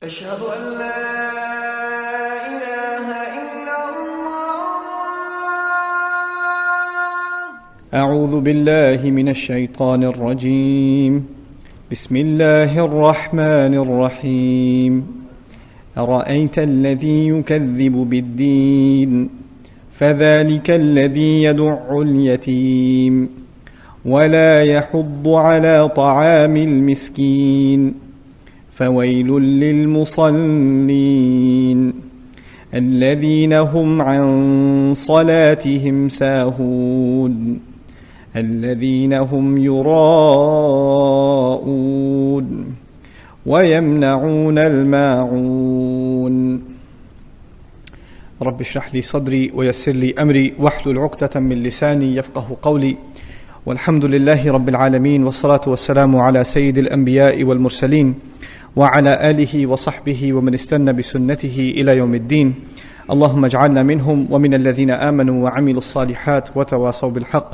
أشهد أن لا إله إلا الله. أعوذ بالله من الشيطان الرجيم. بسم الله الرحمن الرحيم. أرأيت الذي يكذب بالدين فذلك الذي يدع اليتيم ولا يحض على طعام المسكين فويل للمصلين الذين هم عن صلاتهم ساهون الذين هم يراءون ويمنعون الماعون. رب اشرح لي صدري ويسر لي أمري واحلل عقدة من لساني يفقه قولي. والحمد لله رب العالمين والصلاة والسلام على سيد الأنبياء والمرسلين وعلى آله وصحبه ومن استنى بسنته إلى يوم الدين. اللهم اجعلنا منهم ومن الذين آمنوا وعملوا الصالحات وتواصوا بالحق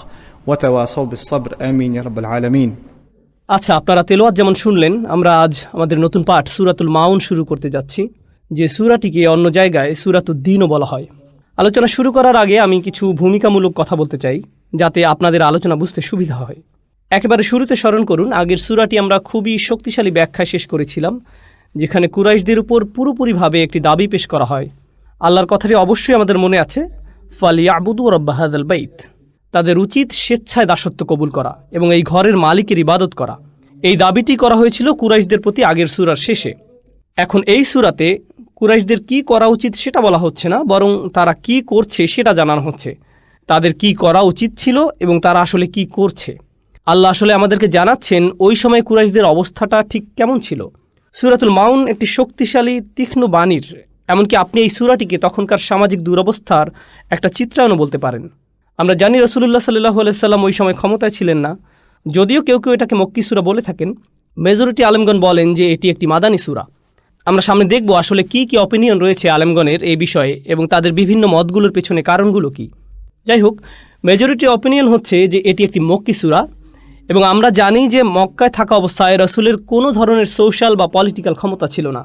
وتواصوا بالصبر آمين يا رب العالمين. আচ্ছা, আপনারা তেলাওয়াত যেমন শুনলেন, আমরা আজ আমাদের নতুন পাঠ সূরাতুল মাউন শুরু করতে যাচ্ছি, যে সূরাটিকে অন্য জায়গায় সূরাতুদ্দীনও বলা হয়। আলোচনা শুরু করার আগে আমি কিছু ভূমিকামূলক কথা বলতে চাই, যাতে আপনাদের আলোচনা বুঝতে সুবিধা হয়। একেবারে শুরুতে স্মরণ করুন, আগের সূরাটি আমরা খুবই শক্তিশালী ব্যাখ্যা শেষ করেছিলাম, যেখানে কুরাইশদের উপর পুরোপুরিভাবে একটি দাবি পেশ করা হয়। আল্লাহর কথাটি অবশ্যই আমাদের মনে আছে, ফালিয়াবুদু রাব্বা হাযাল বাইত, তাদের উচিত স্বেচ্ছায় দাসত্ব কবুল করা এবং এই ঘরের মালিকের ইবাদত করা। এই দাবিটি করা হয়েছিল কুরাইশদের প্রতি আগের সূরার শেষে। এখন এই সূরাতে কুরাইশদের কি করা উচিত সেটা বলা হচ্ছে না, বরং তারা কি করছে সেটা জানানো হচ্ছে। তাদের কি করা উচিত ছিল এবং তারা আসলে কি করছে। আল্লাহ আসলে আমাদেরকে জানাচ্ছেন ওই সময় কুরাইশদের অবস্থাটা ঠিক কেমন ছিল। সূরাতুল মাউন একটি শক্তিশালী তীক্ষ্ণ বাণীর, এমনকি আপনি এই সূরাটিকে তখনকার সামাজিক দুরবস্থার একটা চিত্রায়নও বলতে পারেন। আমরা জানি রাসূলুল্লাহ সাল্লাল্লাহু আলাইহি সাল্লাম ওই সময় ক্ষমতায় ছিলেন না, যদিও কেউ কেউ এটাকে মক্কি সূরা বলে থাকেন। মেজরিটি আলেমগণ বলেন যে এটি একটি মাদানী সূরা। আমরা সামনে দেখব আসলে কি কি অপিনিয়ন রয়েছে আলেমগণের এই বিষয়ে এবং তাদের বিভিন্ন মতগুলোর পেছনে কারণগুলো কি। যাই হোক, মেজরিটি অপিনিয়ন হচ্ছে যে এটি একটি মক্কি সূরা এবং আমরা জানি যে মক্কায় থাকা অবস্থায় রসুলের কোনো ধরনের সোশ্যাল বা পলিটিক্যাল ক্ষমতা ছিল না।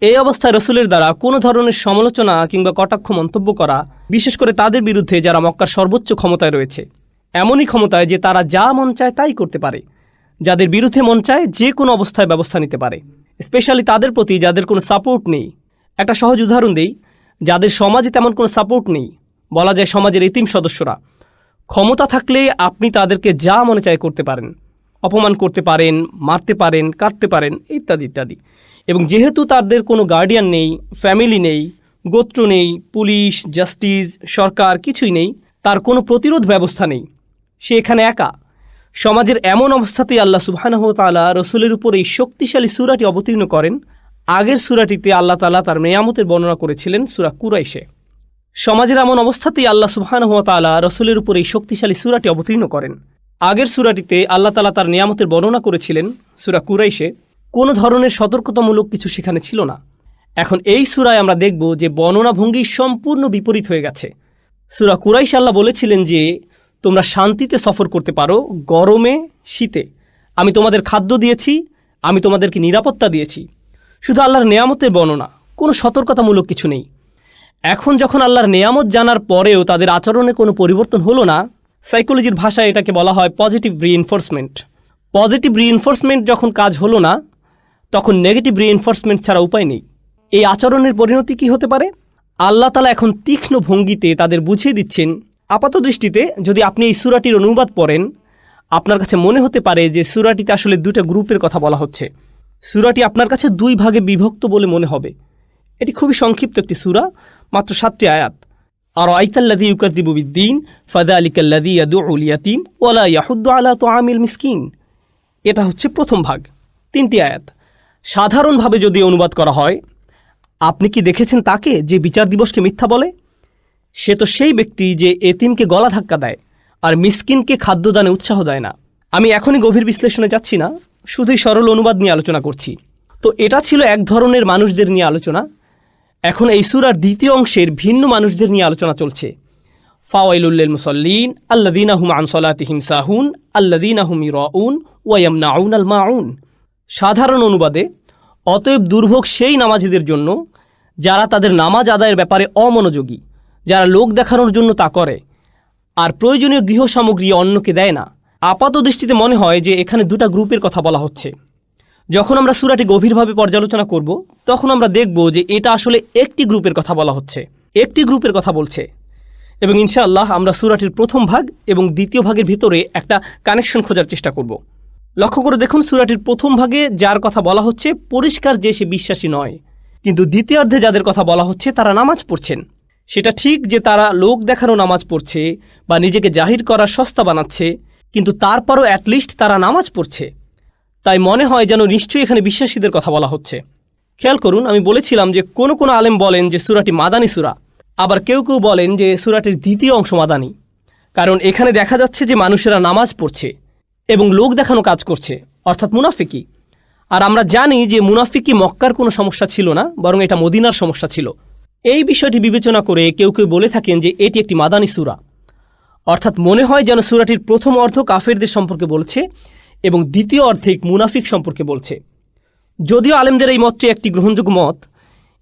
এই অবস্থায় রসুলের দ্বারা কোনো ধরনের সমালোচনা কিংবা কটাক্ষ মন্তব্য করা, বিশেষ করে তাদের বিরুদ্ধে যারা মক্কার সর্বোচ্চ ক্ষমতায় রয়েছে, এমনই ক্ষমতায় যে তারা যা মন চায় তাই করতে পারে, যাদের বিরুদ্ধে মন চায় যে কোনো অবস্থায় ব্যবস্থা নিতে পারে, স্পেশালি তাদের প্রতি যাদের কোনো সাপোর্ট নেই। একটা সহজ উদাহরণ দেই, যাদের সমাজে তেমন কোনো সাপোর্ট নেই, বলা যায় সমাজের এতিম সদস্যরা, ক্ষমতা থাকলে আপনি তাদেরকে যা মনে চায় করতে পারেন, অপমান করতে পারেন, মারতে পারেন, কাটতে পারেন, ইত্যাদি ইত্যাদি। এবং যেহেতু তাদের কোনো গার্ডিয়ান নেই, ফ্যামিলি নেই, গোত্র নেই, পুলিশ, জাস্টিস, সরকার কিছুই নেই, তার কোনো প্রতিরোধ ব্যবস্থা নেই, সে এখানে একা। সমাজের এমন অবস্থাতেই আল্লাহ সুবহানাহু ওয়া তাআলা রসুলের উপর এই শক্তিশালী সূরাটি অবতীর্ণ করেন। আগের সূরাটিতে আল্লাহ তাআলা তার নেয়ামতের বর্ণনা করেছিলেন সূরা কুরাইশে। সমাজের এমন অবস্থাতেই আল্লাহ সুবহানাহু ওয়া তাআলা রসুলের উপর এই শক্তিশালী সূরাটি অবতীর্ণ করেন। আগের সূরাটিতে আল্লাহ তাআলা তার নিয়ামতের বর্ণনা করেছিলেন সূরা কুরাইশে, কোনো ধরনের সতর্কতামূলক কিছু সেখানে ছিল না। এখন এই সূরায় আমরা দেখব যে বর্ণনা ভঙ্গি সম্পূর্ণ বিপরীত হয়ে গেছে। সূরা কুরাইশ আল্লাহ বলেছিলেন যে তোমরা শান্তিতে সফর করতে পারো, গরমে শীতে, আমি তোমাদের খাদ্য দিয়েছি, আমি তোমাদেরকে নিরাপত্তা দিয়েছি। শুধু আল্লাহর নেয়ামতের বর্ণনা, কোনো সতর্কতামূলক কিছু নেই। এখন যখন আল্লাহর নেয়ামত জানার পরেও তাদের আচরণে কোনো পরিবর্তন হলো না, সাইকোলজির ভাষায় এটাকে বলা হয় পজিটিভ রিইনফোর্সমেন্ট। পজিটিভ রিইনফোর্সমেন্ট যখন কাজ হলো না, তখন নেগেটিভ রিইনফোর্সমেন্ট ছাড়া উপায় নেই। এই আচরণের পরিণতি কি হতে পারে? আল্লাহ তাআলা এখন তীক্ষ্ণ ভঙ্গিতে তাদের বুঝিয়ে দিচ্ছেন। আপাত দৃষ্টিতে যদি আপনি এই সূরাটির অনুবাদ পড়েন, আপনার কাছে মনে হতে পারে যে সূরাটিতে আসলে দুটো গ্রুপের কথা বলা হচ্ছে। সূরাটি আপনার কাছে দুই ভাগে বিভক্ত বলে মনে হবে। এটি খুবই সংক্ষিপ্ত একটি সূরা, মাত্র 7টি আয়াত। আরাআইতাল্লাযী ইউকাযযিবু বিদ্দীন ফাযালিকাল্লাযী ইয়াদউল ইয়াতীম ওয়া লা ইয়াহুদ্দু আলা তুআমিল মিসকিন। এটা হচ্ছে প্রথম ভাগ, 3টি আয়াত। সাধারণভাবে যদি অনুবাদ করা হয়, আপনি কি দেখেছেন তাকে যে বিচার দিবসকে মিথ্যা বলে? সে তো সেই ব্যক্তি যে এতিমকে গলা ধাক্কা দেয় আর মিসকিনকে খাদ্যদানে উৎসাহ দেয় না। আমি এখনই গভীর বিশ্লেষণে যাচ্ছি না, শুধুই সরল অনুবাদ নিয়ে আলোচনা করছি। তো এটা ছিল এক ধরনের মানুষদের নিয়ে আলোচনা। এখন এই সূরার দ্বিতীয় অংশের ভিন্ন মানুষদের নিয়ে আলোচনা চলছে। ফাওয়াইলুল লিল মুসাল্লিন আল্লাযীনা হুম আন সালাতিহিম সাহুন আল্লাযীনা হুম ইউরাউন ওয়া ইয়ামনাউনাল মাউন। সাধারণ অনুবাদে অতএব দুর্ভোগ সেই নামাজিদের জন্য যারা তাদের নামাজ আদায়ের ব্যাপারে অমনোযোগী, যারা লোক দেখানোর জন্য তা করে আর প্রয়োজনীয় গৃহ সামগ্রী অন্যকে দেয় না। আপাত দৃষ্টিতে মনে হয় যে এখানে দুটা গ্রুপের কথা বলা হচ্ছে। যখন আমরা সূরাটি গভীরভাবে পর্যালোচনা করব তখন আমরা দেখব যে এটা আসলে একটি গ্রুপের কথা বলা হচ্ছে, একটি গ্রুপের কথা বলছে। এবং ইনশাআল্লাহ আমরা সূরাটির প্রথম ভাগ এবং দ্বিতীয় ভাগের ভিতরে একটা কানেকশন খোঁজার চেষ্টা করব। লক্ষ্য করে দেখুন, সূরাটির প্রথম ভাগে যার কথা বলা হচ্ছে পরিষ্কার যে সে বিশ্বাসী নয়, কিন্তু দ্বিতীয়ার্ধে যাদের কথা বলা হচ্ছে তারা নামাজ পড়ছেন। সেটা ঠিক যে তারা লোক দেখানো নামাজ পড়ছে বা নিজেকে জাহির করার সস্তা বানাচ্ছে, কিন্তু তারপরও অ্যাটলিস্ট তারা নামাজ পড়ছে। তাই মনে হয় যেন নিশ্চয়ই এখানে বিশ্বাসীদের কথা বলা হচ্ছে। খেয়াল করুন, আমি বলেছিলাম যে কোনো কোনো আলেম বলেন যে সূরাটি মাদানী সূরা, আবার কেউ কেউ বলেন যে সূরাটির দ্বিতীয় অংশ মাদানী, কারণ এখানে দেখা যাচ্ছে যে মানুষেরা নামাজ পড়ছে এবং লোক দেখানো কাজ করছে, অর্থাৎ মুনাফিকি। আর আমরা জানি যে মুনাফিকি মক্কার কোনো সমস্যা ছিল না, বরং এটা মদিনার সমস্যা ছিল। এই বিষয়টি বিবেচনা করে কেউ কেউ বলে থাকেন যে এটি একটি মাদানী সূরা, অর্থাৎ মনে হয় যেন সূরাটির প্রথম অর্ধ কাফেরদের সম্পর্কে বলছে এবং দ্বিতীয় অর্ধে মুনাফিক সম্পর্কে বলছে। যদিও আলেমদের এই মতটি একটি গ্রহণযোগ্য মত,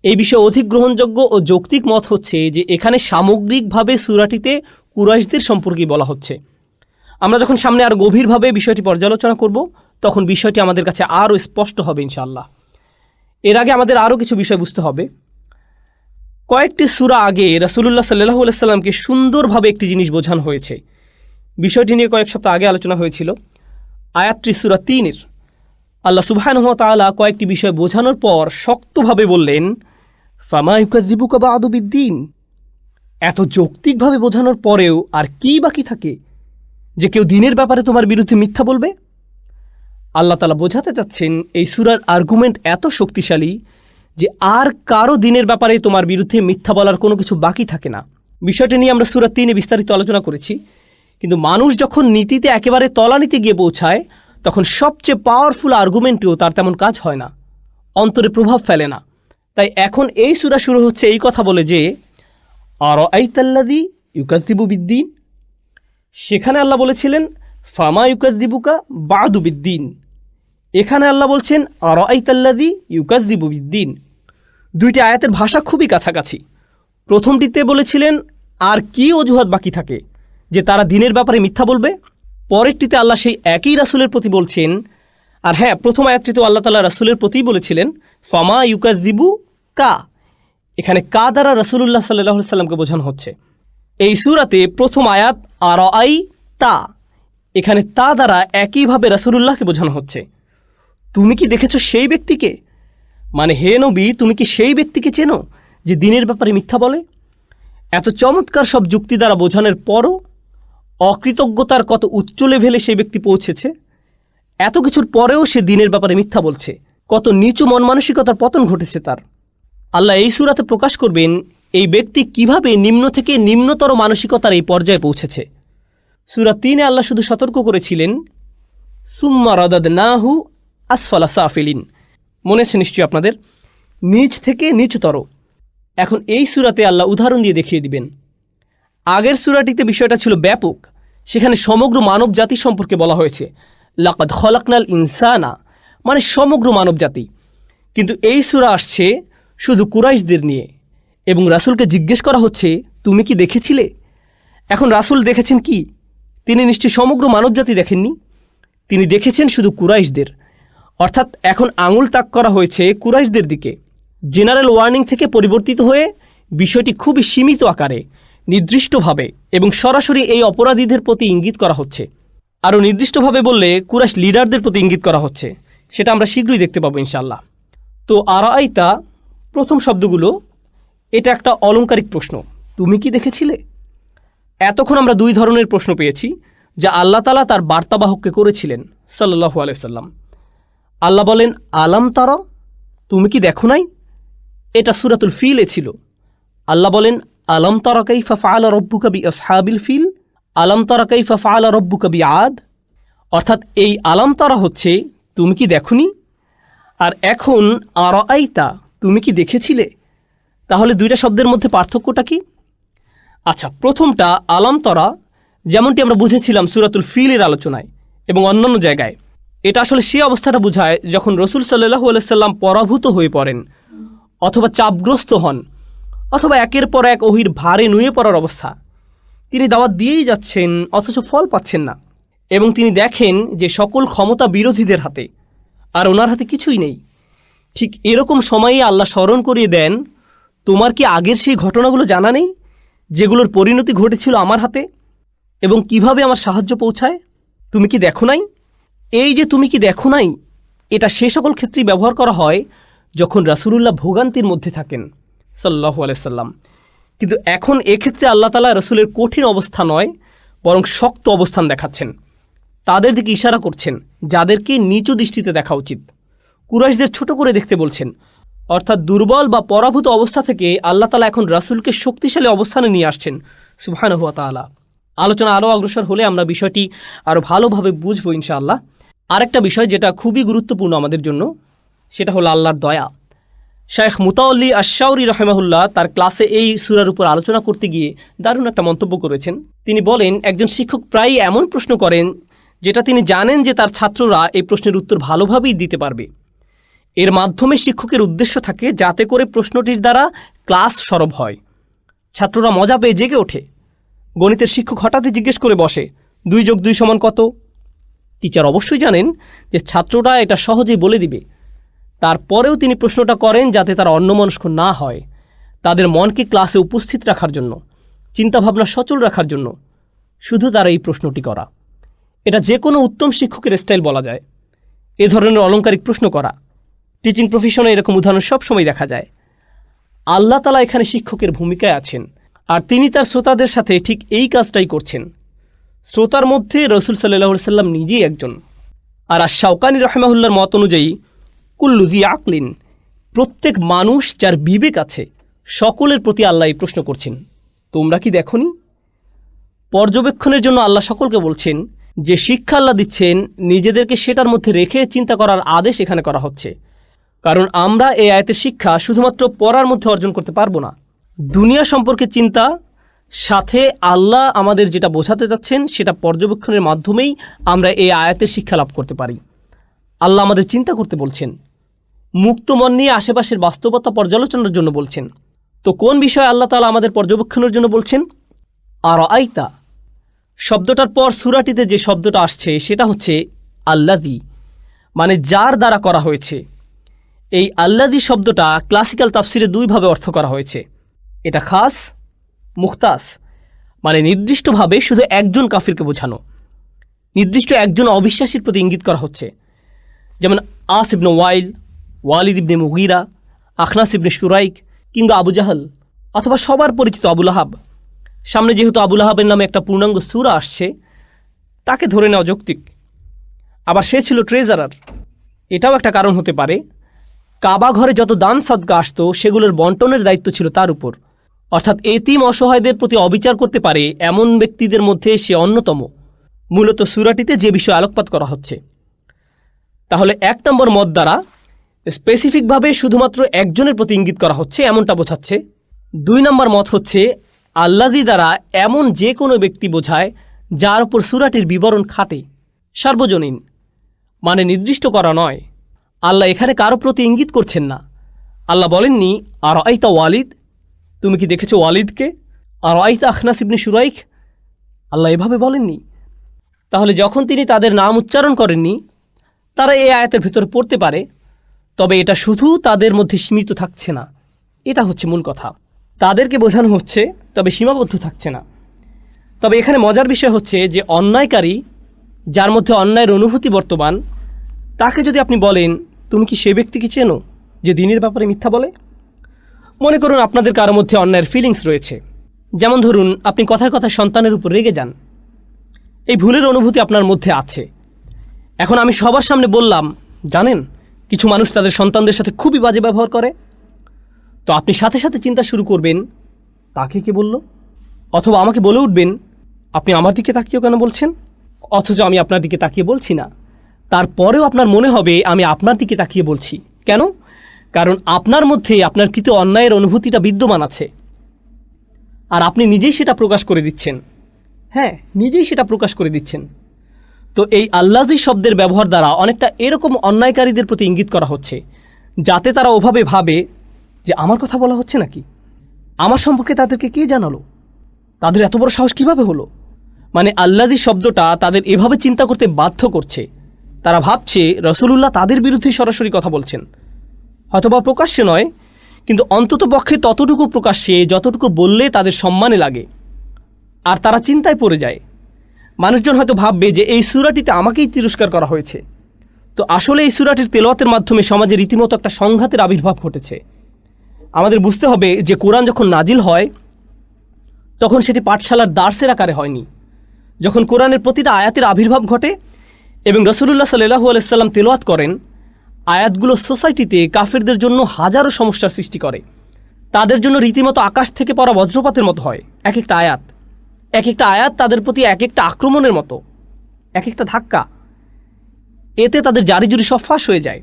এই বিষয়ে অধিক গ্রহণযোগ্য ও যৌক্তিক মত হচ্ছে যে এখানে সামগ্রিকভাবে সূরাটিতে কুরাইশদের সম্পর্কে বলা হচ্ছে। আমরা যখন সামনে আরও গভীরভাবে বিষয়টি পর্যালোচনা করব তখন বিষয়টি আমাদের কাছে আরও স্পষ্ট হবে ইনশাআল্লাহ। এর আগে আমাদের আরও কিছু বিষয় বুঝতে হবে। কয়েকটি সূরা আগে রাসূলুল্লাহ সাল্লাল্লাহু আলাইহি সাল্লামকে সুন্দরভাবে একটি জিনিস বোঝানো হয়েছে। বিষয়টি নিয়ে কয়েক সপ্তাহ আগে আলোচনা হয়েছিল। আয়াতটি সূরা ৩-এর। আল্লাহ সুবহানাহু ওয়া তাআলা কয়েকটি বিষয় বোঝানোর পর শক্তভাবে বললেন, ফামা ইউকাযযিবুকা বা'দু বিদ্দীন। এত যৌক্তিকভাবে বোঝানোর পরেও আর কি বাকি থাকে যে কেউ দিনের ব্যাপারে তোমার বিরুদ্ধে মিথ্যা বলবে? আল্লাহ তাআলা বোঝাতে চাচ্ছেন এই সূরার আর্গুমেন্ট এত শক্তিশালী যে আর কারো দিনের ব্যাপারে তোমার বিরুদ্ধে মিথ্যা বলার কোনো কিছু বাকি থাকে না। বিষয়টি নিয়ে আমরা সূরা ৩-এ বিস্তারিত আলোচনা করেছি, কিন্তু মানুষ যখন নীতিতে একেবারে তলানিতে গিয়ে পৌঁছায় তখন সবচেয়ে পাওয়ারফুল আর্গুমেন্টেও তার তেমন কাজ হয় না, অন্তরে প্রভাব ফেলে না। তাই এখন এই সূরা শুরু হচ্ছে এই কথা বলে যে আরাআইতাল্লাযী ইউকাযযিবু বিদ্দীন। সেখানে আল্লাহ বলেছিলেন ফামা ইউকাযযিবুকা বা'দু বিদ্দীন। এখানে আল্লাহ বলছেন আরাআইতাল্লাযী ইউকাযযিবু বিদ্দীন। দুইটি আয়াতের ভাষা খুবই কাছাকাছি। প্রথমটিতে বলেছিলেন আর কি অজুহাত বাকি থাকে যে তারা দিনের ব্যাপারে মিথ্যা বলবে। পরেরটিতে আল্লাহ সেই একই রাসূলের প্রতি বলছেন। আর হ্যাঁ, প্রথম আয়াতটিতেও আল্লাহ তাআলা রাসূলের প্রতিই বলেছিলেন ফামা ইউকাযযিবু কা। এখানে কা দ্বারা রাসূলুল্লাহ সাল্লাল্লাহু আলাইহি সাল্লামকে বোঝানো হচ্ছে। এই সূরাতে প্রথম আয়াত আরাআই তা, এখানে তা দ্বারা একইভাবে রাসূলুল্লাহকে বোঝানো হচ্ছে। তুমি কি দেখেছো সেই ব্যক্তিকে? মানে হে নবী, তুমি কি সেই ব্যক্তিকে চেনো যে দিনের ব্যাপারে মিথ্যা বলে? এত চমৎকার সব যুক্তি দ্বারা বোঝানোর পরও অকৃতজ্ঞতার কত উচ্চ লেভেলে সেই ব্যক্তি পৌঁছেছে। এত কিছুর পরেও সে দিনের ব্যাপারে মিথ্যা বলছে। কত নিচু মন মানসিকতার পতন ঘটেছে তার। আল্লাহ এই সূরাতে প্রকাশ করবেন এই ব্যক্তি কিভাবে নিম্ন থেকে নিম্নতর মানসিকতার এই পর্যায়ে পৌঁছেছে। সূরা ৩-এ আল্লাহ শুধু সতর্ক করেছিলেন সুম্মা রাদাদনাহু আসফালা সাফিলিন। মনে আছে নিশ্চয়ই আপনাদের, নিচ থেকে নিচতর। এখন এই সূরাতে আল্লাহ উদাহরণ দিয়ে দেখিয়ে দিবেন। আগের সূরাটিতে বিষয়টা ছিল ব্যাপক, সেখানে সমগ্র মানব জাতি সম্পর্কে বলা হয়েছে লাকাদ খলাকনাল ইনসানা, মানে সমগ্র মানব জাতি। কিন্তু এই সূরা আসছে শুধু কুরাইশদের নিয়ে এবং রাসূলকে জিজ্ঞেস করা হচ্ছে তুমি কি দেখেছিলে? এখন রাসূল দেখেছেন কি? তিনি নিশ্চয়ই সমগ্র মানব জাতি দেখেননি, তিনি দেখেছেন শুধু কুরাইশদের। অর্থাৎ এখন আঙুল তাক করা হয়েছে কুরাইশদের দিকে। জেনারেল ওয়ার্নিং থেকে পরিবর্তিত হয়ে বিষয়টি খুবই সীমিত আকারে, নির্দিষ্টভাবে এবং সরাসরি এই অপরাধীদের প্রতি ইঙ্গিত করা হচ্ছে। আরও নির্দিষ্টভাবে বললে কুরাইশ লিডারদের প্রতি ইঙ্গিত করা হচ্ছে। সেটা আমরা শীঘ্রই দেখতে পাবো ইনশাআল্লাহ। তো আরাআইতা প্রথম শব্দগুলো, এটা একটা অলংকারিক প্রশ্ন, তুমি কি দেখেছিলে? এতক্ষণ আমরা দুই ধরনের প্রশ্ন পেয়েছি যা আল্লাহ তাআলা তার বার্তাবাহককে করেছিলেন সাল্লাল্লাহু আলাইহি সাল্লাম। আল্লাহ বলেন আলাম তারা, তুমি কি দেখো নাই? এটা সূরাতুল ফিলে ছিল। আল্লাহ বলেন আলাম তারা কাইফা ফাআলা রাব্বুকা বিআসহাবিল ফিল, আলাম তারা কাইফা ফাআলা রাব্বুকা বিআদ। অর্থাৎ এই আলাম তারা হচ্ছে তুমি কি দেখোনি, আর এখন আরাআইতা তুমি কি দেখেছিলে। তাহলে দুইটা শব্দের মধ্যে পার্থক্যটা কি? আচ্ছা, প্রথমটা আলাম তারা, যেমনটি আমরা বুঝেছিলাম সূরাতুল ফিলের আলোচনায় এবং অন্যান্য জায়গায়, এটা আসলে সে অবস্থাটা বোঝায় যখন রসুল সাল্লাল্লাহু আলাইহি সাল্লাম পরাভূত হয়ে পড়েন, অথবা চাপগ্রস্ত হন, অথবা একের পর এক ওহীর ভারে নুয়ে পড়ার অবস্থা। তিনি দাওয়াত দিয়েই যাচ্ছেন অথচ ফল পাচ্ছেন না, এবং তিনি দেখেন যে সকল ক্ষমতা বিরোধীদের হাতে, আর ওনার হাতে কিছুই নেই। ঠিক এরকম সময়ে আল্লাহ স্মরণ করিয়ে দেন, তোমার কি আগের সেই ঘটনাগুলো জানা নেই যেগুলোর পরিণতি ঘটেছিল আমার হাতে, এবং কিভাবে আমার সাহায্য পৌঁছায়? তুমি কি দেখো নাই? এই যে তুমি কি দেখো নাই, এটা সে সকল ক্ষেত্রেই ব্যবহার করা হয় যখন রাসূলুল্লাহ ভোগান্তির মধ্যে থাকেন সাল্লাল্লাহু আলাইহি সাল্লাম। কিন্তু এখন এক্ষেত্রে আল্লাহ তাআলা রাসূলের কঠিন অবস্থা নয়, বরং শক্ত অবস্থান দেখাচ্ছেন, তাদের দিকে ইশারা করছেন যাদেরকে নিচু দৃষ্টিতে দেখা উচিত, কুরাইশদের ছোট করে দেখতে বলছেন। অর্থাৎ দুর্বল বা পরাভূত অবস্থা থেকে আল্লাহ তাআলা এখন রাসূলকে শক্তিশালী অবস্থানে নিয়ে আসছেন সুবহানাহু ওয়া তাআলা। আলোচনা আরও অগ্রসর হলে আমরা বিষয়টি আরও ভালোভাবে বুঝবো ইনশাআল্লাহ। আরেকটা বিষয় যেটা খুবই গুরুত্বপূর্ণ আমাদের জন্য, সেটা হলো আল্লাহর দয়া। শাইখ মুতাওয়াল্লি আশ-শাওরি রাহিমাহুল্লাহ তার ক্লাসে এই সূরার উপর আলোচনা করতে গিয়ে দারুণ একটা মন্তব্য করেছেন। তিনি বলেন, একজন শিক্ষক প্রায়ই এমন প্রশ্ন করেন যেটা তিনি জানেন যে তার ছাত্ররা এই প্রশ্নের উত্তর ভালোভাবেই দিতে পারবে। এর মাধ্যমে শিক্ষকের উদ্দেশ্য থাকে যাতে করে প্রশ্নটির দ্বারা ক্লাস সরব হয়, ছাত্ররা মজা পেয়ে জেগে ওঠে। গণিতের শিক্ষক হঠাৎই জিজ্ঞেস করে বসে, 2 + 2 = কত? টিচার অবশ্যই জানেন যে ছাত্রটা এটা সহজেই বলে দিবে। তারপরেও তিনি প্রশ্নটা করেন যাতে তারা অন্যমনস্ক না হয়, তাদের মনকে ক্লাসে উপস্থিত রাখার জন্য, চিন্তাভাবনা সচল রাখার জন্য শুধু তারা এই প্রশ্নটি করা। এটা যে কোনো উত্তম শিক্ষকের স্টাইল বলা যায়, এ ধরনের অলংকারিক প্রশ্ন করা। টিচিং প্রফেশনে এরকম উদাহরণ সবসময় দেখা যায়। আল্লাহ তাআলা এখানে শিক্ষকের ভূমিকায় আছেন, আর তিনি তার শ্রোতাদের সাথে ঠিক এই কাজটাই করছেন। শ্রোতার মধ্যে রাসূল সাল্লাল্লাহু আলাইহি সাল্লাম নিজেই একজন। আর আশ-শাওকানি রাহিমাহুল্লাহর মত অনুযায়ী কুল্লু যী আকলিন, প্রত্যেক মানুষ যার বিবেক আছে সকলের প্রতি আল্লাহ এই প্রশ্ন করছেন, তোমরা কি দেখোনি? পর্যবেক্ষণের জন্য আল্লাহ সকলকে বলছেন যে শিক্ষা আল্লাহ দিচ্ছেন, নিজেদেরকে সেটার মধ্যে রেখে চিন্তা করার আদেশ এখানে করা হচ্ছে। কারণ আমরা এই আয়াতের শিক্ষা শুধুমাত্র পড়ার মধ্যে অর্জন করতে পারবো না। দুনিয়া সম্পর্কে চিন্তা সাথে আল্লাহ আমাদের যেটা বোঝাতে চাচ্ছেন সেটা পর্যবেক্ষণের মাধ্যমেই আমরা এই আয়াতের শিক্ষা লাভ করতে পারি। আল্লাহ আমাদের চিন্তা করতে বলছেন, মুক্ত মন নিয়ে আশেপাশের বাস্তবতা পর্যালোচনার জন্য বলছেন। তো কোন বিষয়ে আল্লাহ তাআলা আমাদের পর্যবেক্ষণের জন্য বলছেন? আর আইতা শব্দটার পর সূরাটিতে যে শব্দটা আসছে সেটা হচ্ছে আল্লাযী, মানে যার দ্বারা করা হয়েছে। এই আল্লাযী শব্দটা ক্লাসিক্যাল তাফসিরে 2 ভাবে অর্থ করা হয়েছে। এটা খাস, মুখতাস, মানে নির্দিষ্টভাবে শুধু একজন কাফিরকে বোঝানো, নির্দিষ্ট একজন অবিশ্বাসীর প্রতি ইঙ্গিত করা হচ্ছে। যেমন আস ইবনে ওয়াইল, ওয়ালিদ ইবনে মুগীরা, আখনাস ইবনে শুরাইক, কিংবা আবু জাহল, অথবা সবার পরিচিত আবু লাহাব। সামনে যেহেতু আবু লাহাবের নামে একটা পূর্ণাঙ্গ সূরা আসছে, তাকে ধরে নেওয়া যৌক্তিক। আবার সে ছিল ট্রেজারার, এটাও একটা কারণ হতে পারে। কাবা ঘরে যত দান সদকা আসতো সেগুলোর বন্টনের দায়িত্ব ছিল তার উপর। অর্থাৎ এতিম অসহায়দের প্রতি অবিচার করতে পারে এমন ব্যক্তিদের মধ্যে সে অন্যতম। মূলত সূরাটিতে যে বিষয় আলোকপাত করা হচ্ছে, তাহলে 1 নম্বর মত দ্বারা স্পেসিফিকভাবে শুধুমাত্র একজনের প্রতি ইঙ্গিত করা হচ্ছে এমনটা বোঝাচ্ছে। 2 নম্বর মত হচ্ছে আল্লাযী দ্বারা এমন যে কোনো ব্যক্তি বোঝায় যার উপর সূরাটির বিবরণ খাটে, সার্বজনীন, মানে নির্দিষ্ট করা নয়। আল্লাহ এখানে কারো প্রতি ইঙ্গিত করছেন না। আল্লাহ বলেননি আর আইতা ওয়ালিদ, তুমি কি দেখেছো ওয়ালিদকে? আর আইতা আখনাস ইবনে শুরাইক, আল্লাহ এভাবে বলেননি। তাহলে যখন তিনি তাদের নাম উচ্চারণ করেননি, তারা এই আয়াতের ভেতর পড়তে পারে, তবে এটা শুধু তাদের মধ্যে সীমিত থাকছে না। এটা হচ্ছে মূল কথা, তাদেরকে বোঝানো হচ্ছে, তবে সীমাবদ্ধ থাকছে না। তবে এখানে মজার বিষয় হচ্ছে যে অন্যায়কারী, যার মধ্যে অন্যায়ের অনুভূতি বর্তমান, তাকে যদি আপনি বলেন তুমি কি সে ব্যক্তিকে চেনো যে দিনের ব্যাপারে মিথ্যা বলে? মনে করুন আপনাদের কারো মধ্যে অন্যায়ের ফিলিংস রয়েছে। যেমন ধরুন আপনি কথায় কথায় সন্তানের উপর রেগে যান, এই ভুলের অনুভূতি আপনার মধ্যে আছে। এখন আমি সবার সামনে বললাম, জানেন কিছু মানুষ তাদের সন্তানদের সাথে খুবই বাজে ব্যবহার করে, তো আপনি সাথে সাথে চিন্তা শুরু করবেন তাকে কে বলল, অথবা আমাকে বলে উঠবেন আপনি আমার দিকে তাকিয়েও কেন বলছেন, অথচ আমি আপনার দিকে তাকিয়ে বলছি না। তারপরেও আপনার মনে হবে আমি আপনার দিকে তাকিয়ে বলছি। কেন? কারণ আপনার মধ্যে আপনার কৃত অন্যায়ের অনুভূতিটা বিদ্যমান আছে, আর আপনি নিজেই সেটা প্রকাশ করে দিচ্ছেন। হ্যাঁ, নিজেই সেটা প্রকাশ করে দিচ্ছেন। তো এই আল্লাজি শব্দের ব্যবহার দ্বারা অনেকটা এরকম অন্যায়কারীদের প্রতি ইঙ্গিত করা হচ্ছে, যাতে তারা ওভাবে ভাবে যে আমার কথা বলা হচ্ছে নাকি, আমার সম্পর্কে তাদেরকে কে জানালো, তাদের এত বড় সাহস কিভাবে হলো। মানে আল্লাজি শব্দটা তাদের এভাবে চিন্তা করতে বাধ্য করছে, তারা ভাবছে রাসূলুল্লাহ তাদের বিরুদ্ধে সরাসরি কথা বলছেন, হয়তোবা প্রকাশ্যে নয়, কিন্তু অন্তত পক্ষে ততটুকু প্রকাশ্যে যতটুকু বললে তাদের সম্মানে লাগে। আর তারা চিন্তায় পড়ে যায়, মানুষজন হয়তো ভাববে যে এই সূরাটিতে আমাকেই তিরস্কার করা হয়েছে। তো আসলে এই সূরাটির তেলাওয়াতের মাধ্যমে সমাজে রীতিমতো একটা সংঘাতের আবির্ভাব ঘটেছে। আমাদের বুঝতে হবে যে কোরআন যখন নাজিল হয় তখন সেটি পাঠশালার দার্সের আকারে হয়নি। যখন কোরআনের প্রতিটা আয়াতের আবির্ভাব ঘটে এবং রাসূলুল্লাহ সাল্লাল্লাহু আলাইহি ওয়াসাল্লাম তেলাওয়াত করেন, আয়াতগুলো সোসাইটিতে কাফেরদের জন্য হাজারো সমস্যার সৃষ্টি করে। তাদের জন্য রীতিমতো আকাশ থেকে পড়া বজ্রপাতের মতো হয় এক একটা আয়াত তাদের প্রতি এক একটা আক্রমণের মতো, এক একটা ধাক্কা। এতে তাদের জারিজুরি সব ফাঁস হয়ে যায়।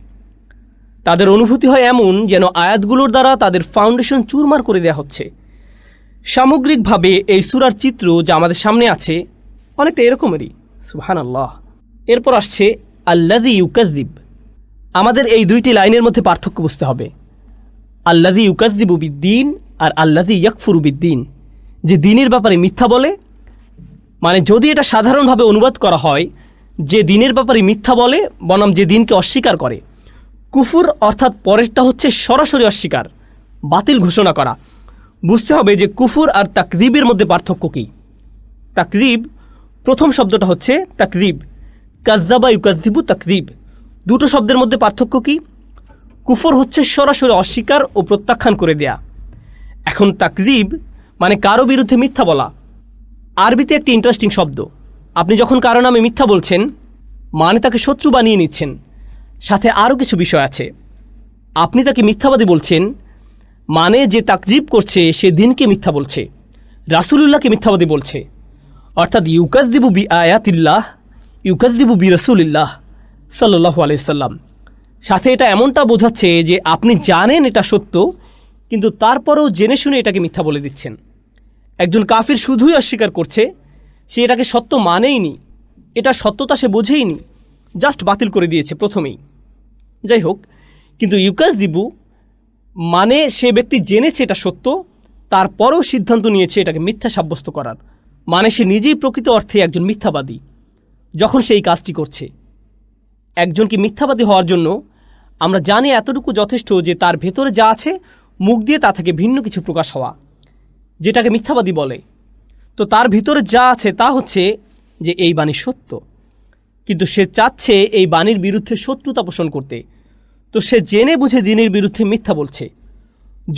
তাদের অনুভূতি হয় এমন যেন আয়াতগুলোর দ্বারা তাদের ফাউন্ডেশন চুরমার করে দেওয়া হচ্ছে। সামগ্রিকভাবে এই সূরার চিত্র যা আমাদের সামনে আছে অনেকটা এরকমেরই। সুবহানাল্লাহ। এরপর আসছে আল্লাযী ইউকাযযিব। আমাদের এই দুইটি লাইনের মধ্যে পার্থক্য বুঝতে হবে। আল্লাযী ইউকাযযিবু বিদ্দীন আর আল্লাযী ইয়াকফুরু বিদ্দীন, যে দিনের ব্যাপারে মিথ্যা বলে। মানে যদি এটা সাধারণভাবে অনুবাদ করা হয় যে দিনের ব্যাপারে মিথ্যা বলে বনাম যে দিনকে অস্বীকার করে। কুফুর অর্থাৎ পরেরটা হচ্ছে সরাসরি অস্বীকার, বাতিল ঘোষণা করা। বুঝতে হবে যে কুফুর আর তাকযীবের মধ্যে পার্থক্য কী। তাকযীব, প্রথম শব্দটা হচ্ছে তাকযীব, কাযযাবা ইউকাযযিবু তাকযীব। দুটো শব্দের মধ্যে পার্থক্য কী? কুফর হচ্ছে সরাসরি অস্বীকার ও প্রত্যাখ্যান করে দেয়া। এখন তাকযীব মানে কারো বিরুদ্ধে মিথ্যা বলা। আরবিতে একটি ইন্টারেস্টিং শব্দ। আপনি যখন কারো নামে মিথ্যা বলছেন মানে তাকে শত্রু বানিয়ে নিচ্ছেন। সাথে আরও কিছু বিষয় আছে। আপনি তাকে মিথ্যাবাদী বলছেন মানে যে তাকযীব করছে সে দিনকে মিথ্যা বলছে, রাসূলুল্লাহকে মিথ্যাবাদী বলছে। অর্থাৎ ইউকাযযিবু বিআয়াতিল্লাহ, ইউকাযযিবু বিরাসূলিল্লাহ সাল্লাল্লাহু আলাইহি সাল্লাম। সাথে এটা এমনটা বোঝাচ্ছে যে আপনি জানেন এটা সত্য, কিন্তু তারপরেও জেনে শুনে এটাকে মিথ্যা বলে দিচ্ছেন। একজন কাফির শুধুই অস্বীকার করছে, সে এটাকে সত্য মানেইনি, এটা সত্যতা সে বোঝেইনি, জাস্ট বাতিল করে দিয়েছে প্রথমেই। যাই হোক, কিন্তু ইউকাযযিবু মানে সে ব্যক্তি জেনেছে এটা সত্য, তারপরেও সিদ্ধান্ত নিয়েছে এটাকে মিথ্যা সাব্যস্ত করার। মানে সে নিজেই প্রকৃত অর্থে একজন মিথ্যাবাদী যখন সে এই কাজটি করছে। একজনকে মিথ্যাবাদী হওয়ার জন্য আমরা জানি এতটুকু যথেষ্ট যে তার ভেতরে যা আছে মুখ দিয়ে তা থেকে ভিন্ন কিছু প্রকাশ হওয়া, যেটাকে মিথ্যাবাদী বলে। তো তার ভিতরে যা আছে তা হচ্ছে যে এই বাণী সত্য, কিন্তু সে চাচ্ছে এই বাণীর বিরুদ্ধে শত্রুতা পোষণ করতে। তো সে জেনে বুঝে দিনের বিরুদ্ধে মিথ্যা বলছে,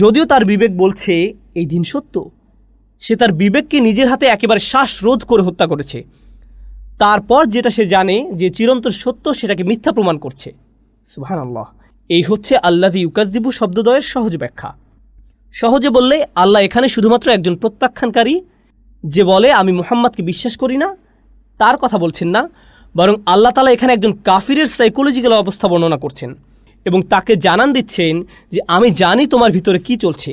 যদিও তার বিবেক বলছে এই দিন সত্য। সে তার বিবেককে নিজের হাতে একেবারে শ্বাসরোধ করে হত্যা করেছে। তারপর যেটা সে জানে যে চিরন্তন সত্য সেটাকে মিথ্যা প্রমাণ করছে। সুবহানাল্লাহ। এই হচ্ছে আল্লাযী ইউকাযযিবু শব্দদ্বয়ের সহজ ব্যাখ্যা। সহজে বললে আল্লাহ এখানে শুধুমাত্র একজন প্রত্যাখ্যানকারী যে বলে আমি মুহাম্মদকে বিশ্বাস করি না তার কথা বলছেন না, বরং আল্লাহ তাআলা এখানে একজন কাফিরের সাইকোলজিক্যাল অবস্থা বর্ণনা করছেন এবং তাকে জানান দিচ্ছেন যে আমি জানি তোমার ভিতরে কি চলছে,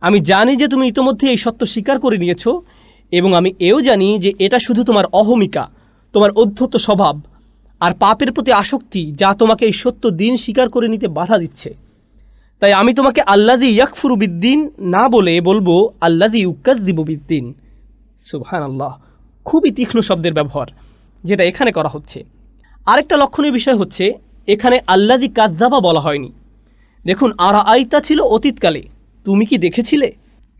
আমি জানি যে তুমি ইতোমধ্যে এই সত্য স্বীকার করে নিয়েছো, এবং আমি এও জানি যে এটা শুধু তোমার অহমিকা, তোমার অধ্যত্ত স্বভাব আর পাপের প্রতি আসক্তি যা তোমাকে এই সত্য দিন স্বীকার করে নিতে বাধা দিচ্ছে। তাই আমি তোমাকে আল্লাযী ইয়াকফুরু বিদ্দীন না বলে বলবো আল্লাযী ইউকাযযিবু বিদ্দীন। সুবহানাল্লাহ। খুবই তীক্ষ্ণ শব্দের ব্যবহার যেটা এখানে করা হচ্ছে। আরেকটা লক্ষণীয় বিষয় হচ্ছে এখানে আল্লাযী কাযযাবা বলা হয়নি। দেখুন, আরাআইতা ছিল অতীতকালে, তুমি কি দেখেছিলে?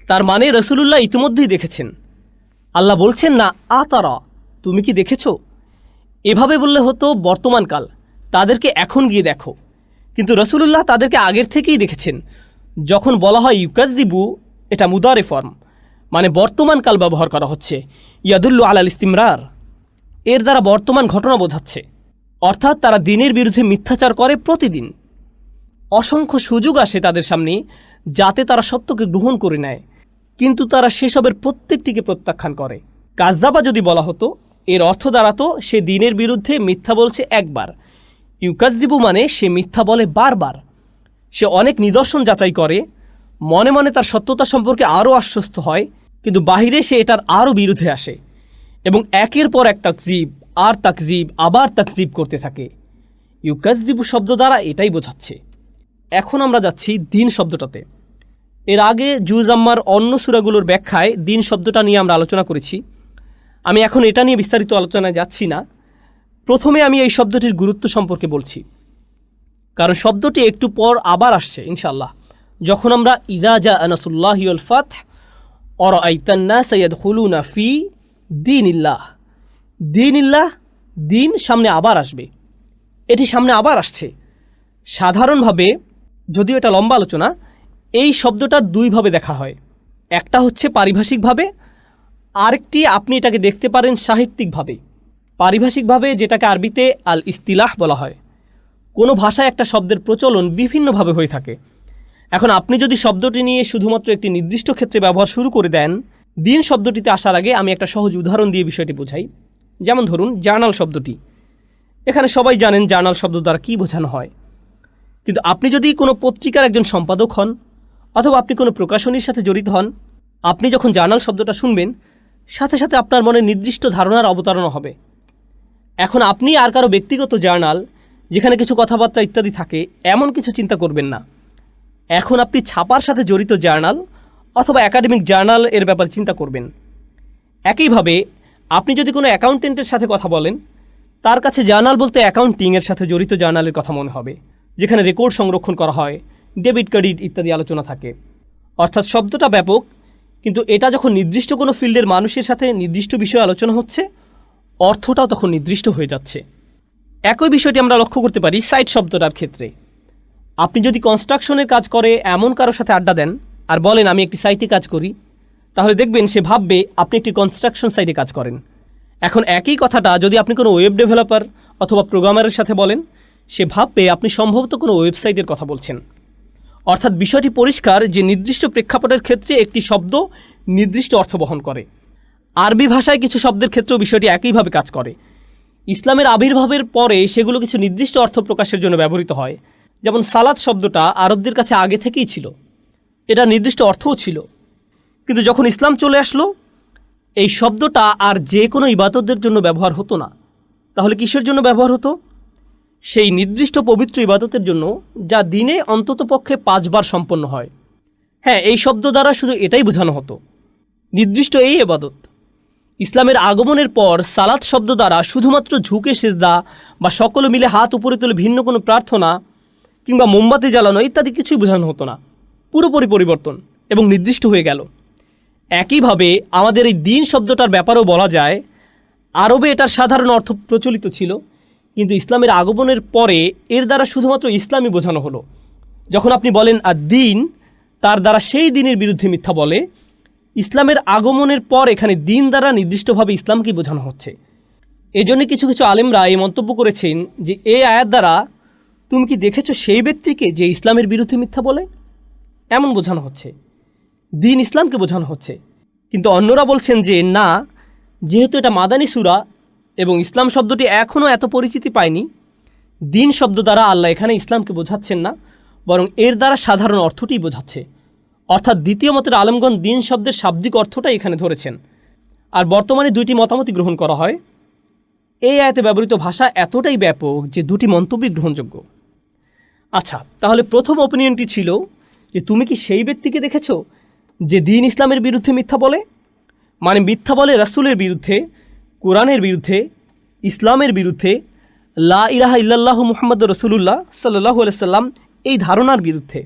তার মানে রাসূলুল্লাহ ইতিমধ্যেই দেখেছেন। আল্লাহ বলছেন না আতারা, তুমি কি দেখেছো? এভাবে বললে হতো বর্তমানকাল, তাদেরকে এখন গিয়ে দেখো। কিন্তু রাসূলুল্লাহ তাদেরকে আগের থেকেই দেখেছেন। যখন বলা হয় ইউকাযযিবু, এটা মুদারে ফর্ম, মানে বর্তমানকাল ব্যবহার করা হচ্ছে। ইয়াদুল্লু আলাল ইস্তিমরার, এর দ্বারা বর্তমান ঘটনা বোঝাচ্ছে। অর্থাৎ তারা দিনের বিরুদ্ধে মিথ্যাচার করে প্রতিদিন। অসংখ্য সুযোগ আসে তাদের সামনে যাতে তারা সত্যকে গ্রহণ করে নেয়, কিন্তু তারা সেসবের প্রত্যেকটিকে প্রত্যাখ্যান করে। কাযযাবা যদি বলা হতো এর অর্থ দাঁড়াতো সে দিনের বিরুদ্ধে মিথ্যা বলছে একবার। ইউকাযযিবু মানে সে মিথ্যা বলে বারবার। সে অনেক নিদর্শন যাচাই করে, মনে মনে তার সত্যতা সম্পর্কে আরও আশ্বস্ত হয়, কিন্তু বাহিরে সে এটার আরও বিরুদ্ধে আসে এবং একের পর এক তাকযীব আর তাকজিব আবার তাকজিব করতে থাকে। ইউকাযযিবু শব্দ দ্বারা এটাই বোঝাচ্ছে। এখন আমরা যাচ্ছি দিন শব্দটাতে। এর আগে জুজ আম্মার অন্য সূরাগুলোর ব্যাখ্যায় দিন শব্দটা নিয়ে আমরা আলোচনা করেছি। আমি এখন এটা নিয়ে বিস্তারিত আলোচনায় যাচ্ছি না। প্রথমে আমি এই শব্দটির গুরুত্ব সম্পর্কে বলছি, কারণ শব্দটি একটু পর আবার আসছে ইনশাআল্লাহ, যখন আমরা ইযা জাআ নাসরুল্লাহি ওয়াল ফাতহ আরাআইতান নাসা ইয়াদখুলুনা ফি দীনিল্লাহ। দীনিল্লাহ, দিন সামনে আবার আসবে, এটি সামনে আবার আসছে। সাধারণভাবে, যদিও এটা লম্বা আলোচনা, এই শব্দটার দুইভাবে দেখা হয়। একটা হচ্ছে পারিভাষিকভাবে, আরেকটি আপনি এটাকে দেখতে পারেন সাহিত্যিকভাবে। পারিভাষিকভাবে যেটাকে আরবিতে আল ইস্তিলাহ বলা হয়। কোনো ভাষায় একটা শব্দের প্রচলন বিভিন্নভাবে হয়ে থাকে। এখন আপনি যদি শব্দটি নিয়ে শুধুমাত্র একটি নির্দিষ্ট ক্ষেত্রে ব্যবহার শুরু করে দেন, দিন শব্দটিতে আসার আগে আমি একটা সহজ উদাহরণ দিয়ে বিষয়টি বোঝাই। যেমন ধরুন জার্নাল শব্দটি। এখানে সবাই জানেন জার্নাল শব্দ দ্বারা কী বোঝানো হয়, কিন্তু আপনি যদি কোনো পত্রিকার একজন সম্পাদক হন অথবা আপনি কোনো প্রকাশনীর সাথে জড়িত হন, আপনি যখন জার্নাল শব্দটা শুনবেন, সাথে সাথে আপনার মনে নির্দিষ্ট ধারণার অবতারণা হবে। এখন আপনি আর কারো ব্যক্তিগত জার্নাল, যেখানে কিছু কথাবার্তা ইত্যাদি থাকে, এমন কিছু চিন্তা করবেন না। এখন আপনি ছাপার সাথে জড়িত জার্নাল অথবা একাডেমিক জার্নাল এর ব্যাপারে চিন্তা করবেন। একইভাবে আপনি যদি কোনো অ্যাকাউন্টেন্টের সাথে কথা বলেন, তার কাছে জার্নাল বলতে অ্যাকাউন্টিংয়ের সাথে জড়িত জার্নালের কথা মনে হবে, যেখানে রেকর্ড সংরক্ষণ করা হয়, ডেবিট ক্রেডিট ইত্যাদি আলোচনা থাকে। অর্থাৎ শব্দটা ব্যাপক, কিন্তু এটা যখন নির্দিষ্ট কোনো ফিল্ডের মানুষের সাথে নির্দিষ্ট বিষয়ে আলোচনা হচ্ছে, অর্থটাও তখন নির্দিষ্ট হয়ে যাচ্ছে। একই বিষয়টি আমরা লক্ষ্য করতে পারি সাইট শব্দটার ক্ষেত্রে। আপনি যদি কনস্ট্রাকশনের কাজ করে এমন কারোর সাথে আড্ডা দেন আর বলেন আমি একটি সাইটে কাজ করি, তাহলে দেখবেন সে ভাববে আপনি একটি কনস্ট্রাকশন সাইটে কাজ করেন। এখন একই কথাটা যদি আপনি কোনো ওয়েব ডেভেলপার অথবা প্রোগ্রামারের সাথে বলেন, সে ভাববে আপনি সম্ভবত কোনো ওয়েবসাইটের কথা বলছেন। অর্থাৎ বিষয়টি পরিষ্কার যে নির্দিষ্ট প্রেক্ষাপটের ক্ষেত্রে একটি শব্দ নির্দিষ্ট অর্থ বহন করে। আরবি ভাষায় কিছু শব্দের ক্ষেত্রেও বিষয়টি একইভাবে কাজ করে। ইসলামের আবির্ভাবের পরে সেগুলো কিছু নির্দিষ্ট অর্থ প্রকাশের জন্য ব্যবহৃত হয়। যেমন সালাত শব্দটা আরবদের কাছে আগে থেকেই ছিল, এটা নির্দিষ্ট অর্থও ছিল। কিন্তু যখন ইসলাম চলে আসলো, এই শব্দটা আর যে কোনো ইবাদতের জন্য ব্যবহার হতো না। তাহলে কিসের জন্য ব্যবহার হতো? সেই নির্দিষ্ট পবিত্র ইবাদতের জন্য, যা দিনে অন্ততপক্ষে 5 বার সম্পন্ন হয়। হ্যাঁ, এই শব্দ দ্বারা শুধু এটাই বোঝানো হতো, নির্দিষ্ট এই ইবাদত। ইসলামের আগমনের পর সালাত শব্দ দ্বারা শুধুমাত্র ঝুঁকে সেজদা বা সকলে মিলে হাত উপরে তুলে ভিন্ন কোনো প্রার্থনা কিংবা মোমবাতি জ্বালানো ইত্যাদি কিছুই বোঝানো হতো না। পুরোপুরি পরিবর্তন এবং নির্দিষ্ট হয়ে গেল। একইভাবে আমাদের এই দিন শব্দটার ব্যাপারেও বলা যায়, আরবে এটার সাধারণ অর্থ প্রচলিত ছিল, কিন্তু ইসলামের আগমনের পরে এর দ্বারা শুধুমাত্র ইসলামই বোঝানো হলো। যখন আপনি বলেন আর দিন, তার দ্বারা সেই দিনের বিরুদ্ধে মিথ্যা বলে। ইসলামের আগমনের পর এখানে দিন দ্বারা নির্দিষ্টভাবে ইসলামকে বোঝানো হচ্ছে। এজন্য কিছু কিছু আলেমরা এই মন্তব্য করেছেন যে এই আয়াত দ্বারা তুমি কি দেখেছো সেই ব্যক্তিকে যে ইসলামের বিরুদ্ধে মিথ্যা বলে, এমন বোঝানো হচ্ছে, দিন ইসলামকে বোঝানো হচ্ছে। কিন্তু অন্যরা বলছেন যে না, যেহেতু এটা মাদানী সূরা এবং ইসলাম শব্দটি এখনও এত পরিচিতি পায়নি, দিন শব্দ দ্বারা আল্লাহ এখানে ইসলামকে বোঝাচ্ছেন না, বরং এর দ্বারা সাধারণ অর্থটিই বোঝাচ্ছে। অর্থাৎ দ্বিতীয় মতের আলেমগণ দিন শব্দের শাব্দিক অর্থটাই এখানে ধরেছেন। আর বর্তমানে 2টি মতামতই গ্রহণ করা হয়। এই আয়াতে ব্যবহৃত ভাষা এতটাই ব্যাপক যে 2টি মন্তব্যই গ্রহণযোগ্য। আচ্ছা, তাহলে প্রথম অপিনিয়নটি ছিল যে তুমি কি সেই ব্যক্তিকে দেখেছো যে দিন ইসলামের বিরুদ্ধে মিথ্যা বলে, মানে মিথ্যা বলে রাসূলের বিরুদ্ধে, কোরআনের বিরুদ্ধে, ইসলামের বিরুদ্ধে, লা ইলাহা ইল্লাল্লাহু মুহাম্মাদুর রাসূলুল্লাহ সাল্লাল্লাহু আলাইহি সাল্লাম এই ধারণার বিরুদ্ধে।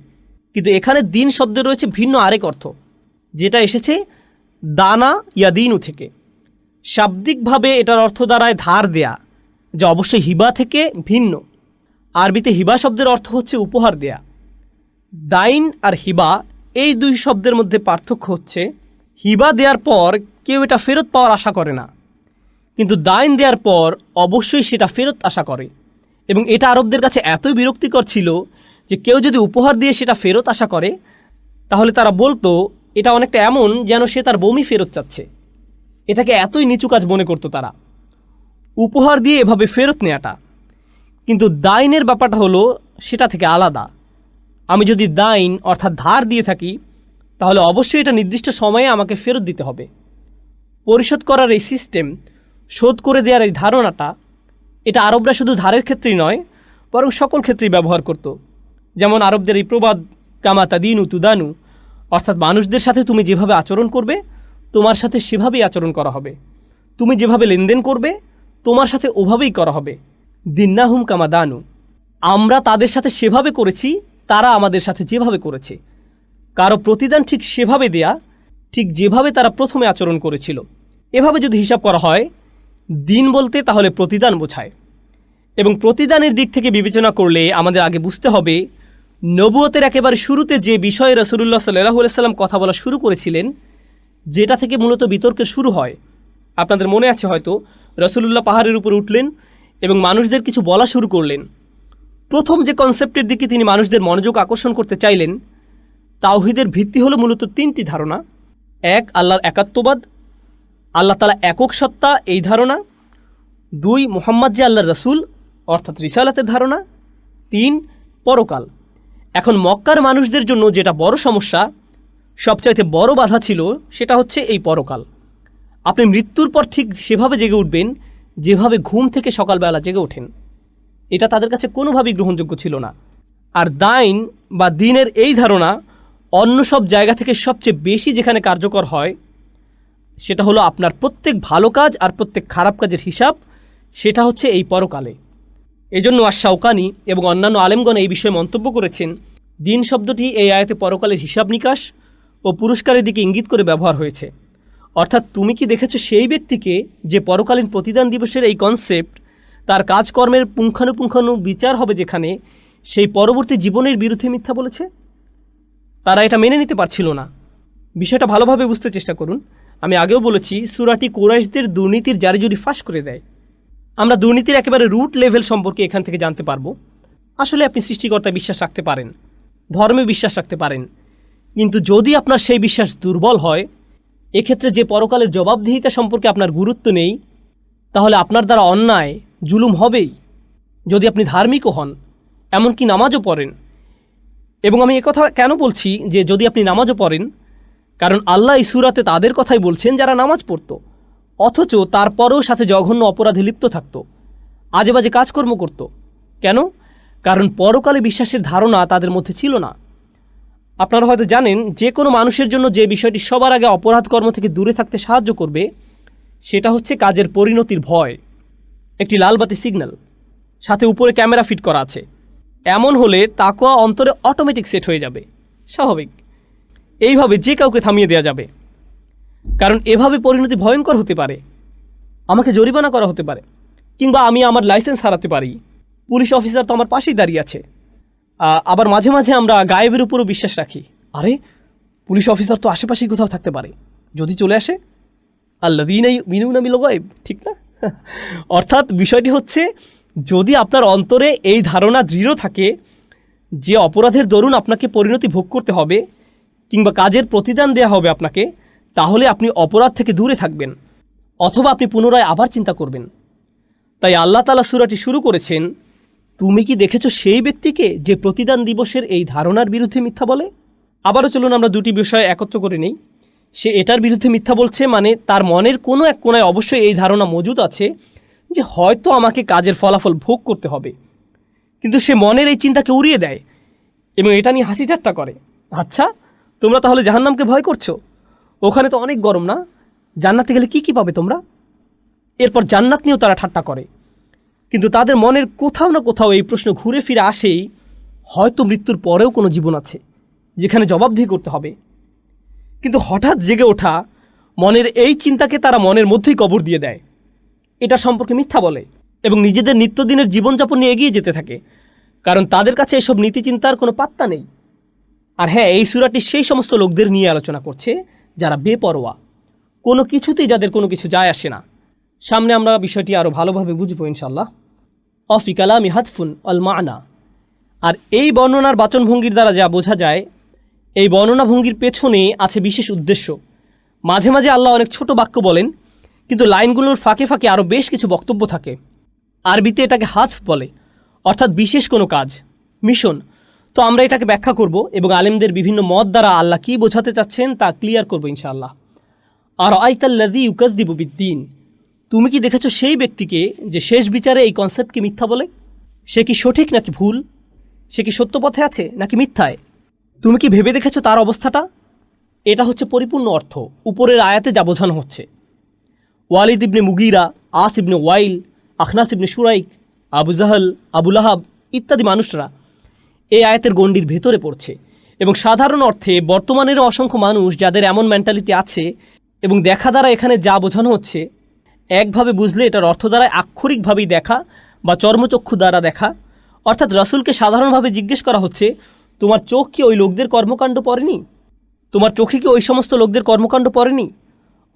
কিন্তু এখানে দিন শব্দের রয়েছে ভিন্ন আরেক অর্থ, যেটা এসেছে দানা ইয়া দিনু থেকে। শাব্দিকভাবে এটার অর্থ দাঁড়ায় ধার দেয়া, যা অবশ্যই হিবা থেকে ভিন্ন। আরবিতে হিবা শব্দের অর্থ হচ্ছে উপহার দেয়া। দাইন আর হিবা এই 2 শব্দের মধ্যে পার্থক্য হচ্ছে, হিবা দেওয়ার পর কেউ এটা ফেরত পাওয়ার আশা করে না, কিন্তু দাইন দেওয়ার পর অবশ্যই সেটা ফেরত আশা করে। এবং এটা আরবদের কাছে এতই বিরক্তিকর ছিল যে কেউ যদি উপহার দিয়ে সেটা ফেরত আশা করে, তাহলে তারা বলতো এটা অনেকটা এমন যেন সে তার বমি ফেরত চাচ্ছে। এটাকে এতই নিচু কাজ মনে করতো তারা, উপহার দিয়ে এভাবে ফেরত নেওয়াটা। কিন্তু দাইনের ব্যাপারটা হলো সেটা থেকে আলাদা। আমি যদি দাইন অর্থাৎ ধার দিয়ে থাকি, তাহলে অবশ্যই এটা নির্দিষ্ট সময়ে আমাকে ফেরত দিতে হবে। পরিশোধ করার এই সিস্টেম শোধ করে দেওয়ার এই ধারণাটা, এটা আরবরা শুধু ধারের ক্ষেত্রেই নয়, বরং সকল ক্ষেত্রেই ব্যবহার করত। যেমন আরবদের এই প্রবাদ কামা তাদিনু তুদানু, অর্থাৎ মানুষদের সাথে তুমি যেভাবে আচরণ করবে তোমার সাথে সেভাবেই আচরণ করা হবে, তুমি যেভাবে লেনদেন করবে তোমার সাথে ওভাবেই করা হবে। দিন্নাহুম কামা দানু, আমরা তাদের সাথে সেভাবে করেছি তারা আমাদের সাথে যেভাবে করেছে। কারো প্রতিদান ঠিক সেভাবে দেয়া, ঠিক যেভাবে তারা প্রথমে আচরণ করেছিল। এভাবে যদি হিসাব করা হয় দিন বলতে তাহলে প্রতিদান বোঝায়। এবং প্রতিদানের দিক থেকে বিবেচনা করলে আমাদের আগে বুঝতে হবে নবুয়তের একেবারে শুরুতে যে বিষয়ে রাসূলুল্লাহ সাল্লাল্লাহু আলাইহি সাল্লাম কথা বলা শুরু করেছিলেন, যেটা থেকে মূলত বিতর্কের শুরু হয়। আপনাদের মনে আছে হয়তো, রাসূলুল্লাহ পাহাড়ের উপর উঠলেন এবং মানুষদের কিছু বলা শুরু করলেন। প্রথম যে কনসেপ্টের দিকে তিনি মানুষদের মনোযোগ আকর্ষণ করতে চাইলেন, তাওহীদের ভিত্তি হলো মূলত তিনটি ধারণা। এক, আল্লাহর একাত্মবাদ, আল্লাহ তাআলা একক সত্তা এই ধারণা। দুই, মুহাম্মদ যে আল্লাহর রাসূল অর্থাৎ রিসালাতের ধারণা। তিন, পরকাল। এখন মক্কার মানুষদের জন্য যেটা বড় সমস্যা, সবচাইতে বড় বাধা ছিল, সেটা হচ্ছে এই পরকাল। আপনি মৃত্যুর পর ঠিক সেভাবে জেগে উঠবেন যেভাবে ঘুম থেকে সকালবেলা জেগে ওঠেন। এটা তাদের কাছে কোনোভাবেই গ্রহণযোগ্য ছিল না। আর দাইন বা দিনের এই ধারণা অন্য সব জায়গা থেকে সবচেয়ে বেশি যেখানে কার্যকর হয়, সেটা হলো আপনার প্রত্যেক ভালো কাজ আর প্রত্যেক খারাপ কাজের হিসাব, সেটা হচ্ছে এই পরকালে। এজন্য আশ-শাওকানি এবং অন্যান্য আলেমগণ এই বিষয়ে মন্তব্য করেছেন, দিন শব্দটি এই আয়াতে পরকালের হিসাব নিকাশ ও পুরস্কারের দিকে ইঙ্গিত করে ব্যবহার হয়েছে। অর্থাৎ তুমি কি দেখেছো সেই ব্যক্তিকে যে পরকালীন প্রতিদান দিবসের এই কনসেপ্ট, তার কাজকর্মের পুঙ্খানুপুঙ্খানু বিচার হবে যেখানে, সেই পরবর্তী জীবনের বিরুদ্ধে মিথ্যা বলেছে? তারা এটা মেনে নিতে পারছিল না। বিষয়টা ভালোভাবে বুঝতে চেষ্টা করুন। আমি আগেও বলেছি, সূরাটি কুরাইশদের দুর্নীতির জারিজুরি ফাঁস করে দেয়। আমরা দুর্নীতির একেবারে রুট লেভেল সম্পর্কে এখান থেকে জানতে পারবো। আসলে আপনি সৃষ্টিকর্তায় বিশ্বাস রাখতে পারেন, ধর্মে বিশ্বাস রাখতে পারেন, কিন্তু যদি আপনার সেই বিশ্বাস দুর্বল হয়, এক্ষেত্রে যে পরকালের জবাবদিহিতা সম্পর্কে আপনার গুরুত্ব নেই, তাহলে আপনার দ্বারা অন্যায় জুলুম হবেই। যদি আপনি ধার্মিকও হন, এমনকি নামাজও পড়েন। এবং আমি একথা কেন বলছি যে যদি আপনি নামাজও পড়েন, কারণ আল্লাহ এই সূরাতে তাদের কথাই বলছেন যারা নামাজ পড়তো, অথচ তারপরেও সাথে জঘন্য অপরাধে লিপ্ত থাকত, আজে বাজে কাজকর্ম করত। কেন? কারণ পরকালে বিশ্বাসের ধারণা তাদের মধ্যে ছিল না। আপনারা হয়তো জানেন, যে কোনো মানুষের জন্য যে বিষয়টি সবার আগে অপরাধ কর্ম থেকে দূরে থাকতে সাহায্য করবে, সেটা হচ্ছে কাজের পরিণতির ভয়। একটি লালবাতি সিগন্যাল, সাথে উপরে ক্যামেরা ফিট করা আছে, এমন হলে তাকওয়া অন্তরে অটোমেটিক সেট হয়ে যাবে, স্বাভাবিক। এইভাবে যে কাউকে থামিয়ে দেওয়া যাবে, কারণ এভাবে পরিণতি ভয়ঙ্কর হতে পারে। আমাকে জরিমানা করা হতে পারে, কিংবা আমি আমার লাইসেন্স হারাতে পারি। পুলিশ অফিসার তো আমার পাশেই দাঁড়িয়ে আছে। আবার মাঝে মাঝে আমরা গায়েবের উপরও বিশ্বাস রাখি। আরে, পুলিশ অফিসার তো আশেপাশেই কোথাও থাকতে পারে, যদি চলে আসে। আল্লাযীনা ইউমিনুনা বিল গায়ব, ঠিক না? অর্থাৎ বিষয়টি হচ্ছে, যদি আপনার অন্তরে এই ধারণা দৃঢ় থাকে যে অপরাধের দরুন আপনাকে পরিণতি ভোগ করতে হবে, কিংবা কাজের প্রতিদান দেয়া হবে আপনাকে, তাহলে আপনি অপরাধ থেকে দূরে থাকবেন, অথবা আপনি পুনরায় আবার চিন্তা করবেন। তাই আল্লাহ তাআলা সূরাটি শুরু করেছেন, তুমি কি দেখেছো সেই ব্যক্তিকে যে প্রতিদান দিবসের এই ধারণার বিরুদ্ধে মিথ্যা বলে? আবারও চলুন আমরা দুটি বিষয় একত্র করে নেই। সে এটার বিরুদ্ধে মিথ্যা বলছে, মানে তার মনের কোনো এক কোণায় অবশ্যই এই ধারণা মজুদ আছে যে হয়তো আমাকে কাজের ফলাফল ভোগ করতে হবে, কিন্তু সে মনের এই চিন্তাকে উড়িয়ে দেয় এবং এটা নিয়ে হাসি ঠাট্টা করে। আচ্ছা, তোমরা তাহলে জাহান্নামকে ভয় করছো? ওখানে তো অনেক গরম না? জান্নাতে গেলে কি কি পাবে তোমরা? এরপর জান্নাত নিয়েও তারা ঠাট্টা করে। কিন্তু তাদের মনের কোথাও না কোথাও এই প্রশ্ন ঘুরে ফিরে আসেই, হয়তো মৃত্যুর পরেও কোনো জীবন আছে যেখানে জবাবদিহি করতে হবে। কিন্তু হঠাৎ জেগে ওঠা মনের এই চিন্তাকে তারা মনের মধ্যেই কবর দিয়ে দেয়, এটা সম্পর্কে মিথ্যা বলে এবং নিজেদের নিত্যদিনের জীবনযাপন নিয়ে এগিয়ে যেতে থাকে, কারণ তাদের কাছে এসব নীতিচিন্তার কোনো পাত্তা নেই। আর হ্যাঁ, এই সূরাটি সেই সমস্ত লোকদের নিয়ে আলোচনা করছে যারা বেপরোয়া, কোনো কিছুতেই যাদের কোনো কিছু যায় আসে না। সামনে আমরা বিষয়টি আরও ভালোভাবে বুঝবো ইনশাল্লাহ। অফি কালামি হাতফুন অল মানা। আর এই বর্ণনার বাচনভঙ্গির দ্বারা যা বোঝা যায়, এই বর্ণনা ভঙ্গির পেছনে আছে বিশেষ উদ্দেশ্য। মাঝে মাঝে আল্লাহ অনেক ছোট বাক্য বলেন, কিন্তু লাইনগুলোর ফাঁকে ফাঁকে আরও বেশ কিছু বক্তব্য থাকে। আরবিতে এটাকে হাতফ বলে, অর্থাৎ বিশেষ কোনো কাজ, মিশন। তো আমরা এটাকে ব্যাখ্যা করব এবং আলেমদের বিভিন্ন মত দ্বারা আল্লাহ কী বোঝাতে চাচ্ছেন তা ক্লিয়ার করবো ইনশাআল্লাহ। আর আইতাল্লাযী ইউকাযযিবু বিদ্দীন, তুমি কি দেখেছো সেই ব্যক্তিকে যে শেষ বিচারে এই কনসেপ্টকে মিথ্যা বলে? সে কি সঠিক নাকি ভুল? সে কি সত্য পথে আছে নাকি মিথ্যায়? তুমি কি ভেবে দেখেছো তার অবস্থাটা? এটা হচ্ছে পরিপূর্ণ অর্থ উপরের আয়াতে যা বোঝানো হচ্ছে। ওয়ালিদ ইবনে মুগিরা, আস ইবনে ওয়াইল, আখনাস ইবনে শুরাইক, আবু জাহল, আবু লাহাব ইত্যাদি মানুষরা এই আয়াতের গণ্ডির ভেতরে পড়ছে। এবং সাধারণ অর্থে বর্তমানেরও অসংখ্য মানুষ যাদের এমন মেন্টালিটি আছে, এবং দেখা দ্বারা এখানে যা বোঝানো হচ্ছে একভাবে বুঝলে এটার অর্থ দ্বারা আক্ষরিকভাবেই দেখা বা চর্মচক্ষু দ্বারা দেখা। অর্থাৎ রাসূলকে সাধারণভাবে জিজ্ঞেস করা হচ্ছে, তোমার চোখ কি ওই লোকদের কর্মকাণ্ড পড়েনি? তোমার চোখে কি ওই সমস্ত লোকদের কর্মকাণ্ড পড়েনি?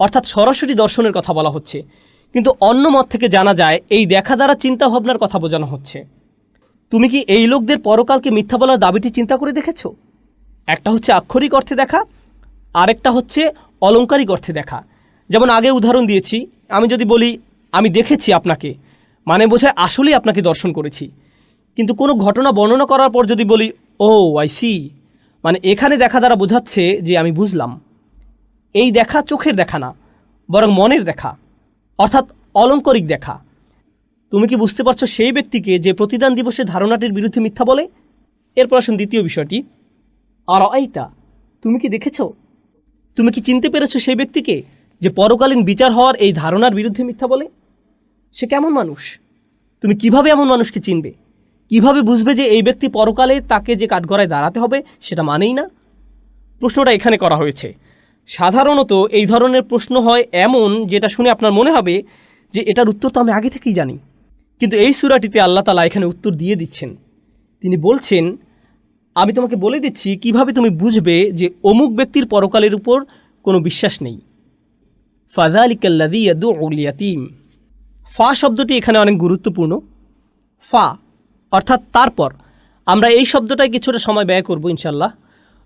অর্থাৎ সরাসরি দর্শনের কথা বলা হচ্ছে, কিন্তু অন্য মত থেকে জানা যায় এই দেখা দ্বারা চিন্তাভাবনার কথা বোঝানো হচ্ছে। তুমি কি এই লোকদের পরকালকে মিথ্যা বলার দাবিটি চিন্তা করে দেখেছো? একটা হচ্ছে আক্ষরিক অর্থে দেখা, আরেকটা হচ্ছে অলংকারিক অর্থে দেখা। যেমন আগে উদাহরণ দিয়েছি, আমি যদি বলি আমি দেখেছি আপনাকে, মানে বোঝায় আসলেই আপনাকে দর্শন করেছি। কিন্তু কোনো ঘটনা বর্ণনা করার পর যদি বলি ও আই সি, মানে এখানে দেখা দ্বারা বোঝাচ্ছে যে আমি বুঝলাম। এই দেখা চোখের দেখা না, বরং মনের দেখা, অর্থাৎ অলংকারিক দেখা। তুমি কি বুঝতে পারছো সেই ব্যক্তিকে যে প্রতিদান দিবসের ধারণাটির বিরুদ্ধে মিথ্যা বলে? এরপর আসুন দ্বিতীয় বিষয়টি, আর আইতা, তুমি কি দেখেছো, তুমি কি চিনতে পেরেছো সেই ব্যক্তিকে যে পরকালীন বিচার হওয়ার এই ধারণার বিরুদ্ধে মিথ্যা বলে? সে কেমন মানুষ? তুমি কিভাবে এমন মানুষকে চিনবে? কিভাবে বুঝবে যে এই ব্যক্তি পরকালে তাকে যে কাঠগড়ায় দাঁড়াতে হবে সেটা মানেই না? প্রশ্নটা এখানে করা হয়েছে। সাধারণত এই ধরনের প্রশ্ন হয় এমন যেটা শুনে আপনার মনে হবে যে এটার উত্তর তো আমি আগে থেকেই জানি। কিন্তু এই সূরাটিতে আল্লাহ তাআলা এখানে উত্তর দিয়ে দিচ্ছেন। তিনি বলছেন, আমি তোমাকে বলে দিচ্ছি কিভাবে তুমি বুঝবে যে অমুক ব্যক্তির পরকালের উপর কোনো বিশ্বাস নেই। ফাযালিকাল্লাযী ইয়াদউল ইয়াতীম। ফা শব্দটি এখানে অনেক গুরুত্বপূর্ণ। ফা অর্থাৎ তারপর। আমরা এই শব্দটায় কিছুটা সময় ব্যয় করব ইনশাল্লাহ,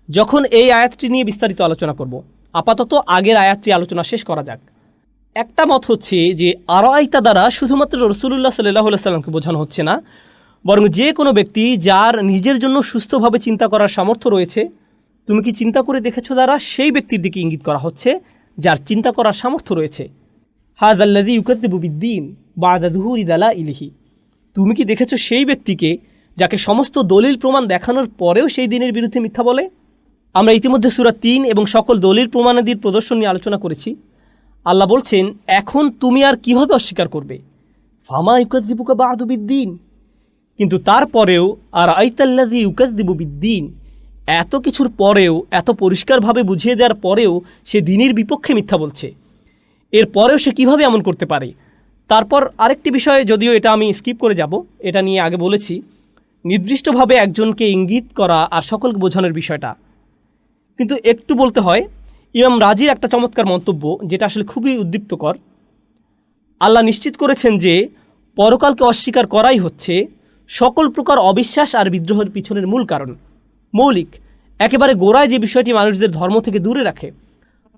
যখন এই আয়াতটি নিয়ে বিস্তারিত আলোচনা করব। আপাতত আগের আয়াতটি আলোচনা শেষ করা যাক। একটা মত হচ্ছে যে আরাইতা দ্বারা শুধুমাত্র রাসূলুল্লাহ সাল্লাল্লাহু আলাইহি সাল্লামকে বোঝানো হচ্ছে না, বরং যে কোনো ব্যক্তি যার নিজের জন্য সুস্থভাবে চিন্তা করার সামর্থ্য রয়েছে, তুমি কি চিন্তা করে দেখেছো দ্বারা সেই ব্যক্তির দিকে ইঙ্গিত করা হচ্ছে যার চিন্তা করার সামর্থ্য রয়েছে। হাযাল্লাযী ইউকাযযিবু বিদ্দীন বা'দা যুহুরি দালাইলিহি। তুমি কি দেখেছো সেই ব্যক্তিকে যাকে সমস্ত দলিল প্রমাণ দেখানোর পরেও সেই দিনের বিরুদ্ধে মিথ্যা বলে? আমরা ইতিমধ্যে সূরা ৩ এবং সকল দলিল প্রমাণাদির প্রদর্শন নিয়ে আলোচনা করেছি। আল্লাহ বলছেন, এখন তুমি আর কিভাবে অস্বীকার করবে? ফামা ইউকাযযিবুকা বা'দু বিদ্দীন। কিন্তু তারপরেও আর আইতাল্লাযী ইউকাযযিবু বিদ্দীন, এত কিছুর পরেও, এত পরিষ্কারভাবে বুঝিয়ে দেওয়ার পরেও সে দিনের বিপক্ষে মিথ্যা বলছে। এর পরেও সে কিভাবে এমন করতে পারে? তারপর আরেকটি বিষয়, যদিও এটা আমি স্কিপ করে যাব, এটা নিয়ে আগে বলেছি, নির্দিষ্টভাবে একজনকে ইঙ্গিত করা আর সকলকে বোঝানোর বিষয়টা। কিন্তু একটু বলতে হয়, ইমাম রাজির একটা চমৎকার মন্তব্য যেটা আসলে খুবই উদ্দীপ্তকর। আল্লাহ নিশ্চিত করেছেন যে পরকালকে অস্বীকার করাই হচ্ছে সকল প্রকার অবিশ্বাস আর বিদ্রোহের পিছনের মূল কারণ, মৌলিক, একেবারে গোড়ায় যে বিষয়টি মানুষদের ধর্ম থেকে দূরে রাখে।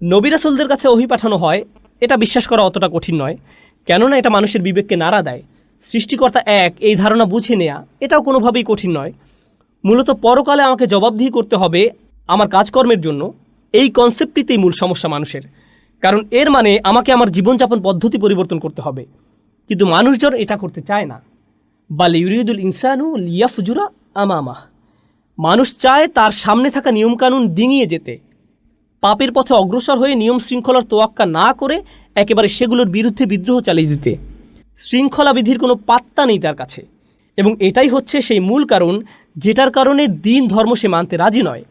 নবী রাসূলদের কাছে ওহী পাঠানো হয়, এটা বিশ্বাস করা অতটা কঠিন নয়, কেননা এটা মানুষের বিবেককে নাড়া দেয়। সৃষ্টিকর্তা এক, এই ধারণা বুঝে নেয়া এটাও কোনোভাবেই কঠিন নয়। মূলত পরকালে আমাকে জবাবদিহি করতে হবে আমার কাজকর্মের জন্য, এই কনসেপ্টটিতেই মূল সমস্যা মানুষের। কারণ এর মানে আমাকে আমার জীবনযাপন পদ্ধতি পরিবর্তন করতে হবে, কিন্তু মানুষজন এটা করতে চায় না। বাল ইউরিদুল ইনসানু লিয়াফজুরা আমামাহ। মানুষ চায় তার সামনে থাকা নিয়মকানুন ডিঙিয়ে যেতে, পাপের পথে অগ্রসর হয়ে নিয়ম শৃঙ্খলার তোয়াক্কা না করে একেবারে সেগুলোর বিরুদ্ধে বিদ্রোহ চালিয়ে দিতে। শৃঙ্খলা বিধির কোনো পাত্তা নেই তার কাছে, এবং এটাই হচ্ছে সেই মূল কারণ যেটার কারণে দিন ধর্ম সে মানতে রাজি নয়।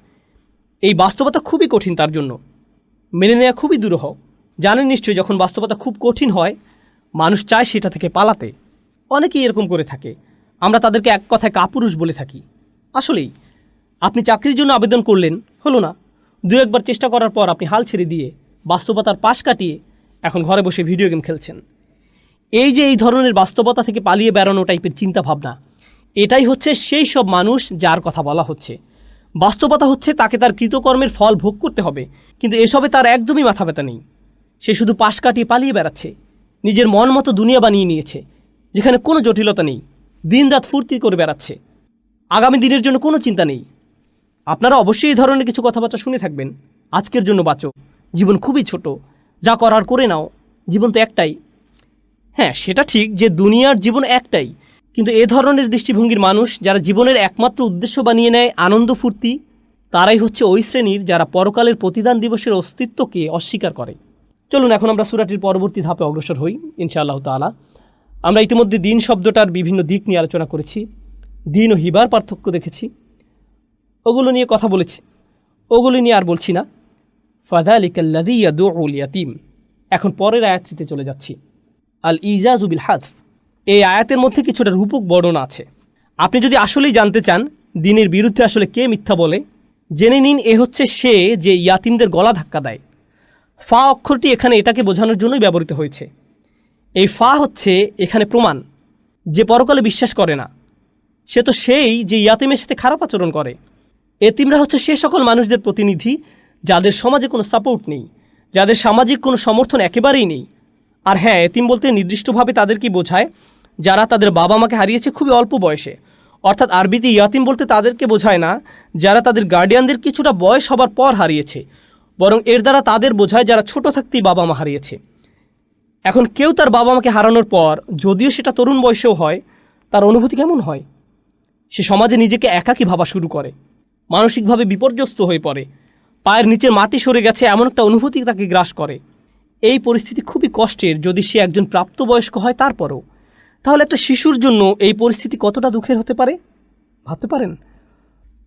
এই বাস্তবতা খুবই কঠিন, তার জন্য মেনে নেওয়া খুবই দুরূহ। জানেন নিশ্চয়ই, যখন বাস্তবতা খুব কঠিন হয় মানুষ চায় সেটা থেকে পালাতে। অনেকেই এরকম করে থাকে, আমরা তাদেরকে এক কথায় কাপুরুষ বলে থাকি। আসলেই আপনি চাকরির জন্য আবেদন করলেন, হলো না, দু একবার চেষ্টা করার পর আপনি হাল ছেড়ে দিয়ে বাস্তবতার পাশ কাটিয়ে এখন ঘরে বসে ভিডিও গেম খেলছেন। এই যে এই ধরনের বাস্তবতা থেকে পালিয়ে বেড়ানো টাইপের চিন্তা ভাবনা, এটাই হচ্ছে সেই সব মানুষ যার কথা বলা হচ্ছে। বাস্তবতা হচ্ছে তাকে তার কৃতকর্মের ফল ভোগ করতে হবে, কিন্তু এসবে তার একদমই মাথা ব্যথা নেই। সে শুধু পাশ কাটিয়ে পালিয়ে বেড়াচ্ছে, নিজের মন মতো দুনিয়া বানিয়ে নিয়েছে যেখানে কোনো জটিলতা নেই, দিনরাত ফুর্তি করে বেড়াচ্ছে, আগামী দিনের জন্য কোনো চিন্তা নেই। আপনারা অবশ্যই এই ধরনের কিছু কথাবার্তা শুনে থাকবেন। আজকের জন্য বাঁচো, জীবন খুবই ছোট, যা করার করে নাও, জীবন তো একটাই। হ্যাঁ, সেটা ঠিক যে দুনিয়ার জীবন একটাই, কিন্তু এ ধরনের দৃষ্টিভঙ্গির মানুষ যারা জীবনের একমাত্র উদ্দেশ্য বানিয়ে নেয় আনন্দ ফুর্তি, তারাই হচ্ছে ওই শ্রেণীর যারা পরকালের প্রতিদান দিবসের অস্তিত্বকে অস্বীকার করে। চলুন এখন আমরা সূরাটির পরবর্তী ধাপে অগ্রসর হই ইনশাআল্লাহ তাআলা। আমরা ইতিমধ্যে দিন শব্দটার বিভিন্ন দিক নিয়ে আলোচনা করেছি, দিন ও হিবার পার্থক্য দেখেছি, ওগুলো নিয়ে কথা বলেছি, ওগুলো নিয়ে আর বলছি না। ফাযালিকাল্লাযী ইয়াদউল ইয়াতীম। এখন পরের আয়াতটিতে চলে যাচ্ছি, আল ইজাজু বিল হাযফ। এই আয়াতের মধ্যে কিছুটা রূপক বর্ণনা আছে। আপনি যদি আসলেই জানতে চান দিনের বিরুদ্ধে আসলে কে মিথ্যা বলে, জেনে নিন এ হচ্ছে সে যে ইয়াতিমদের গলা ধাক্কা দেয়। ফা অক্ষরটি এখানে এটাকে বোঝানোর জন্যই ব্যবহৃত হয়েছে। এই ফা হচ্ছে এখানে প্রমাণ যে পরকালে বিশ্বাস করে না, সে তো সেই যে ইয়াতিমের সাথে খারাপ আচরণ করে। এতিমরা হচ্ছে সে সকল মানুষদের প্রতিনিধি যাদের সমাজে কোনো সাপোর্ট নেই, যাদের সামাজিক কোনো সমর্থন একেবারেই নেই। আর হ্যাঁ, এতিম বলতে নির্দিষ্টভাবে তাদেরকে বোঝায় যারা তাদের বাবা মাকে হারিয়েছে খুবই অল্প বয়সে, অর্থাৎ আরবিতে ইয়াতিম বলতে তাদেরকে বোঝায় না যারা তাদের গার্ডিয়ানদের কিছুটা বয়স হবার পর হারিয়েছে, বরং এর দ্বারা তাদের বোঝায় যারা ছোট থাকতেই বাবা মা হারিয়েছে। এখন কেউ তার বাবা মাকে হারানোর পর, যদিও সেটা তরুণ বয়সেও হয়, তার অনুভূতি কেমন হয়? সে সমাজে নিজেকে একাকী ভাবা শুরু করে, মানসিকভাবে বিপর্যস্ত হয়ে পড়ে, পায়ের নিচের মাটি সরে গেছে এমন একটা অনুভূতি তাকে গ্রাস করে। এই পরিস্থিতি খুবই কষ্টের যদি সে একজন প্রাপ্তবয়স্ক হয় তারপরও। তাহলে একটা শিশুর জন্য এই পরিস্থিতি কতটা দুঃখের হতে পারে ভাবতে পারেন?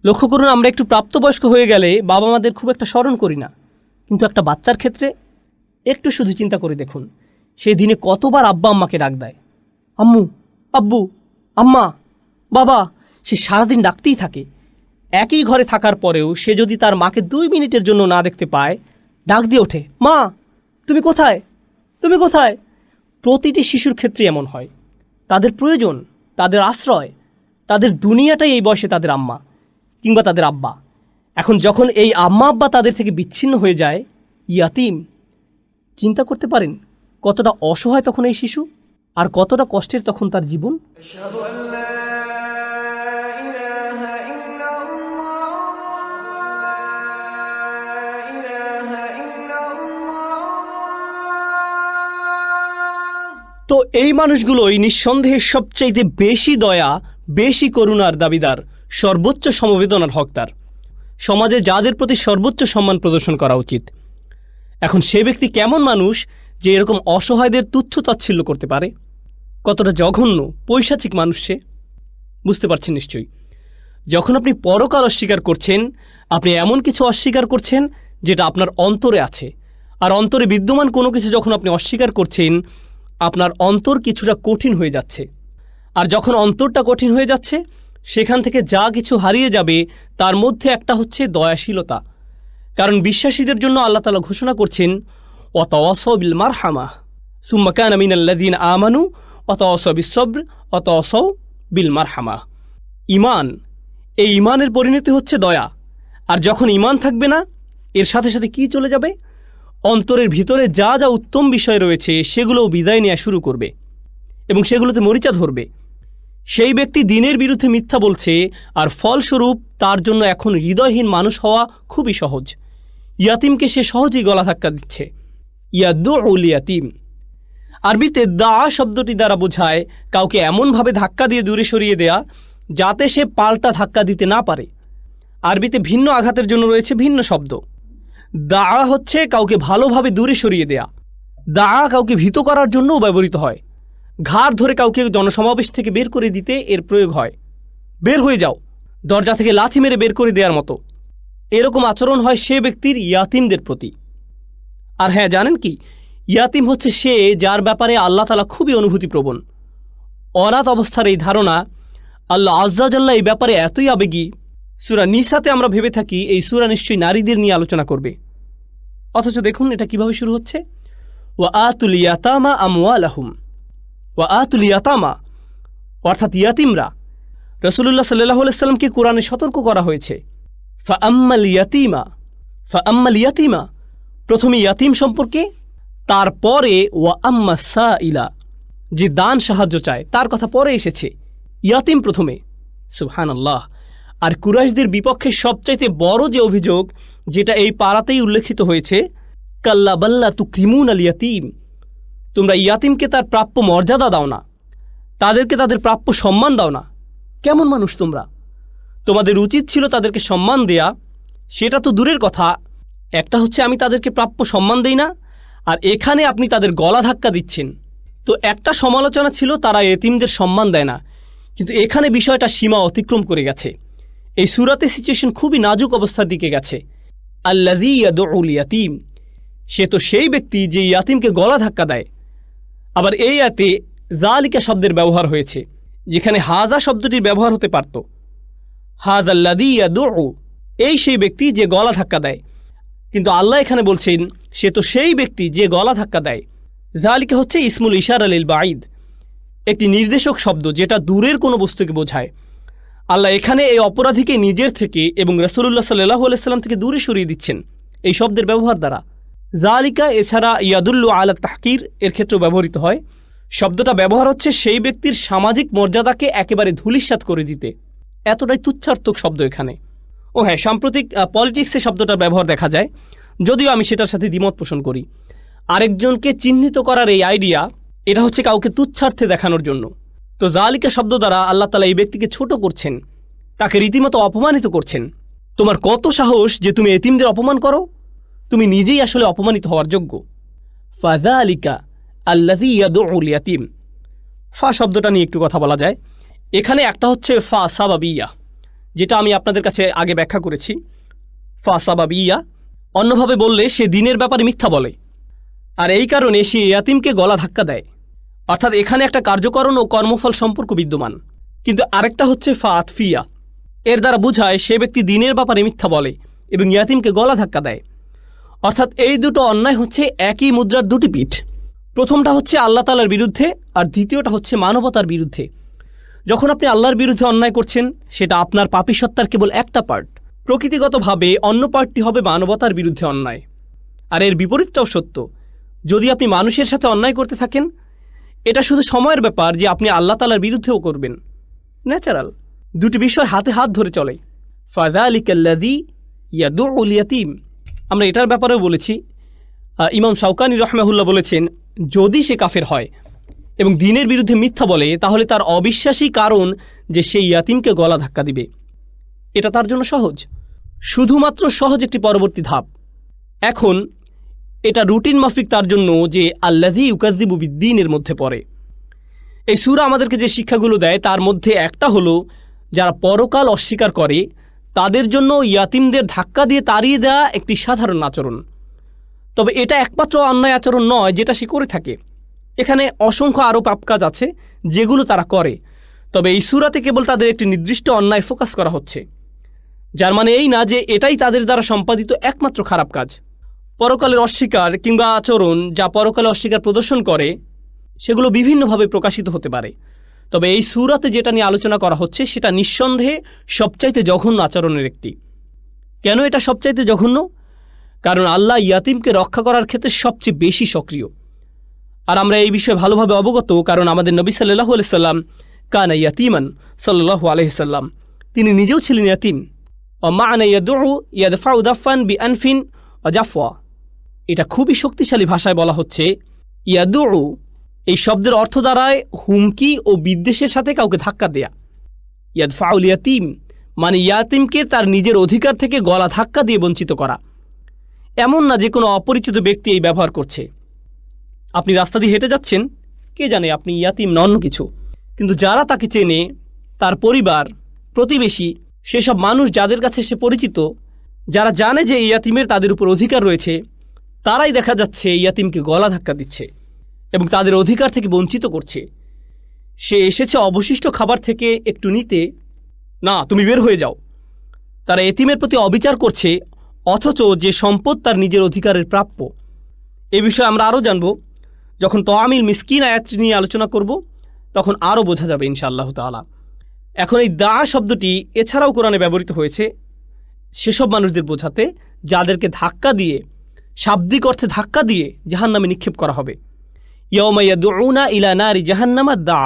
লক্ষ্য করুন, আমরা একটু প্রাপ্তবয়স্ক হয়ে গেলে বাবা মাদের খুব একটা স্মরণ করি না, কিন্তু একটা বাচ্চার ক্ষেত্রে একটু শুধু চিন্তা করে দেখুন, সেই দিনে কতবার আব্বা আম্মাকে ডাক দেয়, আম্মু, আব্বু, আম্মা, বাবা। সে সারাদিন ডাকতেই থাকে। একই ঘরে থাকার পরেও সে যদি তার মাকে 2 মিনিটের জন্য না দেখতে পায়, ডাক দিয়ে ওঠে, মা তুমি কোথায়, তুমি কোথায়? প্রতিটি শিশুর ক্ষেত্রে এমন হয়। তাদের প্রয়োজন, তাদের আশ্রয়, তাদের দুনিয়াটাই এই বয়সে তাদের আম্মা কিংবা তাদের আব্বা। এখন যখন এই আম্মা আব্বা তাদের থেকে বিচ্ছিন্ন হয়ে যায়, ইয়াতিম, চিন্তা করতে পারেন কতটা অসহায় তখন এই শিশু, আর কতটা কষ্টের তখন তার জীবন। أشهد أن لا إله إلا الله لا إله إلا الله। তো এই মানুষগুলোই নিঃসন্দেহে সবচাইতে বেশি দয়া, বেশি করুণার দাবিদার, সর্বোচ্চ সমবেদনার হকদার। সমাজে যাদের প্রতি সর্বোচ্চ সম্মান প্রদর্শন করা উচিত। এখন সে ব্যক্তি কেমন মানুষ যে এরকম অসহায়দের তুচ্ছ তাচ্ছিল্য করতে পারে? কতটা জঘন্য পৈশাচিক মানুষ সে, বুঝতে পারছেন নিশ্চয়ই। যখন আপনি পরকাল অস্বীকার করছেন, আপনি এমন কিছু অস্বীকার করছেন যেটা আপনার অন্তরে আছে। আর অন্তরে বিদ্যমান কোনো কিছু যখন আপনি অস্বীকার করছেন, আপনার অন্তর কিছুটা কঠিন হয়ে যাচ্ছে। আর যখন অন্তরটা কঠিন হয়ে যাচ্ছে, সেখান থেকে যা কিছু হারিয়ে যাবে তার মধ্যে একটা হচ্ছে দয়াশীলতা। কারণ বিশ্বাসীদের জন্য আল্লাহ তাআলা ঘোষণা করছেন, ওয়াতাওয়াসাউ বিল মারহামা সুম্মা কানা মিনাল্লাযীনা আমানু ওয়াতাওয়াসাউ বিস-সাবর ওয়াতাওয়াসাউ বিল মারহামা। ঈমান, এই ঈমানের পরিণতি হচ্ছে দয়া। আর যখন ঈমান থাকবে না, এর সাথে সাথে কি চলে যাবে? অন্তরের ভিতরে যা যা উত্তম বিষয় রয়েছে সেগুলোও বিদায় নেওয়া শুরু করবে এবং সেগুলোতে মরিচা ধরবে। সেই ব্যক্তি দিনের বিরুদ্ধে মিথ্যা বলছে, আর ফলস্বরূপ তার জন্য এখন হৃদয়হীন মানুষ হওয়া খুবই সহজ। ইয়াতিমকে সে সহজেই গলা ধাক্কা দিচ্ছে। ইয়াদউল ইয়াতিম, আরবিতে দা শব্দটি দ্বারা বোঝায় কাউকে এমনভাবে ধাক্কা দিয়ে দূরে সরিয়ে দেয়া যাতে সে পাল্টা ধাক্কা দিতে না পারে। আরবিতে ভিন্ন আঘাতের জন্য রয়েছে ভিন্ন শব্দ। দা হচ্ছে কাউকে ভালোভাবে দূরে সরিয়ে দেয়া, দা কাউকে ভীত করার জন্যও ব্যবহৃত হয়। ঘাড় ধরে কাউকে জনসমাবেশ থেকে বের করে দিতে এর প্রয়োগ হয়। বের হয়ে যাও, দরজা থেকে লাথি মেরে বের করে দেওয়ার মতো। এরকম আচরণ হয় সে ব্যক্তির ইয়াতিমদের প্রতি। আর হ্যাঁ, জানেন কি, ইয়াতিম হচ্ছে সে যার ব্যাপারে আল্লাহ তাআলা খুবই অনুভূতিপ্রবণ। অনাথ অবস্থার এই ধারণা, আল্লাহ আজ্জা জাল্লা এই ব্যাপারে এতই আবেগী। সূরা নিসাতে আমরা ভেবে থাকি এই সূরা নিশ্চয়ই নারীদের নিয়ে আলোচনা করবে, অথচ দেখুন এটা কিভাবে শুরু হচ্ছে, ওয়া আতুল ইয়াতামা আমওয়ালাহুম। ওয়া আতুল ইয়াতামা অর্থাৎ ইয়াতিমরা। রাসূলুল্লাহ সাল্লাল্লাহু আলাইহি সাল্লামকে কোরআনে সতর্ক করা হয়েছে, ফাআম্মাল ইয়াতিমা, ফাআম্মাল ইয়াতিমা, প্রথমে ইয়াতিম সম্পর্কে, তারপরে ওয়া আম্মা সাইলা, যে দান সাহায্য চায় তার কথা পরে এসেছে, ইয়াতিম প্রথমে। সুবহানাল্লাহ। আর কুরাইশদের বিপক্ষে সবচাইতে বড় যে অভিযোগ, যেটা এই পারাতেই উল্লেখিত হয়েছে, কাল্লা বাল্লা তুকরিমুন আল ইয়াতিম, তোমরা ইয়াতিমকে তার প্রাপ্য মর্যাদা দাও না, তাদেরকে তাদের প্রাপ্য সম্মান দাও না। কেমন মানুষ তোমরা? তোমাদের উচিত ছিল তাদেরকে সম্মান দেয়া, সেটা তো দূরের কথা। একটা হচ্ছে আমি তাদেরকে প্রাপ্য সম্মান দেই না, আর এখানে আপনি তাদের গলা ধাক্কা দিচ্ছেন। তো একটা সমালোচনা ছিল তারা এতিমদের সম্মান দেয় না, কিন্তু এখানে বিষয়টা সীমা অতিক্রম করে গেছে। এই সূরাতে সিচুয়েশন খুবই নাজুক অবস্থার দিকে গেছে। আল্লাযী ইয়াদউল ইয়াতীম, সে তো সেই ব্যক্তি যে ইয়াতিমকে গলা ধাক্কা দেয়। আবার এই আয়াতে যালিকা শব্দের ব্যবহার হয়েছে, যেখানে হাজা শব্দটির ব্যবহার হতে পারত। হাযাল্লাযী ইয়াদউ, এই সেই ব্যক্তি যে গলা ধাক্কা দেয়, কিন্তু আল্লাহ এখানে বলছেন সে তো সেই ব্যক্তি যে গলা ধাক্কা দেয়। যালিকা হচ্ছে ইসমুল ইশারা লিল বাঈদ, একটি নির্দেশক শব্দ যেটা দূরের কোনো বস্তুকে বোঝায়। আল্লাহ এখানে এই অপরাধীকে নিজের থেকে এবং রাসূলুল্লাহ সাল্লাল্লাহু আলাইহি সাল্লাম থেকে দূরে সরিয়ে দিচ্ছেন এই শব্দের ব্যবহার দ্বারা। যালিকা এছাড়া ইয়াদুল্লু আলা তাহকির এর ক্ষেত্রেও ব্যবহৃত হয়। শব্দটা ব্যবহার হচ্ছে সেই ব্যক্তির সামাজিক মর্যাদাকে একেবারে ধূলিসাৎ করে দিতে। এতটাই তুচ্ছার্থক শব্দ এখানে। ও হ্যাঁ, সাম্প্রতিক পলিটিক্সে শব্দটার ব্যবহার দেখা যায়, যদিও আমি সেটার সাথে দ্বিমত পোষণ করি। আরেকজনকে চিহ্নিত করার এই আইডিয়া, এটা হচ্ছে কাউকে তুচ্ছার্থে দেখানোর জন্য। তো যালিকা শব্দ দ্বারা আল্লাহ তাআলা এই ব্যক্তিকে ছোট করছেন, তাকে রীতিমতো অপমানিত করছেন। তোমার কত সাহস যে তুমি এতিমদের অপমান করো? তুমি নিজেই আসলে অপমানিত হওয়ার যোগ্য। ফাযালিকা আল্লাযী ইয়াদউল ইয়াতীম, ফা শব্দটা নিয়ে একটু কথা বলা যায়। এখানে একটা হচ্ছে ফা সাবাবিয়া, যেটা আমি আপনাদের কাছে আগে ব্যাখ্যা করেছি। ফা সাবাবিয়া, অন্যভাবে বললে সে দ্বীনের ব্যাপারে মিথ্যা বলে, আর এই কারণে সে ইয়াতিমকে গলা ধাক্কা দেয়। অর্থাৎ এখানে একটা কার্যকরণ ও কর্মফল সম্পর্ক বিদ্যমান। কিন্তু আরেকটা হচ্ছে ফা আতফিয়া, এর দ্বারা বোঝায় সে ব্যক্তি দ্বীনের ব্যাপারে মিথ্যা বলে এবং ইয়াতিমকে গলা ধাক্কা দেয়। অর্থাৎ এই দুটো অন্যায় হচ্ছে একই মুদ্রার দুটি পিঠ। প্রথমটা হচ্ছে আল্লাহ তাআলার বিরুদ্ধে, আর দ্বিতীয়টা হচ্ছে মানবতার বিরুদ্ধে। যখন আপনি আল্লাহর বিরুদ্ধে অন্যায় করছেন, সেটা আপনার পাপী সত্তার কেবল একটা পার্ট। প্রকৃতিগতভাবে অন্য পার্টটি হবে মানবতার বিরুদ্ধে অন্যায়। আর এর বিপরীতটাও সত্য। যদি আপনি মানুষের সাথে অন্যায় করতে থাকেন, এটা শুধু সময়ের ব্যাপার যে আপনি আল্লাহ তাআলার বিরুদ্ধেও করবেন। ন্যাচারাল, দুটি বিষয় হাতে হাত ধরে চলে। ফাযালিকাল্লাযী ইয়াদউল ইয়াতীম, আমরা এটার ব্যাপারেও বলেছি। ইমাম শাওকানি রাহমাহুল্লাহ বলেছেন, যদি সে কাফের হয় এবং দ্বীনের বিরুদ্ধে মিথ্যা বলে, তাহলে তার অবিশ্বাসী কারণ যে সেই ইয়াতিমকে গলা ধাক্কা দিবে, এটা তার জন্য সহজ, শুধুমাত্র সহজ একটি পরবর্তী ধাপ। এখন এটা রুটিন মাফিক তার জন্য যে আল্লাযী ইউকাযযিবু বিদ্দীনের মধ্যে পড়ে। এই সূরা আমাদেরকে যে শিক্ষাগুলো দেয় তার মধ্যে একটা হলো, যারা পরকাল অস্বীকার করে তাদের জন্য ইয়াতিমদের ধাক্কা দিয়ে তাড়িয়ে দেওয়া একটি সাধারণ আচরণ। তবে এটা একমাত্র অন্যায় আচরণ নয় যেটা সে করে থাকে। এখানে অসংখ্য আরও পাপ কাজ আছে যেগুলো তারা করে, তবে এই সূরাতে কেবল তাদের একটি নির্দিষ্ট অন্যায় ফোকাস করা হচ্ছে, যার মানে এই না যে এটাই তাদের দ্বারা সম্পাদিত একমাত্র খারাপ কাজ। পরকালের অস্বীকার কিংবা আচরণ যা পরকালে অস্বীকার প্রদর্শন করে, সেগুলো বিভিন্নভাবে প্রকাশিত হতে পারে। তবে এই সূরাতে যেটা নিয়ে আলোচনা করা হচ্ছে সেটা নিঃসন্দেহে সবচাইতে জঘন্য আচরণের একটি। কেন এটা সবচাইতে জঘন্য? কারণ আল্লাহ ইয়াতিমকে রক্ষা করার ক্ষেত্রে সবচেয়ে বেশি সক্রিয়। আর আমরা এই বিষয়ে ভালোভাবে অবগত, কারণ আমাদের নবী সাল্লাল্লাহু আলাইহি সাল্লাম কানা ইয়াতীমান সাল্লাল্লাহু আলাইহি সাল্লাম, তিনি নিজেও ছিলেন ইয়াতিম। ওয়া মা'না ইয়াদউ ইয়াদফাউ দাফান বিআনফিন ওয়া জাফওয়া, এটা খুবই শক্তিশালী ভাষায় বলা হচ্ছে। ইয়াদউ এই শব্দের অর্থ দাঁড়ায় হুমকি ও বিদ্বেষের সাথে কাউকে ধাক্কা দেয়া। ইয়াদফাউল ইয়াতিম মানে ইয়াতিমকে তার নিজের অধিকার থেকে গলা ধাক্কা দিয়ে বঞ্চিত করা। এমন না যে কোনো অপরিচিত ব্যক্তি এই ব্যবহার করছে। আপনি রাস্তা দিয়ে হেঁটে যাচ্ছেন, কে জানে আপনি ইয়াতিম না অন্য কিছু, কিন্তু যারা তাকে চেনে, তার পরিবার, প্রতিবেশী, সেসব মানুষ যাদের কাছে সে পরিচিত, যারা জানে যে ইয়াতিমের তাদের উপর অধিকার রয়েছে, তারাই দেখা যাচ্ছে ইয়াতিমকে গলা ধাক্কা দিচ্ছে এবং তাদের অধিকার থেকে বঞ্চিত করছে। সে এসেছে অবশিষ্ট খাবার থেকে একটু নিতে, না তুমি বের হয়ে যাও। তারা এতিমের প্রতি অবিচার করছে, অথচ যে সম্পদ তার নিজের অধিকারের প্রাপ্য। এ বিষয়ে আমরা আরও জানব যখন তোয়ামিল মিসকিন আয়াতটি নিয়ে আলোচনা করব, তখন আরও বোঝা যাবে ইনশাআল্লাহ তাআলা। এখন এই দা শব্দটি এছাড়াও কোরআনে ব্যবহৃত হয়েছে সেসব মানুষদের বোঝাতে যাদেরকে ধাক্কা দিয়ে, শাব্দিক অর্থে ধাক্কা দিয়ে জাহান্নামে নিক্ষেপ করা হবে। ইয়াউমা ইয়াদউনা ইলা নারি জাহান্নামা দা,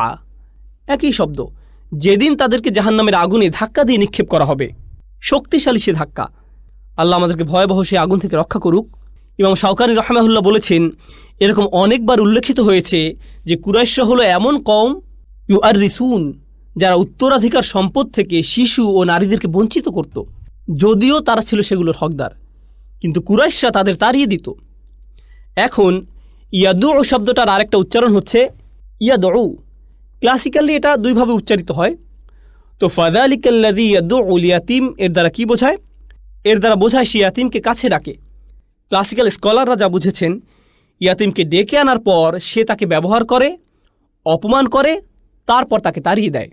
একই শব্দ, যেদিন তাদেরকে জাহান্নামের আগুনে ধাক্কা দিয়ে নিক্ষেপ করা হবে। শক্তিশালী সে ধাক্কা। আল্লাহ আমাদেরকে ভয়াবহ সে আগুন থেকে রক্ষা করুক। ইমাম শাওকানি রাহমাহুল্লাহ বলেছেন, এরকম অনেকবার উল্লেখিত হয়েছে যে কুরাইশরা হলো এমন কওম ইউআররিসুন, যারা উত্তরাধিকার সম্পদ থেকে শিশু ও নারীদেরকে বঞ্চিত করত, যদিও তারা ছিল সেগুলোর হকদার, কিন্তু কুরাইশরা তাদের তাড়িয়ে দিত। এখন ইয়াদু শব্দটার আরেকটা উচ্চারণ হচ্ছে ইয়াদউ। ক্লাসিক্যালি এটা দুইভাবে উচ্চারিত হয়। তো ফাযালিকাল্লাযী ইয়াদউল ইয়াতীম এর দ্বারা কি বোঝায়? এর দ্বারা বোঝায় সে ইয়াতীমকে কাছে ডাকে। ক্লাসিক্যাল স্কলাররা যা বুঝেছেন, ইয়াতীমকে ডেকে আনার পর সে তাকে ব্যবহার করে, অপমান করে, তারপর তাকে তাড়িয়ে দেয়।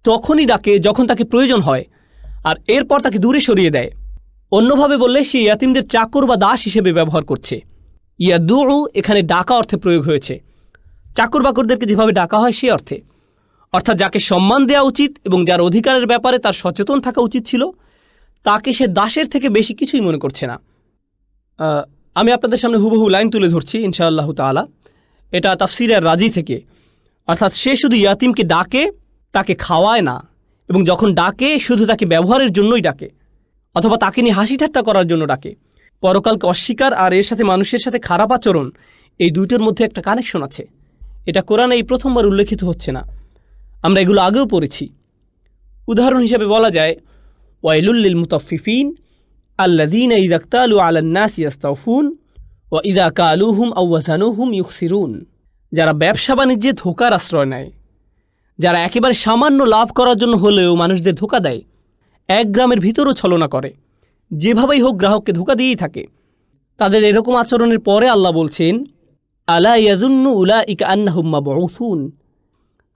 তখনই ডাকে যখন তাকে প্রয়োজন হয়, আর এরপর তাকে দূরে সরিয়ে দেয়। অন্যভাবে বললে সে ইয়াতীমদের চাকর বা দাস হিসেবে ব্যবহার করছে। ইয়াদউ এখানে ডাকা অর্থে প্রয়োগ হয়েছে, চাকর বাকরদেরকে যেভাবে ডাকা হয় সে অর্থে। অর্থাৎ যাকে সম্মান দেওয়া উচিত এবং যার অধিকারের ব্যাপারে তার সচেতন থাকা উচিত ছিল, তাকে সে দাসের থেকে বেশি কিছুই মনে করছে না। আমি আপনাদের সামনে হুবহু লাইন তুলে ধরছি ইনশাআল্লাহ তাআলা। এটা তাফসিরে রাজি থেকে। অর্থাৎ সে শুধু ইয়াতিমকে ডাকে, তাকে খাওয়ায় না, এবং যখন ডাকে শুধু তাকে ব্যবহারের জন্যই ডাকে, অথবা তাকে নিয়ে হাসি ঠাট্টা করার জন্য ডাকে। পরকালকে অস্বীকার আর এর সাথে মানুষের সাথে খারাপ আচরণ, এই দুইটার মধ্যে একটা কানেকশন আছে। এটা কোরআনে এই প্রথমবার উল্লেখিত হচ্ছে না, আমরা এগুলো আগেও পড়েছি। উদাহরণ হিসেবে বলা যায় ওয়াইলুল লিল মুতাফফিফিন আল্লাযীনা ইযা ইক্তালু আলান নাসি ইস্তাওফুন ওয়া ইযা কালুহুম আও ওয়াজানুহুম ইউখসিরুন। যারা ব্যবসা বাণিজ্যে ধোঁকার আশ্রয় নেয়, যারা একেবারে সামান্য লাভ করার জন্য হলেও মানুষদের ধোঁকা দেয়, 1 গ্রামের ভিতরও ছলনা করে, যেভাবেই হোক গ্রাহককে ধোঁকা দিয়েই থাকে, তাদের এরকম আচরণের পরে আল্লাহ বলছেন আলা ইয়াযুন্নু উলাইকা আন্নাহুম মাবউসুন।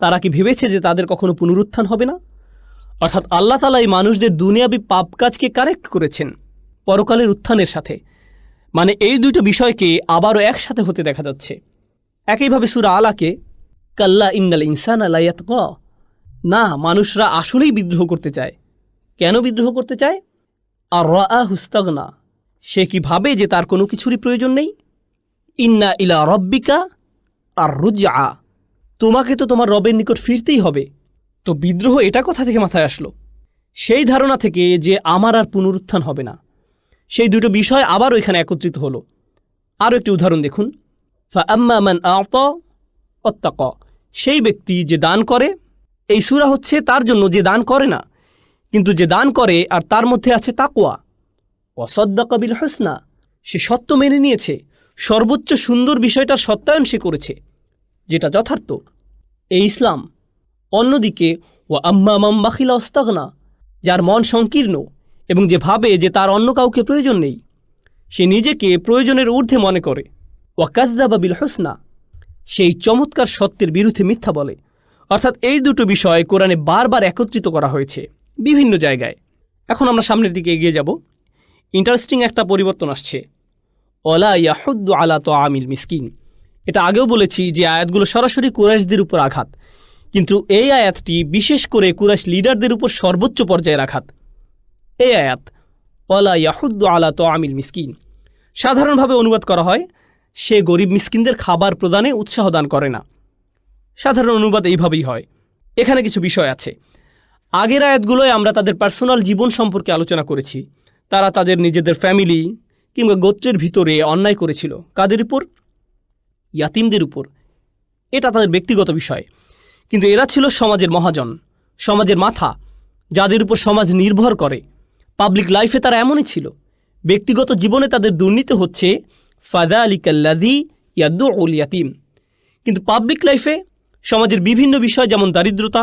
তারা কি ভেবেছে যে তাদের কখনো পুনরুত্থান হবে না? অর্থাৎ আল্লাহ তাআলা এই মানুষদের দুনিয়াবি পাপ কাজকে কারেক্ট করেছেন পরকালের উত্থানের সাথে। মানে এই দুটো বিষয়কে আবারও একসাথে হতে দেখা যাচ্ছে। একইভাবে সূরা আলাকে কাল্লা ইন্নাল ইনসানা লা ইয়াতগা, না, মানুষরা আসলেই বিদ্রোহ করতে চায়। কেন বিদ্রোহ করতে চায়? আর রাআহু ইস্তাগনা, সে কি ভাবে যে তার কোনো কিছুরই প্রয়োজন নেই। ইন্না ইলা রাব্বিকা আর রুজআ, তোমাকে তো তোমার রবের নিকট ফিরতেই হবে। তো বিদ্রোহ এটা কোথা থেকে মাথায় আসলো? সেই ধারণা থেকে যে আমার আর পুনরুত্থান হবে না। সেই দুটো বিষয় আবারও এখানে একত্রিত হলো। আরও একটি উদাহরণ দেখুন, ফাআম্মা মান আ'তা ওয়াত্তাকা, সেই ব্যক্তি যে দান করে। এই সূরা হচ্ছে তার জন্য যে দান করে না, কিন্তু যে দান করে আর তার মধ্যে আছে তাকওয়া। ওয়া সাদ্দাকা বিল হুসনা, সে সত্য মেনে নিয়েছে, সর্বোচ্চ সুন্দর বিষয়টার সত্যায়ন সে করেছে, যেটা যথার্থ, এই ইসলাম। অন্যদিকে ওয়া আম্মা মান বাখিলা ওয়াস্তাগনা, যার মন সংকীর্ণ এবং যে ভাবে যে তার অন্য কাউকে প্রয়োজন নেই, সে নিজেকে প্রয়োজনের ঊর্ধ্বে মনে করে। ওয়া কাযযাবা বিল হুসনা, সেই চমৎকার সত্যের বিরুদ্ধে মিথ্যা বলে। অর্থাৎ এই দুটো বিষয় কোরআনে বারবার একত্রিত করা হয়েছে বিভিন্ন জায়গায়। এখন আমরা সামনের দিকে এগিয়ে যাব। ইন্টারেস্টিং একটা পরিবর্তন আসছে, ওয়ালা ইয়াহুদ্দু আলা তাআমিল মিসকিন। এটা আগেও বলেছি যে আয়াতগুলো সরাসরি কুরাইশদের উপর আঘাত, কিন্তু এই আয়াতটি বিশেষ করে কুরাইশ লিডারদের উপর সর্বোচ্চ পর্যায়ের আঘাত। এই আয়াত ওয়ালা ইয়াহুদ্দু আলা তাআমিল মিসকিন সাধারণভাবে অনুবাদ করা হয় সে গরিব মিসকিনদের খাবার প্রদানে উৎসাহ দান করে না। সাধারণ অনুবাদ এইভাবেই হয়। এখানে কিছু বিষয় আছে। আগের আয়াতগুলোয় আমরা তাদের পার্সোনাল জীবন সম্পর্কে আলোচনা করেছি। তারা তাদের নিজেদের ফ্যামিলি কিংবা গোত্রের ভিতরে অন্যায় করেছিল। কাদের উপর? ইয়াতিমদের উপর। এটা তাদের ব্যক্তিগত বিষয়, কিন্তু এরা ছিল সমাজের মহাজন, সমাজের মাথা, যাদের উপর সমাজ নির্ভর করে। পাবলিক লাইফে তারা এমনই ছিল। ব্যক্তিগত জীবনে তাদের দুর্নীতি হচ্ছে ফাযালিকাল্লাযী ইয়াদউল ইয়াতীম, কিন্তু পাবলিক লাইফে সমাজের বিভিন্ন বিষয় যেমন দারিদ্রতা,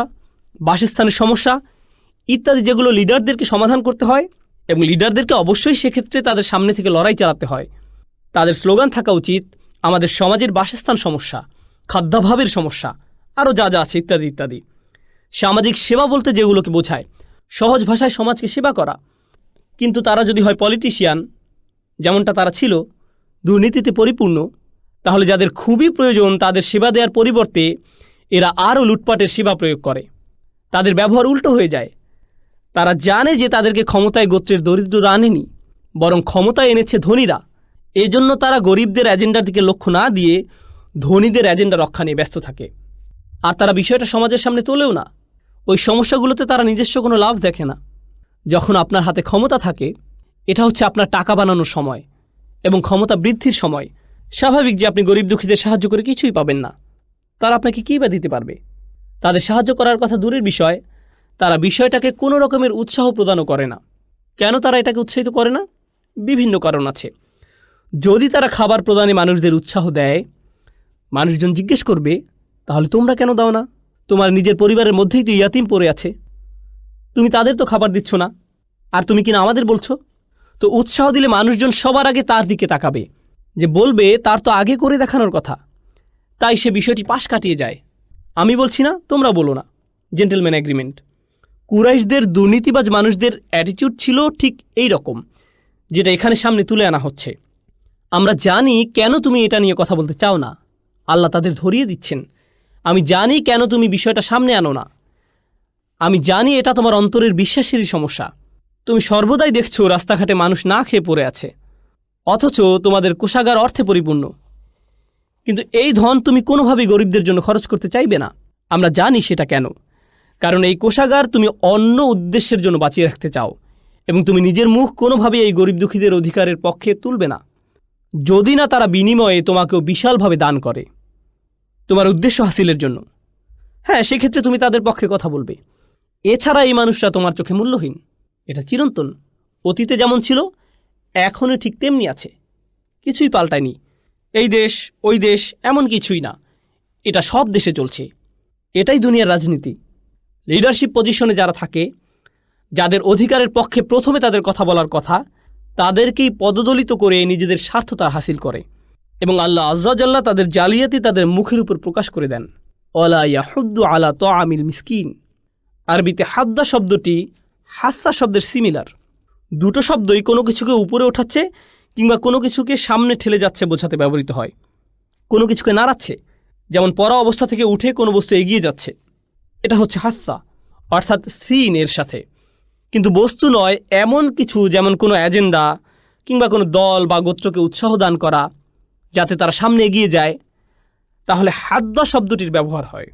বাসস্থানের সমস্যা ইত্যাদি, যেগুলো লিডারদেরকে সমাধান করতে হয়, এবং লিডারদেরকে অবশ্যই সেক্ষেত্রে তাদের সামনে থেকে লড়াই চালাতে হয়। তাদের স্লোগান থাকা উচিত আমাদের সমাজের বাসস্থান সমস্যা, খাদ্যাভাবের সমস্যা, আরও যা যা আছে ইত্যাদি ইত্যাদি। সামাজিক সেবা বলতে যেগুলোকে বোঝায় সহজ ভাষায় সমাজকে সেবা করা। কিন্তু তারা যদি হয় পলিটিশিয়ান, যেমনটা তারা ছিল, দুর্নীতিতে পরিপূর্ণ, তাহলে যাদের খুবই প্রয়োজন তাদের সেবা দেওয়ার পরিবর্তে এরা আরও লুটপাটের সেবা প্রয়োগ করে। তাদের ব্যবহার উল্টো হয়ে যায়। তারা জানে যে তাদেরকে ক্ষমতায় গোত্রের দরিদ্ররা আনেনি, বরং ক্ষমতায় এনেছে ধনীরা। এজন্য তারা গরিবদের এজেন্ডার দিকে লক্ষ্য না দিয়ে ধনীদের এজেন্ডা রক্ষা নিয়ে ব্যস্ত থাকে। আর তারা বিষয়টা সমাজের সামনে তোলেও না। ওই সমস্যাগুলোতে তারা নিজস্ব কোনো লাভ দেখে না। যখন আপনার হাতে ক্ষমতা থাকে, এটা হচ্ছে আপনার টাকা বানানোর সময় এবং ক্ষমতা বৃদ্ধির সময়। স্বাভাবিক যে আপনি গরিব দুঃখীদের সাহায্য করে কিছুই পাবেন না। তারা আপনাকে কী বা দিতে পারবে? তাদের সাহায্য করার কথা দূরের বিষয়, তারা বিষয়টাকে কোনো রকমের উৎসাহ প্রদানও করে না। কেন তারা এটাকে উৎসাহিত করে না? বিভিন্ন কারণ আছে। যদি তারা খাবার প্রদানে মানুষদের উৎসাহ দেয়, মানুষজন জিজ্ঞেস করবে, তাহলে তোমরা কেন দাও না? তোমার নিজের পরিবারের মধ্যেই তো ইয়াতিম পড়ে আছে, তুমি তাদের তো খাবার দিচ্ছ না, আর তুমি কিনা আমাদের বলছো? তো উৎসাহ দিলে মানুষজন সবার আগে তার দিকে তাকাবে, যে বলবে তার তো আগে করে দেখানোর কথা, তাই সে বিষয়টি পাশ কাটিয়ে যায়। আমি বলছি না, তোমরা বলো না, জেন্টলম্যান এগ্রিমেন্ট। কুরাইশদের দুর্নীতিবাজ মানুষদের অ্যাটিটিউড ছিল ঠিক এই রকম, যেটা এখানে সামনে তুলে আনা হচ্ছে। আমরা জানি কেন তুমি এটা নিয়ে কথা বলতে চাও না, আল্লাহ তাদের ধরিয়ে দিচ্ছেন। আমি জানি কেন তুমি বিষয়টা সামনে আনো না, আমি জানি এটা তোমার অন্তরের বিশ্বাসেরই সমস্যা। তুমি সর্বদাই দেখছো রাস্তাঘাটে মানুষ না খেয়ে পড়ে আছে, অথচ তোমাদের কোষাগার অর্থে পরিপূর্ণ, কিন্তু এই ধন তুমি কোনোভাবেই গরিবদের জন্য খরচ করতে চাইবে না। আমরা জানি সেটা কেন, কারণ এই কোষাগার তুমি অন্য উদ্দেশ্যের জন্য বাঁচিয়ে রাখতে চাও, এবং তুমি নিজের মুখ কোনোভাবেই এই গরিব দুঃখীদের অধিকারের পক্ষে তুলবে না, যদি না তারা বিনিময়ে তোমাকেও বিশালভাবে দান করে তোমার উদ্দেশ্য হাসিলের জন্য। হ্যাঁ, সেক্ষেত্রে তুমি তাদের পক্ষে কথা বলবে। এছাড়া এই মানুষরা তোমার চোখে মূল্যহীন। এটা চিরন্তন, অতীতে যেমন ছিল এখনও ঠিক তেমনি আছে, কিছুই পাল্টায়নি। এই দেশ ওই দেশ এমন কিছুই না, এটা সব দেশে চলছে। এটাই দুনিয়ার রাজনীতি। লিডারশিপ পজিশনে যারা থাকে, যাদের অধিকারের পক্ষে প্রথমে তাদের কথা বলার কথা, তাদেরকেই পদদলিত করে নিজেদের স্বার্থ তার হাসিল করে, এবং আল্লাহ আজ্জাজাল্লা তাদের জালিয়াতি তাদের মুখের উপর প্রকাশ করে দেন। ওয়ালা ইয়াহুদ্দু আলা তাআমিল মিসকিন। আরবিতে হাদ্দা শব্দটি হাসা শব্দের সিমিলার। দুটো শব্দই কোনো কিছুকে উপরে ওঠাচ্ছে কিংবা কোনো কিছুকে সামনে ঠেলে যাচ্ছে বোঝাতে ব্যবহৃত হয়। কোনো কিছুকে নাড়াচ্ছে, যেমন পড়া অবস্থা থেকে উঠে কোনো বস্তু এগিয়ে যাচ্ছে, এটা হচ্ছে হাসা, অর্থাৎ সিন এর সাথে। কিন্তু বস্তু নয় এমন কিছু, যেমন কোনো এজেন্ডা কিংবা কোনো দল বা গোত্রকে উৎসাহ দান করা যাতে তারা সামনে এগিয়ে যায়, তাহলে হাদ্দা শব্দটির ব্যবহার হয়।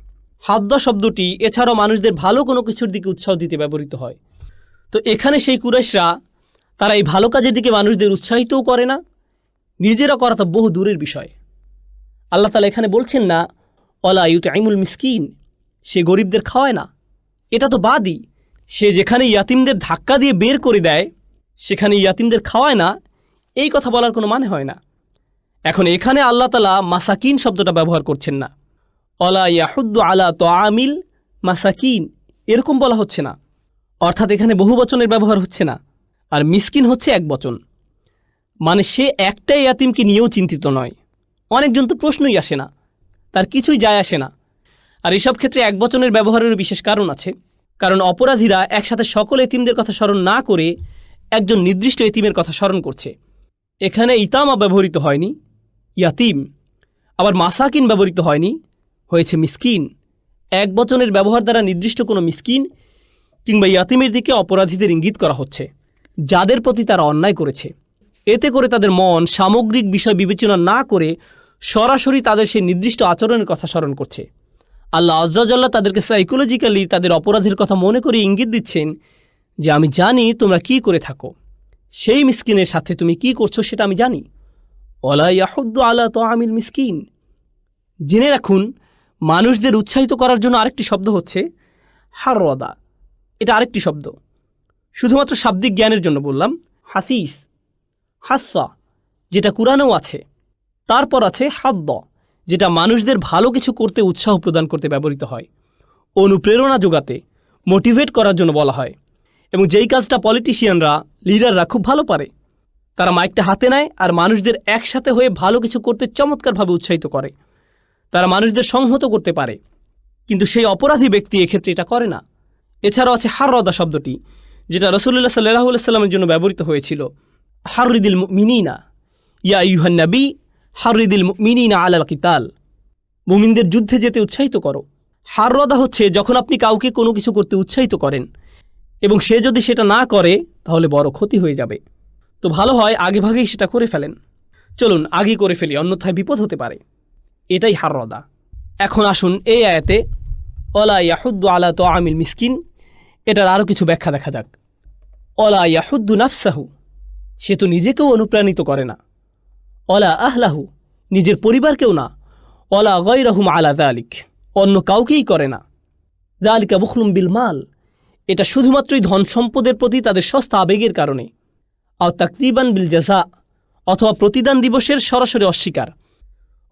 হাদ্দা শব্দটি এছাড়াও মানুষদের ভালো কোনো কিছুর দিকে উৎসাহ দিতে ব্যবহৃত হয়। তো এখানে সেই কুরাইশরা তারা এই ভালো কাজের দিকে মানুষদের উৎসাহিতও করে না, নিজেরা করা তো বহু দূরের বিষয়। আল্লাহ তাআলা এখানে বলছেন না ওয়ালা ইউতঈমুল মিসকিন, সে গরিবদের খাওয়ায় না, এটা তো বাদই। সে যেখানে ইয়াতিমদের ধাক্কা দিয়ে বের করে দেয় সেখানে ইয়াতিমদের খাওয়ায় না, এই কথা বলার কোনো মানে হয় না। এখন এখানে আল্লাহ তাআলা মাসাকিন শব্দটা ব্যবহার করছেন না, ওয়ালা ইয়াহুদ্দু আলা তাআমিল মাসাকিন এরকম বলা হচ্ছে না, অর্থাৎ এখানে বহু বচনের ব্যবহার হচ্ছে না, আর মিসকিন হচ্ছে এক বচন। মানে সে একটাই ইয়াতিমকে নিয়েও চিন্তিত নয়। অনেকজন তো প্রশ্নই আসে না, তার কিছুই যায় আসে না। আর এসব ক্ষেত্রে এক বচনের ব্যবহারের বিশেষ কারণ আছে, কারণ অপরাধীরা একসাথে সকল এতিমদের কথা স্মরণ না করে একজন নির্দিষ্ট এতিমের কথা স্মরণ করছে। এখানে ইতামা ব্যবহৃত হয়নি, ইয়াতিম। আবার মাসাকিন ব্যবহৃত হয়নি, হয়েছে মিসকিন। এক বচনের ব্যবহার দ্বারা নির্দিষ্ট কোনো মিসকিন কিংবা ইয়াতিমের দিকে অপরাধীদের ইঙ্গিত করা হচ্ছে, যাদের প্রতি তারা অন্যায় করেছে। এতে করে তাদের মন সামগ্রিক বিষয় বিবেচনা না করে সরাসরি তাদের সেই নির্দিষ্ট আচরণের কথা স্মরণ করছে। আল্লাহ আজ্জাজাল্লাহ তাদেরকে সাইকোলজিক্যালি তাদের অপরাধের কথা মনে করে ইঙ্গিত দিচ্ছেন যে আমি জানি তোমরা কি করে থাকো, সেই মিসকিনের সাথে তুমি কি করছো সেটা আমি জানি। ওয়ালা ইয়াহুদ্দু আলা তাআমিল মিসকিন। জেনে রাখুন, মানুষদের উৎসাহিত করার জন্য আরেকটি শব্দ হচ্ছে হারওয়াদা। এটা আরেকটি শব্দ, শুধুমাত্র শাব্দিক জ্ঞানের জন্য বললাম। হাসিস, হাসা, যেটা কুরআনেও আছে। তারপর আছে হাদ্দ, যেটা মানুষদের ভালো কিছু করতে উৎসাহ প্রদান করতে ব্যবহৃত হয়, অনুপ্রেরণা যোগাতে, মোটিভেট করার জন্য বলা হয়। এবং যেই কাজটা পলিটিশিয়ানরা, লিডাররা খুব ভালো পারে, তারা মাইকটা হাতে নেয় আর মানুষদের একসাথে হয়ে ভালো কিছু করতে চমৎকারভাবে উৎসাহিত করে। তারা মানুষদের সংহত করতে পারে, কিন্তু সেই অপরাধী ব্যক্তি এক্ষেত্রে এটা করে না। এছাড়াও আছে হাররদা শব্দটি, যেটা রাসূলুল্লাহ সাল্লাল্লাহু আলাইহি ওয়াসাল্লামের জন্য ব্যবহৃত হয়েছিল। হাররিদিল মুমিনিনা ইয়া আইয়ুহান নবী হাররিদিল মুমিনিনা আলাল কিতাল। মুমিনদের যুদ্ধে যেতে উৎসাহিত করো। হাররদা হচ্ছে যখন আপনি কাউকে কোনো কিছু করতে উৎসাহিত করেন এবং সে যদি সেটা না করে তাহলে বড় ক্ষতি হয়ে যাবে। তো ভালো হয় আগেভাগেই সেটা করে ফেলেন। চলুন আগে করে ফেলি, অন্যথায় বিপদ হতে পারে। এটাই হাররদা। এখন আসুন এই আয়াতে ওয়ালা ইয়াহুদ্দু আলা তাআমিল মিসকিন, এটার আরও কিছু ব্যাখ্যা দেখা যাক। ওয়ালা ইয়াহুদ্দু নাফসাহু, সে তো নিজেকেও অনুপ্রাণিত করে না। ওয়ালা আহলাহু, নিজের পরিবারকেও না, ওয়ালা গায়রাহুম আলা যালিক, অন্য কাউকেই করে না। যালিকা বুখলুম বিল মাল, এটা শুধুমাত্রই ধন সম্পদের প্রতি তাদের সস্তা আবেগের কারণে। আও তাকদিবান বিল জাযা, অথবা প্রতিদান দিবসের সরাসরি অস্বীকার।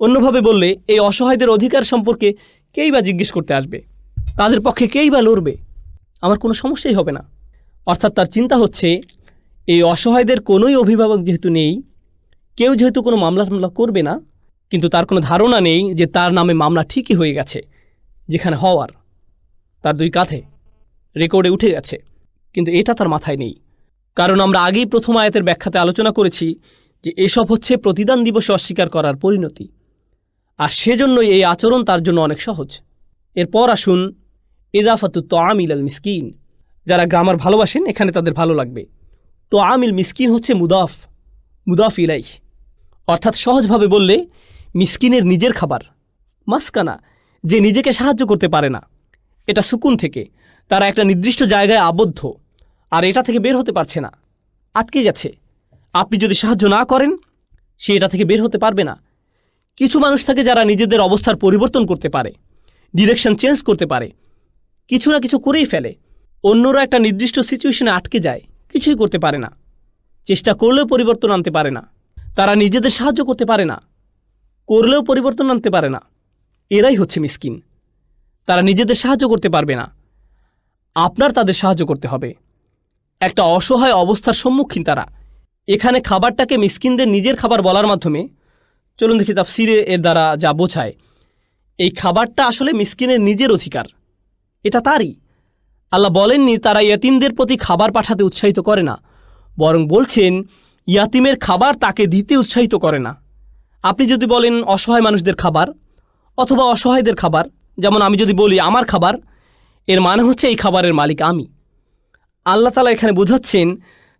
অন্যভাবে বললে, এই অসহায়দের অধিকার সম্পর্কে কেই বা জিজ্ঞেস করতে আসবে, তাদের পক্ষে কেই বা লড়বে, আমার কোনো সমস্যাই হবে না। অর্থাৎ তার চিন্তা হচ্ছে, এই অসহায়দের কোনোই অভিভাবক যেহেতু নেই, কেউ যেহেতু কোনো মামলা করবে না, কিন্তু তার কোনো ধারণা নেই যে তার নামে মামলা ঠিকই হয়ে গেছে, যেখানে হওয়ার, তার 2 কাঁধে রেকর্ডে উঠে গেছে, কিন্তু এটা তার মাথায় নেই। কারণ আমরা আগেই প্রথম আয়াতের ব্যাখ্যাতে আলোচনা করেছি যে এসব হচ্ছে প্রতিদান দিবসে অস্বীকার করার পরিণতি, আর সেজন্যই এই আচরণ তার জন্য অনেক সহজ। এরপর আসুন ইদাফাতু তাআমিল আল মিসকিন। যারা গ্রামার ভালোবাসেন এখানে তাদের ভালো লাগবে। তাআমিল মিসকিন হচ্ছে মুদাফ ইলাইহ, অর্থাৎ সহজভাবে বললে মিসকিনের নিজের খাবার। মাসকানা, যে নিজেকে সাহায্য করতে পারে না, এটা সুকুন থেকে, তারা একটা নির্দিষ্ট জায়গায় আবদ্ধ, আর এটা থেকে বের হতে পারছে না, আটকে গেছে। আপনি যদি সাহায্য না করেন, সে এটা থেকে বের হতে পারবে না। কিছু মানুষ থাকে যারা নিজেদের অবস্থার পরিবর্তন করতে পারে, ডিরেকশন চেঞ্জ করতে পারে, কিছু না কিছু করেই ফেলে। অন্যরা একটা নির্দিষ্ট সিচুয়েশনে আটকে যায়, কিছুই করতে পারে না, চেষ্টা করলেও পরিবর্তন আনতে পারে না। তারা নিজেদের সাহায্য করতে পারে না, করলেও পরিবর্তন আনতে পারে না। এরাই হচ্ছে মিসকিন। তারা নিজেদের সাহায্য করতে পারবে না, আপনার তাদের সাহায্য করতে হবে। একটা অসহায় অবস্থার সম্মুখীন তারা। এখানে খাবারটাকে মিসকিনদের নিজের খাবার বলার মাধ্যমে, চলুন দেখি তাফসিরে এর দ্বারা যা বোঝায়, এই খাবারটা আসলে মিসকিনের নিজের অধিকার, এটা তারই। আল্লাহ বলেননি তারা ইয়াতিমদের প্রতি খাবার পাঠাতে উৎসাহিত করে না, বরং বলছেন ইয়াতিমের খাবার তাকে দিতে উৎসাহিত করে না। আপনি যদি বলেন অসহায় মানুষদের খাবার অথবা অসহায়দের খাবার, যেমন আমি যদি বলি আমার খাবার, এর মানে হচ্ছে এই খাবারের মালিক আমি। আল্লাহ তাআলা এখানে বোঝাচ্ছেন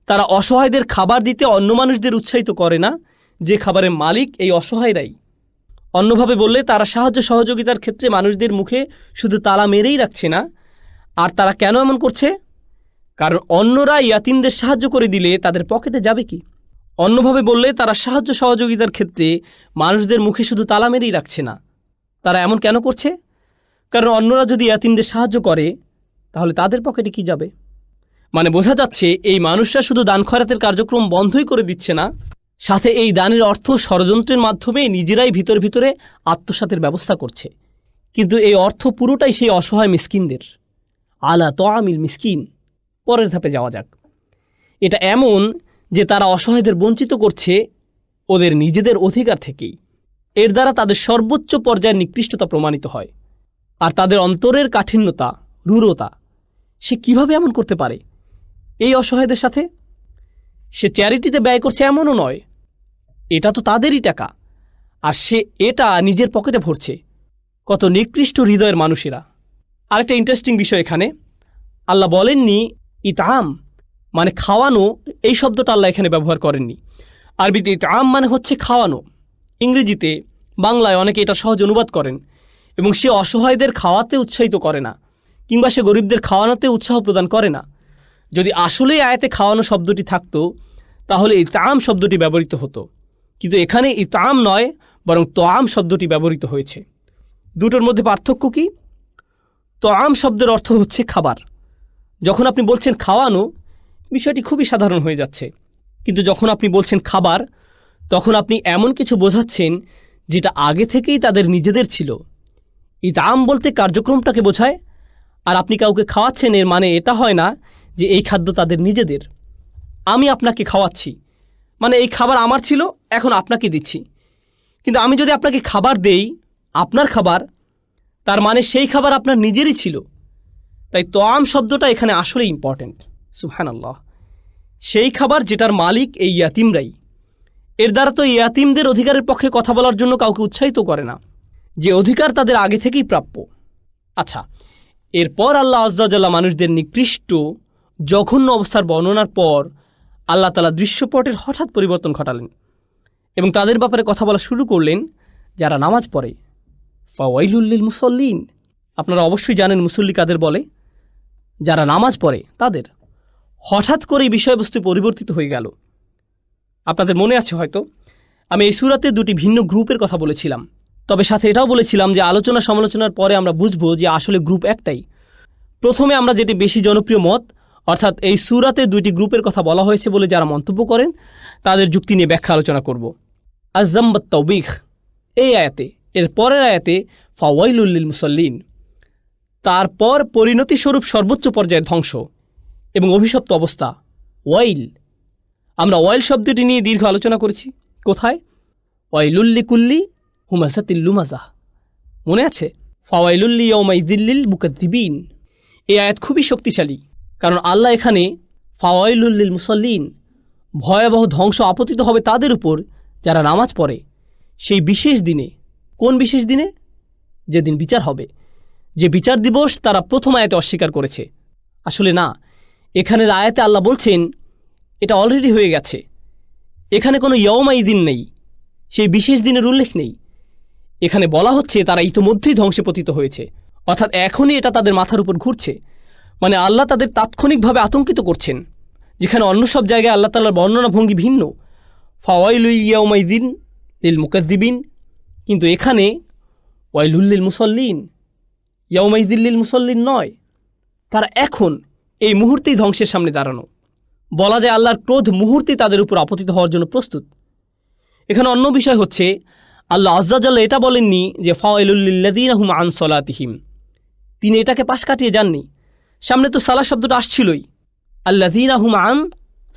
তারা অসহায়দের খাবার দিতে অন্য মানুষদের উৎসাহিত করে না, যে খাবারের মালিক এই অসহায়রাই। অন্যভাবে বললে তারা সাহায্য সহযোগিতার ক্ষেত্রে মানুষদের মুখে শুধু তালা মেরেই রাখছে না। আর তারা কেন এমন করছে? কারণ অন্যরা ইয়াতিমদের সাহায্য করে দিলে তাদের পকেটে যাবে কি? অন্যভাবে বললে তারা সাহায্য সহযোগিতার ক্ষেত্রে মানুষদের মুখে শুধু তালা মেরেই রাখছে না। তারা এমন কেন করছে? কারণ অন্যরা যদি ইয়াতিমদের সাহায্য করে, তাহলে তাদের পকেটে কি যাবে? মানে বোঝা যাচ্ছে এই মানুষরা শুধু দান খয়রাতের কার্যক্রম বন্ধই করে দিচ্ছে না, সাথে এই দানের অর্থ ষড়যন্ত্রের মাধ্যমে নিজেরাই ভিতরে আত্মসাতের ব্যবস্থা করছে। কিন্তু এই অর্থ পুরোটাই সেই অসহায় মিসকিনদের। আলা তাআমিল মিসকিন। পরের ধাপে যাওয়া যাক। এটা এমন যে তারা অসহায়দের বঞ্চিত করছে ওদের নিজেদের অধিকার থেকেই। এর দ্বারা তাদের সর্বোচ্চ পর্যায়ের নিকৃষ্টতা প্রমাণিত হয়। আর তাদের অন্তরের কাঠিন্যতা, রূঢ়তা, সে কিভাবে এমন করতে পারে এই অসহায়দের সাথে? সে চ্যারিটিতে ব্যয় করছে এমনও নয়, এটা তো তাদেরই টাকা, আর সে এটা নিজের পকেটে ভরছে। কত নিকৃষ্ট হৃদয়ের মানুষেরা। আরেকটা ইন্টারেস্টিং বিষয় এখানে, আল্লাহ বলেননি ইতআম মানে খাওয়ানো, এই শব্দটা আল্লাহ এখানে ব্যবহার করেননি। আরবিতে ইতআম মানে হচ্ছে খাওয়ানো। ইংরেজিতে, বাংলায় অনেকে এটা সহজ অনুবাদ করেন, এবং সে অসহায়দের খাওয়াতে উৎসাহিত করে না, কিংবা সে গরিবদের খাওয়ানোতে উৎসাহ প্রদান করে না। যদি আসলেই আয়াতে খাওয়ানো শব্দটি থাকতো, তাহলে ইতআম শব্দটি ব্যবহৃত হতো, কিন্তু এখানে ইতআম নয়, বরং তোআম শব্দটি ব্যবহৃত হয়েছে। দুটোর মধ্যে পার্থক্য কি? তোআম শব্দের অর্থ হচ্ছে খাবার। যখন আপনি বলছেন খাওয়ানো, বিষয়টি খুবই সাধারণ হয়ে যাচ্ছে, কিন্তু যখন আপনি বলছেন খাবার, তখন আপনি এমন কিছু বোঝাচ্ছেন যেটা আগে থেকেই তাদের নিজেদের ছিল। ইতআম বলতে কার্যক্রমটাকে বোঝায়, আর আপনি কাউকে খাওয়াচ্ছেন এর মানে এটা হয় না যে এই খাদ্য তাদের নিজেদের। আমি আপনাকে খাওয়াচ্ছি মানে এই খাবার আমার ছিল, এখন আপনাকে দিচ্ছি। কিন্তু আমি যদি আপনাকে খাবার দেই, আপনার খাবার, তার মানে সেই খাবার আপনার নিজেরই ছিল। তাই তোআম শব্দটা এখানে আসলে ইম্পর্ট্যান্ট। সুবহানাল্লাহ। সেই খাবার যেটার মালিক এই ইয়াতিমরাই। এর দ্বারা তো ইয়াতিমদের অধিকারের পক্ষে কথা বলার জন্য কাউকে উৎসাহিত করে না, যে অধিকার তাদের আগে থেকেই প্রাপ্য। আচ্ছা, এরপর আল্লাহ আযজা ওয়া জাল্লা মানুষদের নিকৃষ্ট জঘন্য অবস্থার বর্ণনার পর আল্লাহ তাআলা দৃশ্যপটের হঠাৎ পরিবর্তন ঘটালেন এবং তাদের ব্যাপারে কথা বলা শুরু করলেন যারা নামাজ পড়ে। ফাওয়াইলুল লিল মুসাল্লিন। আপনারা অবশ্যই জানেন মুসল্লি কাদের বলে? যারা নামাজ পড়ে তাদের। হঠাৎ করে এই বিষয়বস্তু পরিবর্তিত হয়ে গেল। আপনাদের মনে আছে হয়তো আমি এই সূরাতে দুটি ভিন্ন গ্রুপের কথা বলেছিলাম, তবে সাথে এটাও বলেছিলাম যে আলোচনা সমালোচনার পরে আমরা বুঝবো যে আসলে গ্রুপ একটাই। প্রথমে আমরা যেটি বেশি জনপ্রিয় মত, অর্থাৎ এই সূরাতে দুইটি গ্রুপের কথা বলা হয়েছে বলে যারা মন্তব্য করেন তাদের যুক্তি নিয়ে ব্যাখ্যা আলোচনা করব। আয-যাম্ব আত-তাওবীখ এই আয়াতে, এর পরের আয়াতে ফাওয়াইলুল লিল মুসাল্লিন, তারপর পরিণতি স্বরূপ সর্বোচ্চ পর্যায়ের ধ্বংস এবং অভিশপ্ত অবস্থা ওয়াইল। আমরা ওয়াইল শব্দটি নিয়ে দীর্ঘ আলোচনা করেছি। কোথায়? ওয়াইলুল লিকুল্লি হুমাযাতিল লুমাযাহ, মনে আছে? ফাওয়াইলুল লিয়াউমাইযিল লিল মুকাদ্দিবিন। এই আয়াত খুবই শক্তিশালী, কারণ আল্লাহ এখানে ফাওয়াইলুল লিল মুসাল্লিন, ভয়াবহ ধ্বংস আপতিত হবে তাদের উপর যারা নামাজ পড়ে সেই বিশেষ দিনে। কোন বিশেষ দিনে? যেদিন বিচার হবে, যে বিচার দিবস তারা প্রথম আয়াতে অস্বীকার করেছে। আসলে না, এখানের আয়াতে আল্লাহ বলছেন এটা অলরেডি হয়ে গেছে। এখানে কোনো ইয়াউমাইদিন নেই, সেই বিশেষ দিনের উল্লেখ নেই। এখানে বলা হচ্ছে তারা ইতোমধ্যেই ধ্বংসে পতিত হয়েছে, অর্থাৎ এখনই এটা তাদের মাথার উপর ঘুরছে। মানে আল্লাহ তাদের তাৎক্ষণিকভাবে আতঙ্কিত করছেন, যেখানে অন্য সব জায়গায় আল্লাহ তাআলার বর্ণনা ভঙ্গি ভিন্ন, ফাওয়াইলুল ইয়াউমাইদিন লিল মুকাদ্দিবিন, কিন্তু এখানে ওয়াইলুল লিল মুসাল্লিন, ইয়াউমাইদিন লিল মুসাল্লিন নয়। তারা এখন এই মুহূর্তেই ধ্বংসের সামনে দাঁড়ানো। বলা যায় আল্লাহর ক্রোধ মুহূর্তেই তাদের উপর আপতিত হওয়ার জন্য প্রস্তুত। এখানে অন্য বিষয় হচ্ছে আল্লাহ আয্যা জাল্লা এটা বলেননি যে ফাওয়াইলুল লিল্লাযীনা হুম আন সালাতিহিম, তিনি এটাকে পাশ কাটিয়ে যাননি। সামনে তো সালাহ শব্দটা আসছিলই, আল্লাযীনা হুম আন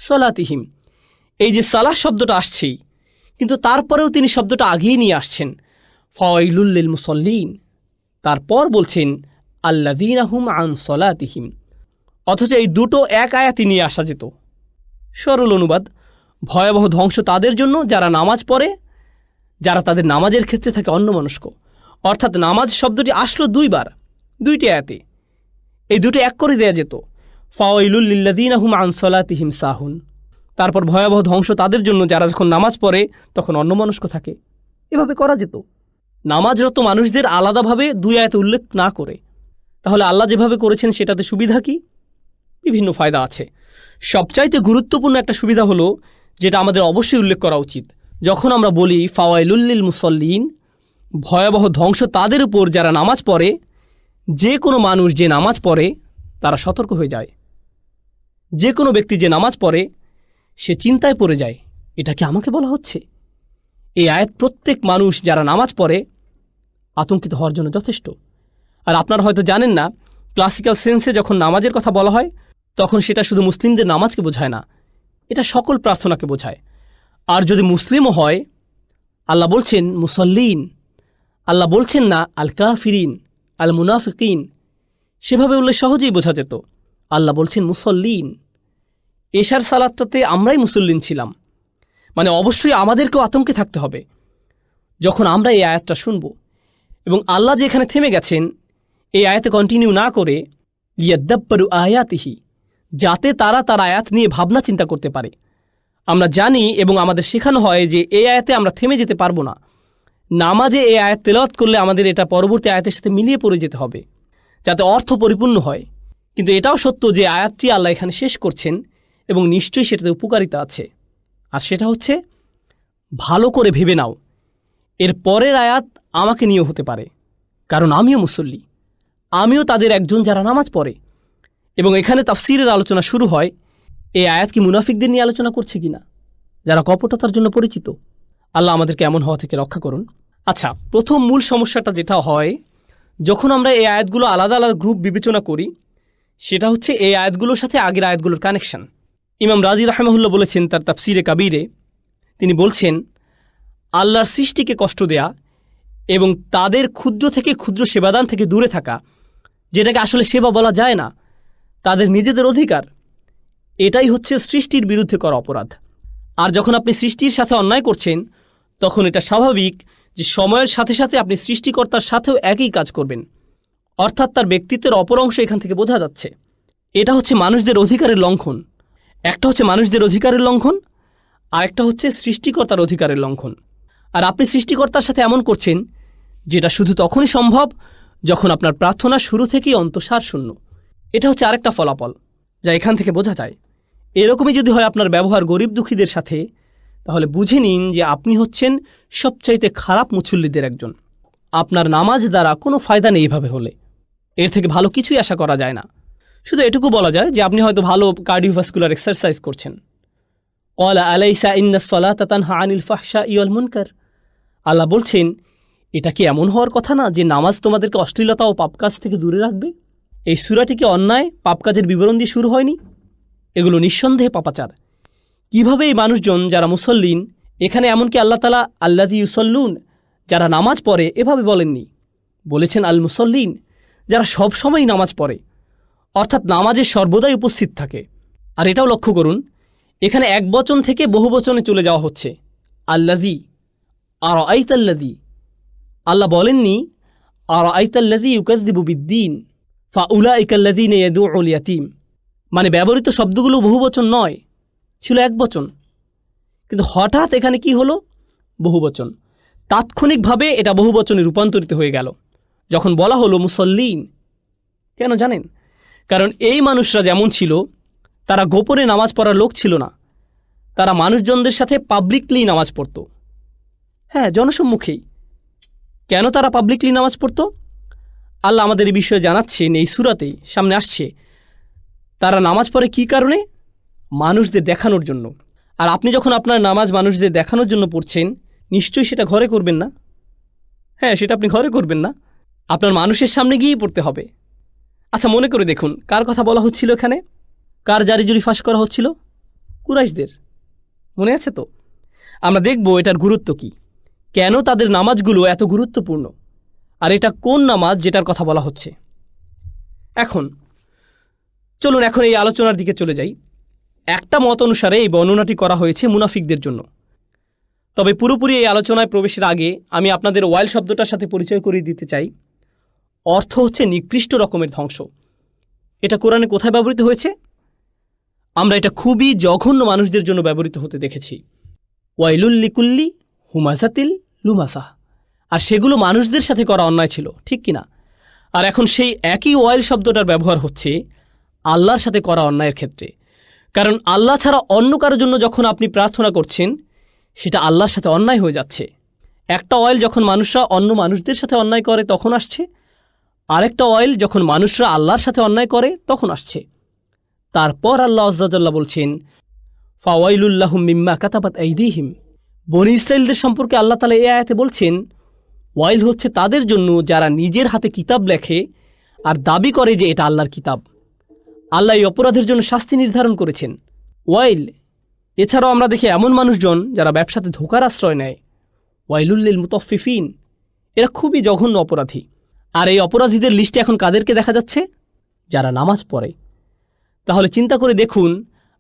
সালাতিহিম, এই যে সালাহ শব্দটা আসছেই, কিন্তু তারপরেও তিনি শব্দটা আগিয়ে নিয়ে আসছেন ফাওয়াইলুল লিল মুসাল্লিন, তারপর বলছেন আল্লাযীনা হুম আন সালাতিহিম। অথচ এই দুটো এক আয়াতে নিয়ে আসা যেত। সরল অনুবাদ, ভয়াবহ ধ্বংস তাদের জন্য যারা নামাজ পড়ে, যারা তাদের নামাজের ক্ষেত্রে থাকে অন্যমনস্ক। অর্থাৎ নামাজ শব্দটি আসলো দুইবার, দুইটি আয়াতে, এই দুটো এক করে দেয়া যেত, ফাওয়াইলুল লিল্লাযীনা হুম আন সালাতিহিম সাহুন। তারপর ভয়াবহ ধ্বংস তাদের জন্য যারা যখন নামাজ পড়ে তখন অন্যমনস্ক থাকে। এভাবে করা যেত, নামাজরত মানুষদের আলাদাভাবে দুই আয়াতে উল্লেখ না করে। তাহলে আল্লাহ যেভাবে করেছেন সেটাতে সুবিধা কি? বিভিন্ন ফায়দা আছে। সবচাইতে গুরুত্বপূর্ণ একটা সুবিধা হলো, যেটা আমাদের অবশ্যই উল্লেখ করা উচিত, যখন আমরা বলি ফাওয়াইলুল লিল মুসাল্লিন, ভয়াবহ ধ্বংস তাদের উপর যারা নামাজ পড়ে, যে কোনো মানুষ যে নামাজ পড়ে তারা সতর্ক হয়ে যায়। যে কোনো ব্যক্তি যে নামাজ পড়ে সে চিন্তায় পড়ে যায়, এটা কি আমাকে বলা হচ্ছে? এই আয়াত প্রত্যেক মানুষ যারা নামাজ পড়ে আতঙ্কিত হওয়ার জন্য যথেষ্ট। আর আপনারা হয়তো জানেন না, ক্লাসিক্যাল সেন্সে যখন নামাজের কথা বলা হয় তখন সেটা শুধু মুসলিমদের নামাজকে বোঝায় না, এটা সকল প্রার্থনাকে বোঝায়। আর যদি মুসলিমও হয়, আল্লাহ বলছেন মুসল্লিন, আল্লাহ বলছেন না আল কাফিরিন আল মুনাফিকিন, সেভাবে উল্লেখ সহজেই বোঝা যেত। আল্লাহ বলছেন মুসল্লিন। এশার সালাতটাতে আমরাই মুসল্লিন ছিলাম, মানে অবশ্যই আমাদেরকেও আতঙ্কে থাকতে হবে যখন আমরা এই আয়াতটা শুনব। এবং আল্লাহ যে এখানে থেমে গেছেন, এই আয়াতে কন্টিনিউ না করে লিয়াদ্দাব্বারু আয়াতিহি, যাতে তারা তার আয়াত নিয়ে ভাবনা চিন্তা করতে পারে। আমরা জানি এবং আমাদের শেখানো হয় যে এই আয়াতে আমরা থেমে যেতে পারবো না। নামাজে এই আয়াত তেলাওয়াত করলে আমাদের এটা পরবর্তী আয়াতের সাথে মিলিয়ে পড়ে যেতে হবে, যাতে অর্থ পরিপূর্ণ হয়। কিন্তু এটাও সত্য যে আয়াতটি আল্লাহ এখানে শেষ করছেন এবং নিশ্চয়ই সেটাতে উপকারিতা আছে। আর সেটা হচ্ছে, ভালো করে ভেবে নাও, এর পরের আয়াত আমাকে নিয়েও হতে পারে, কারণ আমিও মুসল্লি, আমিও তাদের একজন যারা নামাজ পড়ে। এবং এখানে তাফসীরের আলোচনা শুরু হয়, এই আয়াত কি মুনাফিকদের নিয়ে আলোচনা করছে কিনা, যারা কপটতার জন্য পরিচিত। আল্লাহ আমাদেরকে এমন হওয়া থেকে রক্ষা করুন। আচ্ছা, প্রথম মূল সমস্যাটা যেটা হয় যখন আমরা এই আয়াতগুলো আলাদা আলাদা গ্রুপ বিবেচনা করি, সেটা হচ্ছে এই আয়াতগুলোর সাথে আগের আয়াতগুলোর কানেকশন। ইমাম রাজি রাহিমাহুল্লাহ বলেছেন তার তাফসীরে কাবীরে, তিনি বলছেন আল্লাহর সৃষ্টিকে কষ্ট দেয়া এবং তাদের ক্ষুদ্র থেকে ক্ষুদ্র সেবাদান থেকে দূরে থাকা, যেটাকে আসলে সেবা বলা যায় না, তাদের নিজেদের অধিকার, এটাই হচ্ছে সৃষ্টির বিরুদ্ধে করা অপরাধ। আর যখন আপনি সৃষ্টির সাথে অন্যায় করছেন, তখন এটা স্বাভাবিক যে সময়ের সাথে সাথে আপনি সৃষ্টিকর্তার সাথেও একই কাজ করবেন, অর্থাৎ তার ব্যক্তিত্বের অপর অংশ এখান থেকে বোঝা যাচ্ছে। এটা হচ্ছে মানুষদের অধিকারের লঙ্ঘন। একটা হচ্ছে মানুষদের অধিকারের লঙ্ঘন, আর একটা হচ্ছে সৃষ্টিকর্তার অধিকারের লঙ্ঘন। আর আপনি সৃষ্টিকর্তার সাথে এমন করছেন যেটা শুধু তখনই সম্ভব যখন আপনার প্রার্থনা শুরু থেকেই অন্তঃসার শূন্য। এটা হচ্ছে আরেকটা ফলাফল যা এখান থেকে বোঝা যায়। এরকমই যদি হয় আপনার ব্যবহার গরিব দুঃখীদের সাথে, তাহলে বুঝে নিন যে আপনি হচ্ছেন সবচাইতে খারাপ মুসল্লিদের একজন। আপনার নামাজ দ্বারা কোনো ফায়দা নেই এভাবে হলে, এর থেকে ভালো কিছুই আশা করা যায় না। শুধু এটুকু বলা যায় যে আপনি হয়তো ভালো কার্ডিওভাস্কুলার এক্সারসাইজ করছেন। ক্বালা আলাইসা ইন্নাস সালাতা তানহা আনিল ফাহশাই ওয়াল মুনকার। আল্লাহ বলছেন, এটা কি এমন হওয়ার কথা না যে নামাজ তোমাদেরকে অশ্লীলতা ও পাপ কাজ থেকে দূরে রাখবে? এই সূরাটি কি অন্যায় পাপ কাজের বিবরণ দিয়ে শুরু হয়নি? এগুলো নিঃসন্দেহে পাপাচার। কিভাবে এই মানুষজন যারা মুসল্লিন, এখানে এমনকি আল্লাহ তাআলা আল্লাযী ইউসাল্লুন, যারা নামাজ পড়ে, এভাবে বলেননি। বলেছেন আল মুসল্লিন, যারা সবসময় নামাজ পড়ে, অর্থাৎ নামাজে সর্বদাই উপস্থিত থাকে। আর এটাও লক্ষ্য করুন, এখানে এক বচন থেকে বহু বচনে চলে যাওয়া হচ্ছে। আল্লাযী, আরাআইতাল্লাযী। আল্লাহ বলেননি আরাআইতাল্লাযী ইউকাযযিবু বিদ্দীন ফাউলাইকাল্লাযীনা ইয়াদউল ইয়াতীম। মানে ব্যবহৃত শব্দগুলো বহুবচন নয়, ছিল এক বচন, কিন্তু হঠাৎ এখানে কি হলো? বহুবচন। তাৎক্ষণিকভাবে এটা বহুবচনে রূপান্তরিত হয়ে গেল যখন বলা হলো মুসল্লিন। কেন জানেন? কারণ এই মানুষরা যেমন ছিল, তারা গোপনে নামাজ পড়ার লোক ছিল না। তারা মানুষজনদের সাথে পাবলিকলি নামাজ পড়ত। হ্যাঁ, জনসম্মুখেই। কেন তারা পাবলিকলি নামাজ পড়ত? আল্লাহ আমাদের এই বিষয়ে জানাচ্ছেন এই সূরাতেই, সামনে আসছে। তারা নামাজ পড়ে কী কারণে? মানুষদের দেখানোর জন্য। আর আপনি যখন আপনার নামাজ মানুষদের দেখানোর জন্য পড়ছেন, নিশ্চয়ই সেটা ঘরে করবেন না। হ্যাঁ, সেটা আপনি ঘরে করবেন না, আপনার মানুষের সামনে গিয়েই পড়তে হবে। আচ্ছা, মনে করে দেখুন, কার কথা বলা হচ্ছিল এখানে? কার জারিজুরি ফাঁস করা হচ্ছিল? কুরাইশদের। মনে আছে তো? আমরা দেখব এটার গুরুত্ব কি, কেন তাদের নামাজগুলো এত গুরুত্বপূর্ণ, আর এটা কোন নামাজ যেটার কথা বলা হচ্ছে। এখন চলুন এই আলোচনার দিকে চলে যাই। একটা মত অনুসারে এই বর্ণনাটি করা হয়েছে মুনাফিকদের জন্য। তবে পুরোপুরি এই আলোচনায় প্রবেশের আগে আমি আপনাদের ওয়াইল শব্দটার সাথে পরিচয় করিয়ে দিতে চাই। অর্থ হচ্ছে নিকৃষ্ট রকমের ধ্বংস। এটা কোরআনে কোথায় ব্যবহৃত হয়েছে? আমরা এটা খুবই জঘন্য মানুষদের জন্য ব্যবহৃত হতে দেখেছি। ওয়াইলুল লিকুল্লি হুমাজাতিল লুমাসাহ। আর সেগুলো মানুষদের সাথে করা অন্যায় ছিল, ঠিক কিনা? আর এখন সেই একই ওয়াইল শব্দটার ব্যবহার হচ্ছে আল্লাহর সাথে করা অন্যায়ের ক্ষেত্রে। কারণ আল্লাহ ছাড়া অন্য কারোর জন্য যখন আপনি প্রার্থনা করছেন, সেটা আল্লাহর সাথে অন্যায় হয়ে যাচ্ছে। একটা ওয়াইল যখন মানুষরা অন্য মানুষদের সাথে অন্যায় করে তখন আসছে, আরেকটা ওয়াইল যখন মানুষরা আল্লাহর সাথে অন্যায় করে তখন আসছে। তারপর আল্লাহ আযজা ওয়াজাল্লা বলছেন, ফাওয়াইলুল লাহুম মিম্মা কাতাবাত আইদিহিম। বনী ইসরাইলদের সম্পর্কে আল্লাহ তাআলা এই আয়াতে বলছেন, ওয়াইল হচ্ছে তাদের জন্য যারা নিজের হাতে কিতাব লেখে আর দাবি করে যে এটা আল্লাহর কিতাব। আল্লাহ এই অপরাধের জন্য শাস্তি নির্ধারণ করেছেন, ওয়াইল। এছাড়াও আমরা দেখি এমন মানুষজন যারা ব্যবসাতে ধোঁকার আশ্রয় নেয়, ওয়াইলুল লিল মুতাফফিফিন। এরা খুবই জঘন্য অপরাধী। আর এই অপরাধীদের লিস্টে এখন কাদেরকে দেখা যাচ্ছে? যারা নামাজ পড়ে। তাহলে চিন্তা করে দেখুন,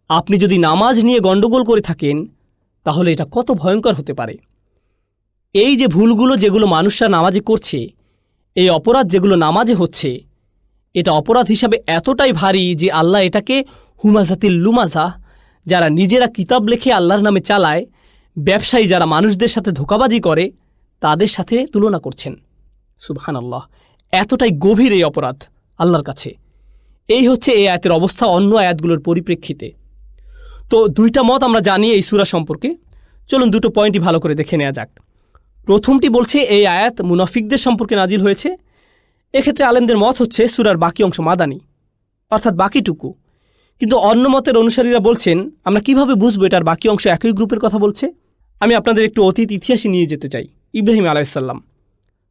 আপনি যদি নামাজ নিয়ে গণ্ডগোল করে থাকেন, তাহলে এটা কত ভয়ঙ্কর হতে পারে। এই যে ভুলগুলো যেগুলো মানুষরা নামাজে করছে, এই অপরাধ যেগুলো নামাজে হচ্ছে, এটা অপরাধ হিসাবে এতটাই ভারী যে আল্লাহ এটাকে হুমাজাতিল লুমাজাহ, যারা নিজেরা কিতাব লেখে আল্লাহর নামে চালায়, ব্যবসায়ী যারা মানুষদের সাথে ধোঁকাবাজি করে, তাদের সাথে তুলনা করছেন। সুবহানাল্লাহ, এতটাই গভীর এই অপরাধ আল্লাহর কাছে। এই হচ্ছে এই আয়াতের অবস্থা অন্য আয়াতগুলোর পরিপ্রেক্ষিতে। তো দুইটা মত আমরা জানি এই সূরা সম্পর্কে। চলুন দুটো পয়েন্টই ভালো করে দেখে নেওয়া যাক। প্রথমটি বলছে এই আয়াত মুনাফিকদের সম্পর্কে নাজিল হয়েছে। এক্ষেত্রে আলেমদের মত হচ্ছে সূরার বাকি অংশ মাদানী, অর্থাৎ বাকিটুকু। কিন্তু অন্য মতের অনুসারীরা বলছেন, আমরা কিভাবে বুঝবো এটার বাকি অংশ একই গ্রুপের কথা বলছে? আমি আপনাদের একটু অতীত ইতিহাসে নিয়ে যেতে চাই। ইব্রাহিম আলাইহিসসালাম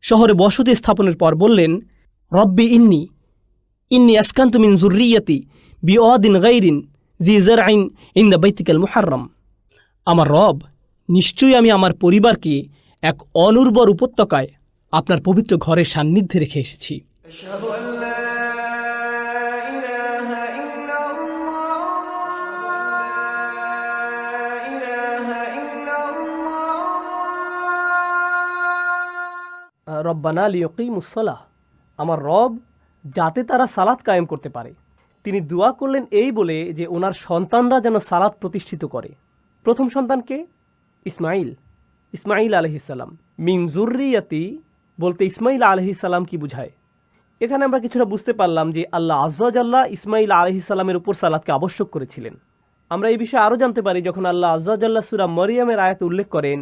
শহরে বসতি স্থাপনের পর বললেন, রব্বি ইন্নি আসকানতু মিন যুররিয়াতি বিওয়াদিন গায়রিন জি যারইন ইনদা বাইতিকাল মুহাররম। আমার রব, নিশ্চয়ই আমি আমার পরিবারকে এক অনুর্বর উপত্যকায় আপনার পবিত্র ঘরের সান্নিধ্যে রেখে এসেছি। أشهد أن لا إله إلا الله لا إله إلا الله রব্বানা লিয়াকিমুস সালাহ। আমার রব, যাতে তারা সালাত কায়েম করতে পারে। তিনি দোয়া করলেন এই বলে যে ওনার সন্তানরা যেন সালাত প্রতিষ্ঠিত করে। প্রথম সন্তানকে ইসমাইল আলাইহিসসালাম। মিন যুররিয়াতি বলতে ইসমাইল আলাইহিসসালাম কি বুঝায়? এখানে আমরা কিছুটা বুঝতে পারলাম যে আল্লাহ আযজা ওয়াজাল্লা ইসমাইল আলাইহিসসালামের উপর সালাতকে আবশ্যক করেছিলেন। আমরা এই বিষয়ে আরও জানতে পারি যখন আল্লাহ আজ্জা ওয়া জাল্লা সূরা মরিয়মের আয়াতে উল্লেখ করেন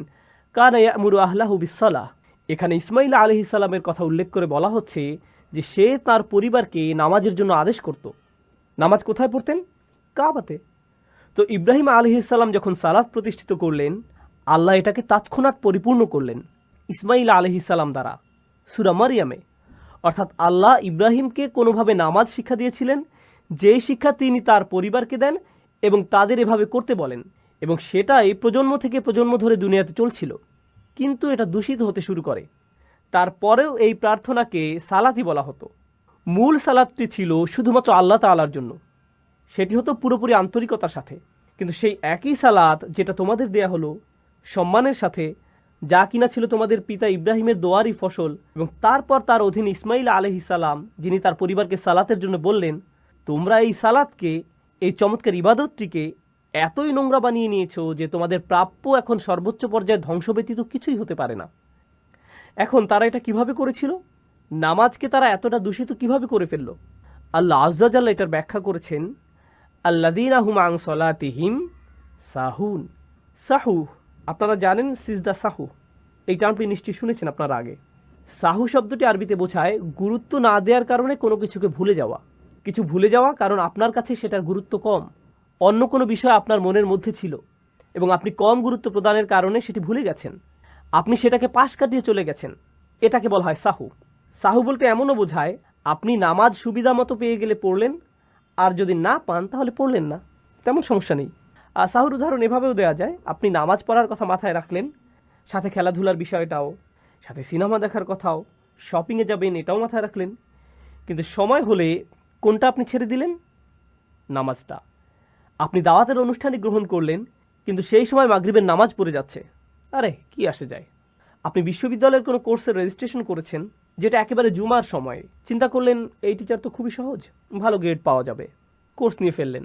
কানা ইয়ামুরু আহলাহু বিসসালাহ। এখানে ইসমাইল আলাইহিস সালামের কথা উল্লেখ করে বলা হচ্ছে যে সে তার পরিবারকে নামাজের জন্য আদেশ করত। নামাজ কোথায় পড়তেন? কাবাতে। তো ইব্রাহিম আলাইহিস সালাম যখন সালাত প্রতিষ্ঠিত করলেন, আল্লাহ এটাকে তৎক্ষণাৎ পরিপূর্ণ করলেন ইসমাইল আলাইহিস সালাম দ্বারা সূরা মরিয়মে। অর্থাৎ আল্লাহ ইব্রাহিমকে কোনোভাবে নামাজ শিক্ষা দিয়েছিলেন, যেই শিক্ষা তিনি তার পরিবারকে দেন এবং তাদের এভাবে করতে বলেন, এবং সেটাই প্রজন্ম থেকে প্রজন্ম ধরে দুনিয়াতে চলছিল। কিন্তু এটা দূষিত হতে শুরু করে। তারপরেও এই প্রার্থনাকে সালাতই বলা হতো। মূল সালাতটি ছিল শুধুমাত্র আল্লাহ তাআলার জন্য, সেটি হতো পুরোপুরি আন্তরিকতার সাথে। কিন্তু সেই একই সালাত যেটা তোমাদের দেয়া হলো সম্মানের সাথে, যা কিনা ছিল তোমাদের পিতা ইব্রাহিমের দোয়ারই ফসল, এবং তারপর তার অধীন ইসমাইল আলাইহিস সালাম যিনি তার পরিবারকে সালাতের জন্য বললেন, তোমরা এই সালাতকে, এই চমৎকার ইবাদতটিকে এতই নোংরা বানিয়ে নিয়েছো যে তোমাদের প্রাপ্য এখন সর্বোচ্চ পর্যায়ে ধ্বংস ব্যতীত কিছুই হতে পারে না। এখন তারা এটা কিভাবে করেছিল? নামাজকে তারা এতটা দূষিত কিভাবে করে ফেলল? আল্লাহ আজ্জা ওয়া জাল্লা এটার ব্যাখ্যা করেছেন, আল্লাযীনা হুম আন সলাতিহিম সাহুন। সাহু আপনারা জানেন, সিজদা সাহু, এই টার্মটি নিশ্চয়ই শুনেছেন আপনারা আগে। সাহু শব্দটি আরবিতে বোঝায় গুরুত্ব না দেওয়ার কারণে কোনো কিছুকে ভুলে যাওয়া। কিছু ভুলে যাওয়া কারণ আপনার কাছে সেটার গুরুত্ব কম, অন্য কোনো বিষয় আপনার মনের মধ্যে ছিল এবং আপনি কম গুরুত্ব প্রদানের কারণে সেটি ভুলে গেছেন, আপনি সেটাকে পাশ কাটিয়ে চলে গেছেন। এটাকে বলা হয় সাহু। সাহু বলতে এমনও বোঝায় আপনি নামাজ সুবিধা মতো পেয়ে গেলে পড়লেন, আর যদি না পান তাহলে পড়লেন না, তেমন সমস্যা নেই। আর সাহুর উদাহরণ এভাবেও দেওয়া যায়, আপনি নামাজ পড়ার কথা মাথায় রাখলেন, সাথে খেলাধুলার বিষয়টাও, সাথে সিনেমা দেখার কথাও, শপিংয়ে যাবেন এটাও মাথায় রাখলেন, কিন্তু সময় হলে কোনটা আপনি ছেড়ে দিলেন? নামাজটা। আপনি দাওয়াতের অনুষ্ঠানে গ্রহণ করলেন, কিন্তু সেই সময় মাগরিবের নামাজ পড়ে যাচ্ছে। আরে কি আসে যায়। আপনি বিশ্ববিদ্যালয়ের কোনো কোর্সের রেজিস্ট্রেশন করেছেন যেটা একেবারে জুমার সময়, চিন্তা করলেন এই টিচার তো খুবই সহজ, ভালো গ্রেড পাওয়া যাবে, কোর্স নিয়ে ফেললেন,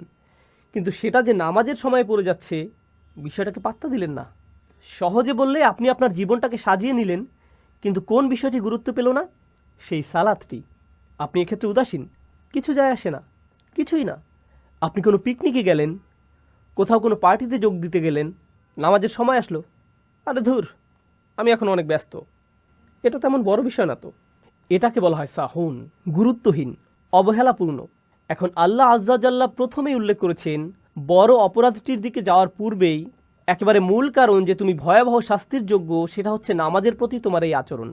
কিন্তু সেটা যে নামাজের সময় পড়ে যাচ্ছে বিষয়টাকে পাত্তা দিলেন না। সহজে বললে আপনি আপনার জীবনটাকে সাজিয়ে নিলেন, কিন্তু কোন বিষয়টি গুরুত্ব পেল না? সেই সালাতটি। আপনি এক্ষেত্রে উদাসীন, কিছু যায় আসে না, কিছুই না। আপনি কোনো পিকনিকে গেলেন, কোথাও কোনো পার্টিতে যোগ দিতে গেলেন, নামাজের সময় আসলো, আরে ধুর আমি এখন অনেক ব্যস্ত, এটা তেমন বড় বিষয় না তো। এটাকে বলা হয় সাহুন, গুরুত্বহীন, অবহেলাপূর্ণ। এখন আল্লাহ আজ্জা ওয়া জাল্লা প্রথমেই উল্লেখ করেছেন বড় অপরাধটির দিকে যাওয়ার পূর্বেই একেবারে মূল কারণ যে তুমি ভয়াবহ শাস্তির যোগ্য, সেটা হচ্ছে নামাজের প্রতি তোমার এই আচরণ।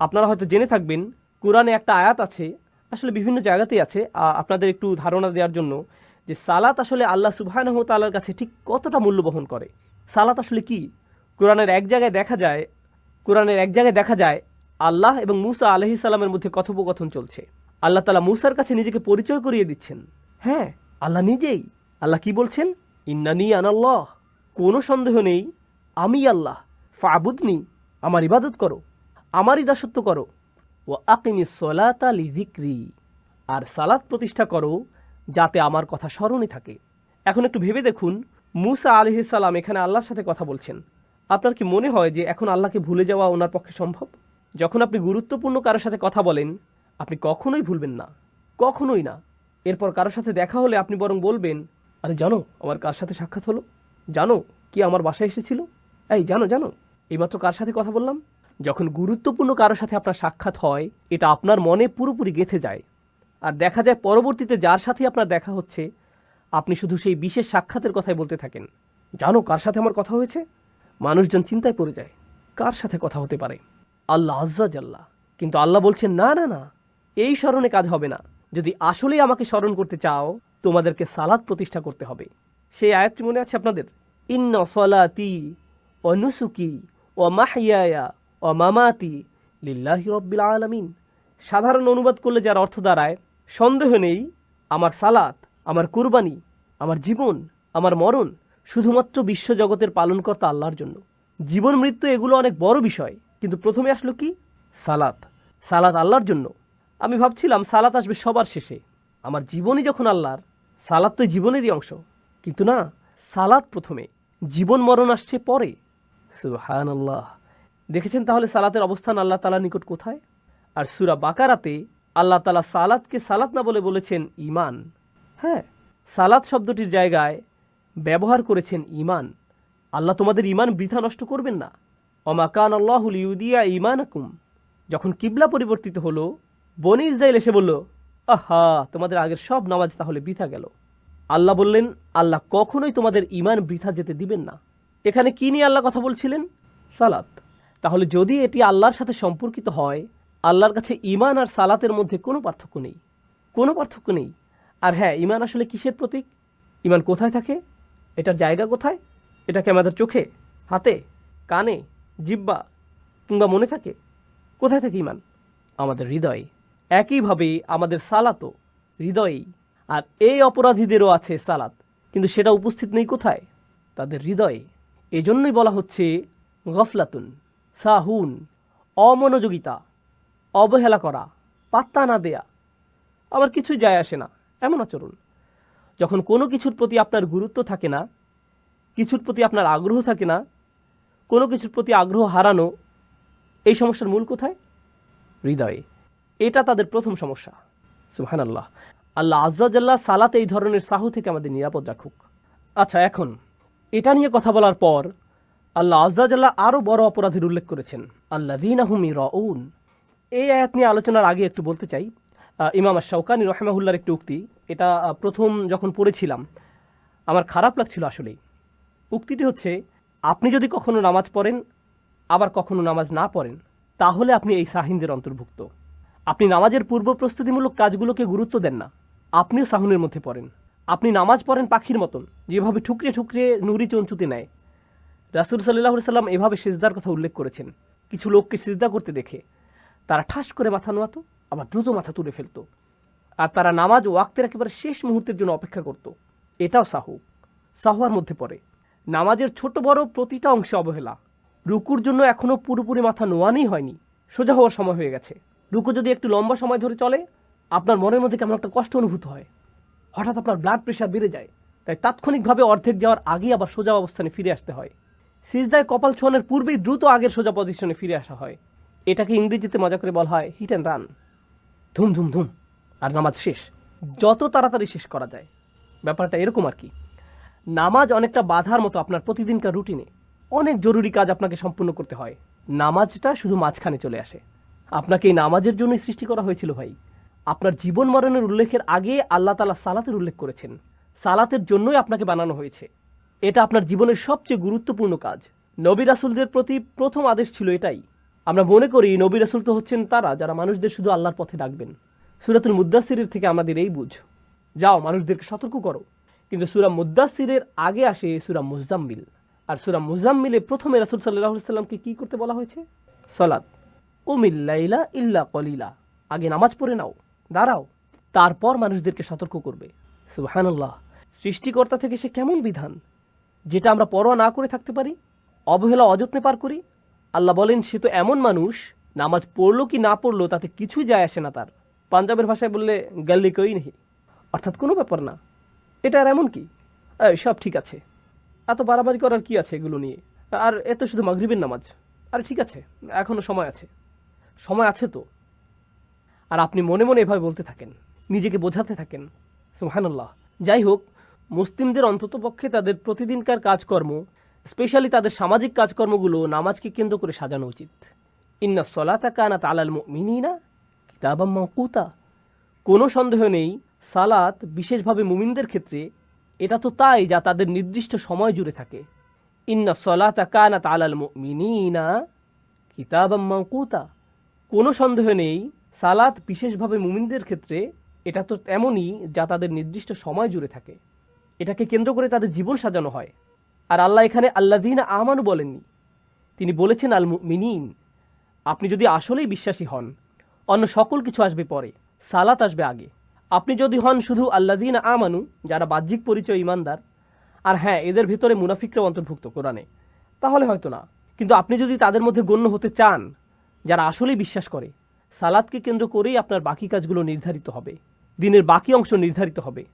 আপনারা হয়তো জেনে থাকবেন, কোরআনে একটা আয়াত আছে, আসলে বিভিন্ন জায়গাতেই আছে, আপনাদের একটু ধারণা দেওয়ার জন্য, যে সালাত আসলে আল্লাহ সুবহানাহু ওয়া তাআলার কাছে ঠিক কতটা মূল্য বহন করে। সালাত আসলে কি? কোরআনের এক জায়গায় দেখা যায় আল্লাহ এবং মূসা আলাইহিস সালামের মধ্যে কথোপকথন চলছে। আল্লাহ তাআলা মূসার কাছে নিজেকে পরিচয় করিয়ে দিচ্ছেন। হ্যাঁ, আল্লাহ নিজেই। আল্লাহ কি বলছেন? ইন্নানি আনাল্লাহ, কোনো সন্দেহ নেই আমি আল্লাহ, ফাবুদনি, আমার ইবাদত করো, আমারই দাসত্ব করো, ও আকিমিস সলাতা লিযিকরি, আর সালাত প্রতিষ্ঠা করো যাতে আমার কথা স্মরণে থাকে। এখন একটু ভেবে দেখুন, মূসা আলাইহিস সালাম এখানে আল্লাহর সাথে কথা বলছেন। আপনার কি মনে হয় যে এখন আল্লাহকে ভুলে যাওয়া ওনার পক্ষে সম্ভব? যখন আপনি গুরুত্বপূর্ণ কারোর সাথে কথা বলেন, আপনি কখনোই ভুলবেন না, কখনোই না। এরপর কারোর সাথে দেখা হলে আপনি বরং বলবেন, আরে জানো আমার কার সাথে সাক্ষাৎ হলো, জানো কি আমার বাসায় এসেছিল, এই জানো এইমাত্র কার সাথে কথা বললাম। যখন গুরুত্বপূর্ণ কারোর সাথে আপনার সাক্ষাৎ হয়, এটা আপনার মনে পুরোপুরি গেঁথে যায়। আর দেখা যায় পরবর্তীতে যার সাথে আপনার দেখা হচ্ছে, আপনি শুধু সেই বিশেষ সাক্ষাতের কথাই বলতে থাকেন। জানো কার সাথে আমার কথা হয়েছে? মানুষজন চিন্তায় পড়ে যায়, কার সাথে কথা হতে পারে? আল্লাহ আজ্জা ওয়া জাল্লা। কিন্তু আল্লাহ বলছেন, না না না, এই স্মরণে কাজ হবে না। যদি আসলেই আমাকে স্মরণ করতে চাও, তোমাদেরকে সালাত প্রতিষ্ঠা করতে হবে। সেই আয়াতটি মনে আছে আপনাদের? ইন্না সলাতি ওয়া নুসুকি ওয়া মাহইয়ায়া ওয়া মামাতি লিল্লাহি রাব্বিল আলামিন। সাধারণ অনুবাদ করলে যার অর্থ দাঁড়ায়, সন্দেহ নেই আমার সালাত, আমার কুরবানি, আমার জীবন, আমার মরণ শুধুমাত্র বিশ্বজগতের পালনকর্তা আল্লাহর জন্য। জীবন মৃত্যু এগুলো অনেক বড় বিষয়, কিন্তু প্রথমে আসলো কি? সালাত। সালাত আল্লাহর জন্য। আমি ভাবছিলাম সালাত আসবে সবার শেষে। আমার জীবনই যখন আল্লাহর, সালাত তো জীবনেরই অংশ। কিন্তু না, সালাত প্রথমে, জীবন মরণ আসছে পরে। সুবহানাল্লাহ। দেখেছেন তাহলে সালাতের অবস্থান আল্লাহ তাআলার নিকট কোথায়? আর সূরা বাকারাতে আল্লাহ তাআলা সালাতকে সালাত না বলে বলেছেন ঈমান। হ্যাঁ, সালাত শব্দটির জায়গায় ব্যবহার করেছেন ঈমান। আল্লাহ তোমাদের ঈমান বৃথা নষ্ট করবেন না। ওমা কান আল্লাহু লিইউদিয়া ঈমানাকুম, যখন কিবলা পরিবর্তিত হলো, বনি ইসরাইল এসে বলল, আহা, তোমাদের আগের সব নামাজ তাহলে বৃথা গেল। আল্লাহ বললেন, আল্লাহ কখনোই তোমাদের ঈমান বৃথা যেতে দিবেন না। এখানে কি নিয়ে আল্লাহ কথা বলছিলেন? সালাত। তাহলে যদি এটি আল্লাহর সাথে সম্পর্কিত হয়, আল্লাহর কাছে ঈমান আর সালাতের মধ্যে কোনো পার্থক্য নেই, কোনো পার্থক্য নেই। আর হ্যাঁ, ঈমান আসলে কিসের প্রতীক? ঈমান কোথায় থাকে? এটার জায়গা কোথায়? এটা কি আমাদের চোখে, হাতে, কানে, জিহ্বা কিংবা মনে থাকে? কোথায় থাকে ঈমান? আমাদের হৃদয়ে। একইভাবে আমাদের সালাতও হৃদয়েই। আর এই অপরাধীদেরও আছে সালাত, কিন্তু সেটা উপস্থিত নেই কোথায়? তাদের হৃদয়ে। এজন্যই বলা হচ্ছে গফলাতুন, সাহুন, অমনোযোগিতা, অবহেলা করা, পাত্তা না দেয়া, আবার কিছুই যায় আসে না এমন আচরণ। যখন কোনো কিছুর প্রতি আপনার গুরুত্ব থাকে না, কিছুর প্রতি আপনার আগ্রহ থাকে না, কোনো কিছুর প্রতি আগ্রহ হারানো, এই সমস্যার মূল কোথায়? হৃদয়ে। এটা তাদের প্রথম সমস্যা। সুবহানাল্লাহ। আল্লাহ আজ্জা জাল্লা সালাত এই ধরনের সাহু থেকে আমাদের নিরাপদ রাখুক। আচ্ছা, এখন এটা নিয়ে কথা বলার পর আল্লাহ আজ্জা জাল্লা আরও বড় অপরাধের উল্লেখ করেছেন, আল্লাযীনা হুম ইরাউন। এই আয়াত নিয়ে আলোচনার আগে একটু বলতে চাই, ইমাম আশ-শাওকানী রাহিমাহুল্লাহর একটি উক্তি, এটা প্রথম যখন পড়েছিলাম আমার খারাপ লাগছিল আসলেই। উক্তিটি হচ্ছে, আপনি যদি কখনো নামাজ পড়েন আবার কখনো নামাজ না পড়েন, তাহলে আপনি এই সাহিনদের অন্তর্ভুক্ত। আপনি নামাজের পূর্ব প্রস্তুতিমূলক কাজগুলোকে গুরুত্ব দেন না, আপনিও সাহুনের মধ্যে পড়েন। আপনি নামাজ পড়েন পাখির মতন, যেভাবে ঠুকরে ঠুকরে নুরি চঞ্চুতে নেয়। রাসূল সাল্লাল্লাহু আলাইহি সাল্লাম এভাবে সিজদার কথা উল্লেখ করেছেন। কিছু লোককে সিজদা করতে দেখে তারা ঠাস করে মাথা নোয়াতো, আবার দ্রুত মাথা তুলে ফেলত, আর তারা নামাজ ওয়াক্তের একেবারে শেষ মুহূর্তের জন্য অপেক্ষা করত। এটাও সাহুয়ার মধ্যে পড়ে। নামাজের ছোট বড় প্রতিটা অংশে অবহেলা। রুকুর জন্য এখনও পুরোপুরি মাথা নোয়ানোই হয়নি, সোজা হওয়ার সময় হয়ে গেছে। রুকু যদি একটু লম্বা সময় ধরে চলে, আপনার মনের মধ্যে কেমন একটা কষ্ট অনুভূত হয়, হঠাৎ আপনার ব্লাড প্রেশার বেড়ে যায়। তাই তাৎক্ষণিকভাবে অর্ধেক যাওয়ার আগেই আবার সোজা অবস্থানে ফিরে আসতে হয়। সিজদায় কপাল ছোঁয়ানোর পূর্বেই দ্রুত আগের সোজা পজিশনে ফিরে আসা হয়। এটাকে ইংরেজিতে মজা করে বলা হয় হিট অ্যান্ড রান, ধুম ধুম ধুম, আর নামাজ শেষ, যত তাড়াতাড়ি শেষ করা যায়। ব্যাপারটা এরকম আর কি। নামাজ অনেকটা বাধার মতো আপনার প্রতিদিনকার রুটিনে। অনেক জরুরি কাজ আপনাকে সম্পূর্ণ করতে হয়, নামাজটা শুধু মাঝখানে চলে আসে। আপনাকে এই নামাজের জন্যই সৃষ্টি করা হয়েছিল ভাই। আপনার জীবন মরণের উল্লেখের আগে আল্লাহ তাআলা সালাতের উল্লেখ করেছেন। সালাতের জন্যই আপনাকে বানানো হয়েছে। এটা আপনার জীবনের সবচেয়ে গুরুত্বপূর্ণ কাজ। নবী রাসূলদের প্রতি প্রথম আদেশ ছিল এটাই। আমরা মনে করি নবী রাসূল তো হচ্ছেন তারা যারা মানুষদের শুধু আল্লাহর পথে ডাকবেন। সূরাতুল মুদ্দাসসিরের থেকে আমাদের এই বুঝ, যাও মানুষদেরকে সতর্ক করো। কিন্তু সূরা মুদ্দাসসিরের আগে আসে সূরা মুজাম্মিল, আর সূরা মুজাম্মিলে প্রথমে রাসূল সাল্লাল্লাহু আলাইহি সাল্লামকে কি করতে বলা হয়েছে? সালাত। কুমিল লাইলা ইল্লা কলিলা, আগে নামাজ পড়ে নাও, দাঁড়াও, তারপর মানুষদেরকে সতর্ক করবে। সুবহানাল্লাহ। সৃষ্টিকর্তা থেকে সে কেমন বিধান, যেটা আমরা পরোয়া না করে থাকতে পারি, অবহেলা অযত্নে পার করি। আল্লাহ বলেন সে তো এমন মানুষ, নামাজ পড়লো কি না পড়লো তাতে কিছুই যায় আসে না তার। পাঞ্জাবের ভাষায় বললে গাল্লি কই নেই, অর্থাৎ কোনো ব্যাপার না, এটা আর এমন কি, সব ঠিক আছে, এত বাড়াবাড়ি করার কি আছে এগুলো নিয়ে, আর এত শুধু মাগরিবের নামাজ, আরে ঠিক আছে, এখনো সময় আছে, সময় আছে তো। আর আপনি মনে মনে এভাবে বলতে থাকেন, নিজেকে বোঝাতে থাকেন। সুবহানাল্লাহ। যাই হোক, মুসলিমদের অন্ততপক্ষে তাদের প্রতিদিনকার কাজকর্ম, স্পেশালি তাদের সামাজিক কাজকর্মগুলো নামাজকে কেন্দ্র করে সাজানো উচিত। ইন্নাস সালাতা কানাত আলাল মুমিনিনা কিতাবাম মাওকুতা। কোনো সন্দেহ নেই, সালাত বিশেষভাবে মুমিনদের ক্ষেত্রে এটা তো তাই যা তাদের নির্দিষ্ট সময় জুড়ে থাকে। ইন্নাস সালাতা কানাত আলাল মুমিনিনা কিতাবাম মাওকুতা। কোনো সন্দেহ নেই, সালাত বিশেষভাবে মুমিনদের ক্ষেত্রে এটা তো এমনই যা তাদের নির্দিষ্ট সময় জুড়ে থাকে। এটাকে কেন্দ্র করে তাদের জীবন সাজানো হয়। আর আল্লাহ এখানে আল্লাযীনা আমানু বলেননি, তিনি বলেছেন আল মুমিনিন। আপনি যদি আসলেই বিশ্বাসী হন, অন্য সকল কিছু আসবে পরে, সালাত আসবে আগে। আপনি যদি হন শুধু আল্লাযীনা আমানু, যারা বাহ্যিক পরিচয় ইমানদার, আর হ্যাঁ এদের ভিতরে মুনাফিকরাও অন্তর্ভুক্ত কোরআনে, তাহলে হয়তো না। কিন্তু আপনি যদি তাদের মধ্যে গণ্য হতে চান যারা আসলেই বিশ্বাস করে, সালাতকে কেন্দ্র করেই আপনার বাকি কাজগুলো নির্ধারিত হবে, দিনের বাকি অংশ নির্ধারিত হবে।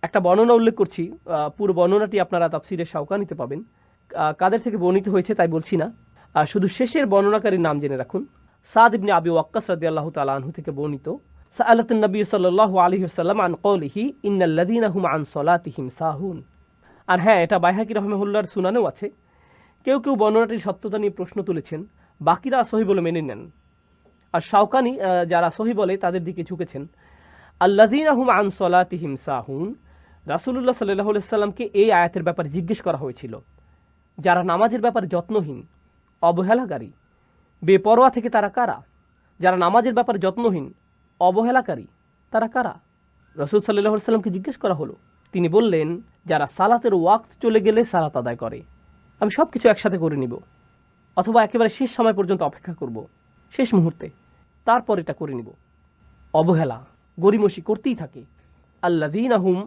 একটা বর্ণনা উল্লেখ করছি, পুরো বর্ণনাটি আপনারা তাফসিরে শাওকানিতে পাবেন। কাদের থেকে বর্ণিত হয়েছে তাই বলছি না, শুধু শেষের বর্ণনাকারীর নাম জেনে রাখুন। সাদ ইবনে আবি ওয়াক্কাস রাদিয়াল্লাহু তাআলা আনহু থেকে বর্ণিত, সাআলাতুন নবী সাল্লাল্লাহু আলাইহি ওয়াসাল্লাম আন কওলিহি ইন্নাল্লাযীনা হুম আন সালাতিহিম সাহুন। আর হ্যাঁ, এটা বাইহাকি রাহমাহুল্লাহর সুনানেও আছে। কেউ কেউ বর্ণনাটির সত্যতা নিয়ে প্রশ্ন তুলেছেন, বাকিরা সহি বলে মেনে নেন। আর শাওকানি যারা সহি বলে তাদের দিকে ঝুঁকেছেন। আল্লাযীনা হুম আন সলাতিহিম সাহুন, রাসূলুল্লাহ সাল্লাল্লাহু আলাইহি সাল্লামকে এই আয়াতের ব্যাপারে জিজ্ঞেস করা হয়েছিল, যারা নামাজের ব্যাপারে যত্নহীন, অবহেলাকারী, বেপরোয়া থেকে তারা কারা? যারা নামাজের ব্যাপারে যত্নহীন, অবহেলাকারী, তারা কারা? রাসূল সাল্লাল্লাহু আলাইহি সাল্লামকে জিজ্ঞেস করা হলো। তিনি বললেন, যারা সালাতের ওয়াক্ত চলে গেলে সালাত আদায় করে। আমি সব কিছু একসাথে করে নিব, অথবা একেবারে শেষ সময় পর্যন্ত অপেক্ষা করব, শেষ মুহূর্তে, তারপর এটা করে নিব। অবহেলা, গরিমসি করতেই থাকে। আল্লাযীনা হুম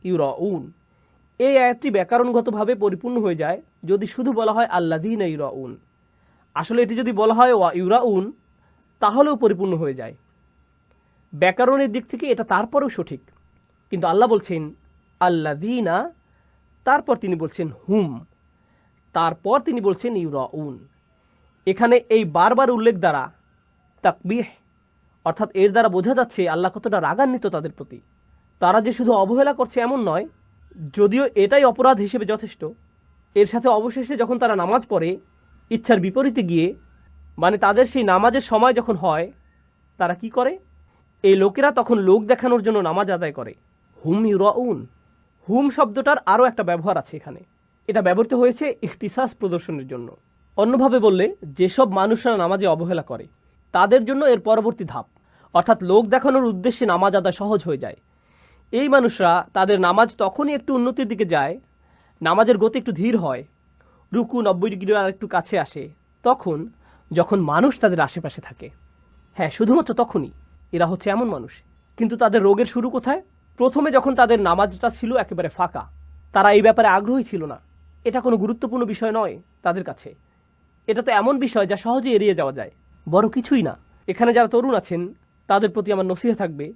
ইউরাউন, এই আয়াতটি ব্যাকরণগতভাবে পরিপূর্ণ হয়ে যায় যদি শুধু বলা হয় আল্লাযীনা ইউরাউন। আসলে এটি যদি বলা হয় ওয়া ইউরাউন, তাহলেও পরিপূর্ণ হয়ে যায়। ব্যাকরণের দিক থেকে এটা তারপরেও সঠিক, কিন্তু আল্লাহ বলছেন আল্লাযীনা, তারপর তিনি বলছেন হুম, তারপর তিনি বলছেন ইউরাউন। এখানে এই বারবার উল্লেখ দ্বারা তাকবীহ, অর্থাৎ এর দ্বারা বোঝা যাচ্ছে আল্লাহ কতটা রাগান্বিত তাদের প্রতি। তারা যে শুধু অবহেলা করছে এমন নয়, যদিও এটাই অপরাধ হিসেবে যথেষ্ট। এর সাথে অবশেষে যখন তারা নামাজ পড়ে ইচ্ছার বিপরীতে গিয়ে, মানে তাদের সেই নামাজের সময় যখন হয়, তারা কি করে? এই লোকেরা তখন লোক দেখানোর জন্য নামাজ আদায় করে। হুম ইউরাউন, হুম শব্দটার আরও একটা ব্যবহার আছে এখানে। এটা ব্যবহৃত হয়েছে ইখতিসাস প্রদর্শনের জন্য। অন্যভাবে বললে, যেসব মানুষরা নামাজে অবহেলা করে তাদের জন্য এর পরবর্তী ধাপ, অর্থাৎ লোক দেখানোর উদ্দেশ্যে নামাজ আদায় সহজ হয়ে যায়। এই মানুষরা তাদের নামাজ তখনই একটু উন্নতির দিকে যায়, নামাজের গতি একটু ধীর হয়, রুকু 90 ডিগ্রি আর একটু কাছে আসে, তখন যখন মানুষ তাদের আশেপাশে থাকে। হ্যাঁ, শুধুমাত্র তখনই। এরা হচ্ছে এমন মানুষ। কিন্তু তাদের রোগের শুরু কোথায়? প্রথমে যখন তাদের নামাজটা ছিল একেবারে ফাঁকা, তারা এই ব্যাপারে আগ্রহী ছিল না। এটা কোনো গুরুত্বপূর্ণ বিষয় নয় তাদের কাছে। এটা তো এমন বিষয় যা সহজে এড়িয়ে যাওয়া যায়, বড় কিছুই না। এখানে যারা তরুণ আছেন তাদের প্রতি আমার নসিহত থাকবে,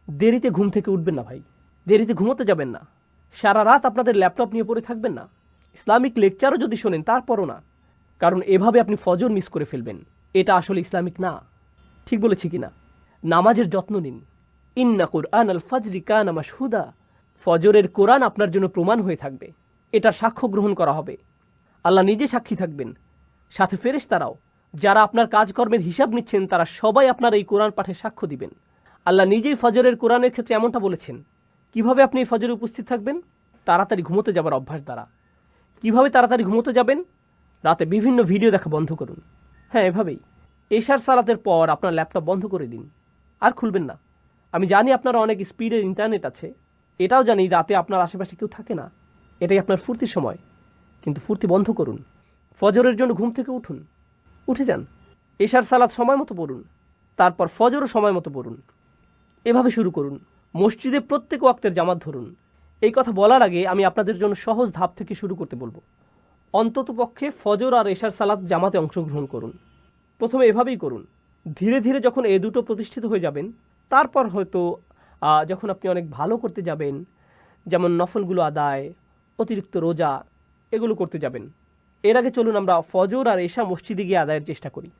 দেরিতে ঘুম থেকে উঠবেন না ভাই, দেরিতে ঘুমোতে যাবেন না, সারা রাত আপনাদের ল্যাপটপ নিয়ে পড়ে থাকবেন না, ইসলামিক লেকচারও যদি শোনেন তারপরও না, কারণ এভাবে আপনি ফজর মিস করে ফেলবেন। এটা আসলে ইসলামিক না। ঠিক বলেছি কিনা? নামাজের যত্ন নিন। ইন্না কুরআন আল ফাজরি কানা মাশহুদা, ফজরের কোরআন আপনার জন্য প্রমাণ হয়ে থাকবে, এটার সাক্ষ্য গ্রহণ করা হবে। আল্লাহ নিজে সাক্ষী থাকবেন, সাথে ফেরেশতারাও যারা আপনার কাজকর্মের হিসাব নিচ্ছেন তারা সবাই আপনার এই কোরআন পাঠে সাক্ষ্য দিবেন। আল্লাহ নিজেই ফজরের কোরআনের ক্ষেত্রে এমনটা বলেছেন। কিভাবে আপনি এই ফজরে উপস্থিত থাকবেন? তাড়াতাড়ি ঘুমোতে যাবার অভ্যাস দ্বারা। কিভাবে তাড়াতাড়ি ঘুমোতে যাবেন? রাতে বিভিন্ন ভিডিও দেখা বন্ধ করুন। হ্যাঁ, এভাবেই। এশার সালাতের পর আপনার ল্যাপটপ বন্ধ করে দিন, আর খুলবেন না। আমি জানি আপনার অনেক স্পিডের ইন্টারনেট আছে, এটাও জানি রাতে আপনার আশেপাশে কেউ থাকে না, এটাই আপনার ফুর্তির সময়, কিন্তু ফুর্তি বন্ধ করুন। ফজরের জন্য ঘুম থেকে উঠুন, উঠে যান, এশার সালাত সময় মতো পড়ুন, তারপর ফজরও সময় মতো পড়ুন। এভাবে শুরু করুন। মসজিদে প্রত্যেক ওয়াক্তের জামাত ধরুন। এই কথা বলার আগে আমি আপনাদের জন্য সহজ ধাপ থেকে শুরু করতে বলবো। অন্ততপক্ষে ফজর আর এশার সালাত জামাতে অংশগ্রহণ করুন। প্রথমে এভাবেই করুন। ধীরে ধীরে যখন এ দুটো প্রতিষ্ঠিত হয়ে যাবেন, তারপর হয়তো যখন আপনি অনেক ভালো করতে যাবেন, যেমন নফলগুলো আদায়, অতিরিক্ত রোজা, এগুলো করতে যাবেন, এর আগে চলুন আমরা ফজর আর এশা মসজিদে গিয়ে আদায়ের চেষ্টা করি।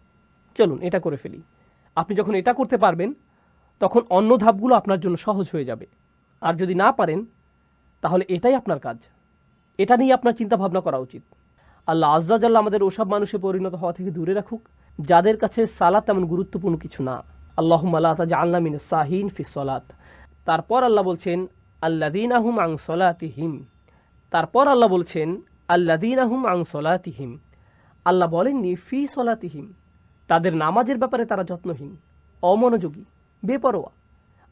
চলুন এটা করে ফেলি। আপনি যখন এটা করতে পারবেন তখন অন্য ধাপগুলো আপনার জন্য সহজ হয়ে যাবে। আর যদি না পারেন তাহলে এটাই আপনার কাজ, এটা নিয়ে আপনার চিন্তা ভাবনা করা উচিত। আল্লাহ আজ্জা জাল্লা আমাদের ওসব মানুষে পরিণত হওয়া থেকে দূরে রাখুক যাদের কাছে সালাত তেমন গুরুত্বপূর্ণ কিছু না। আল্লাহুম্মা লা তাজআলনা মিনাস সাহিন ফিস সালাত। তারপর আল্লাহ বলছেন আল্লাযীনা হুম আন সলাতিহিম। তারপর আল্লাহ বলছেন আল্লাযীনা হুম আন সলাতিহিম। আল্লাহ বলেননি ফি সলাতিহিম। তাদের নামাজের ব্যাপারে তারা যত্নহীন, অমনোযোগী, বেপরোয়া।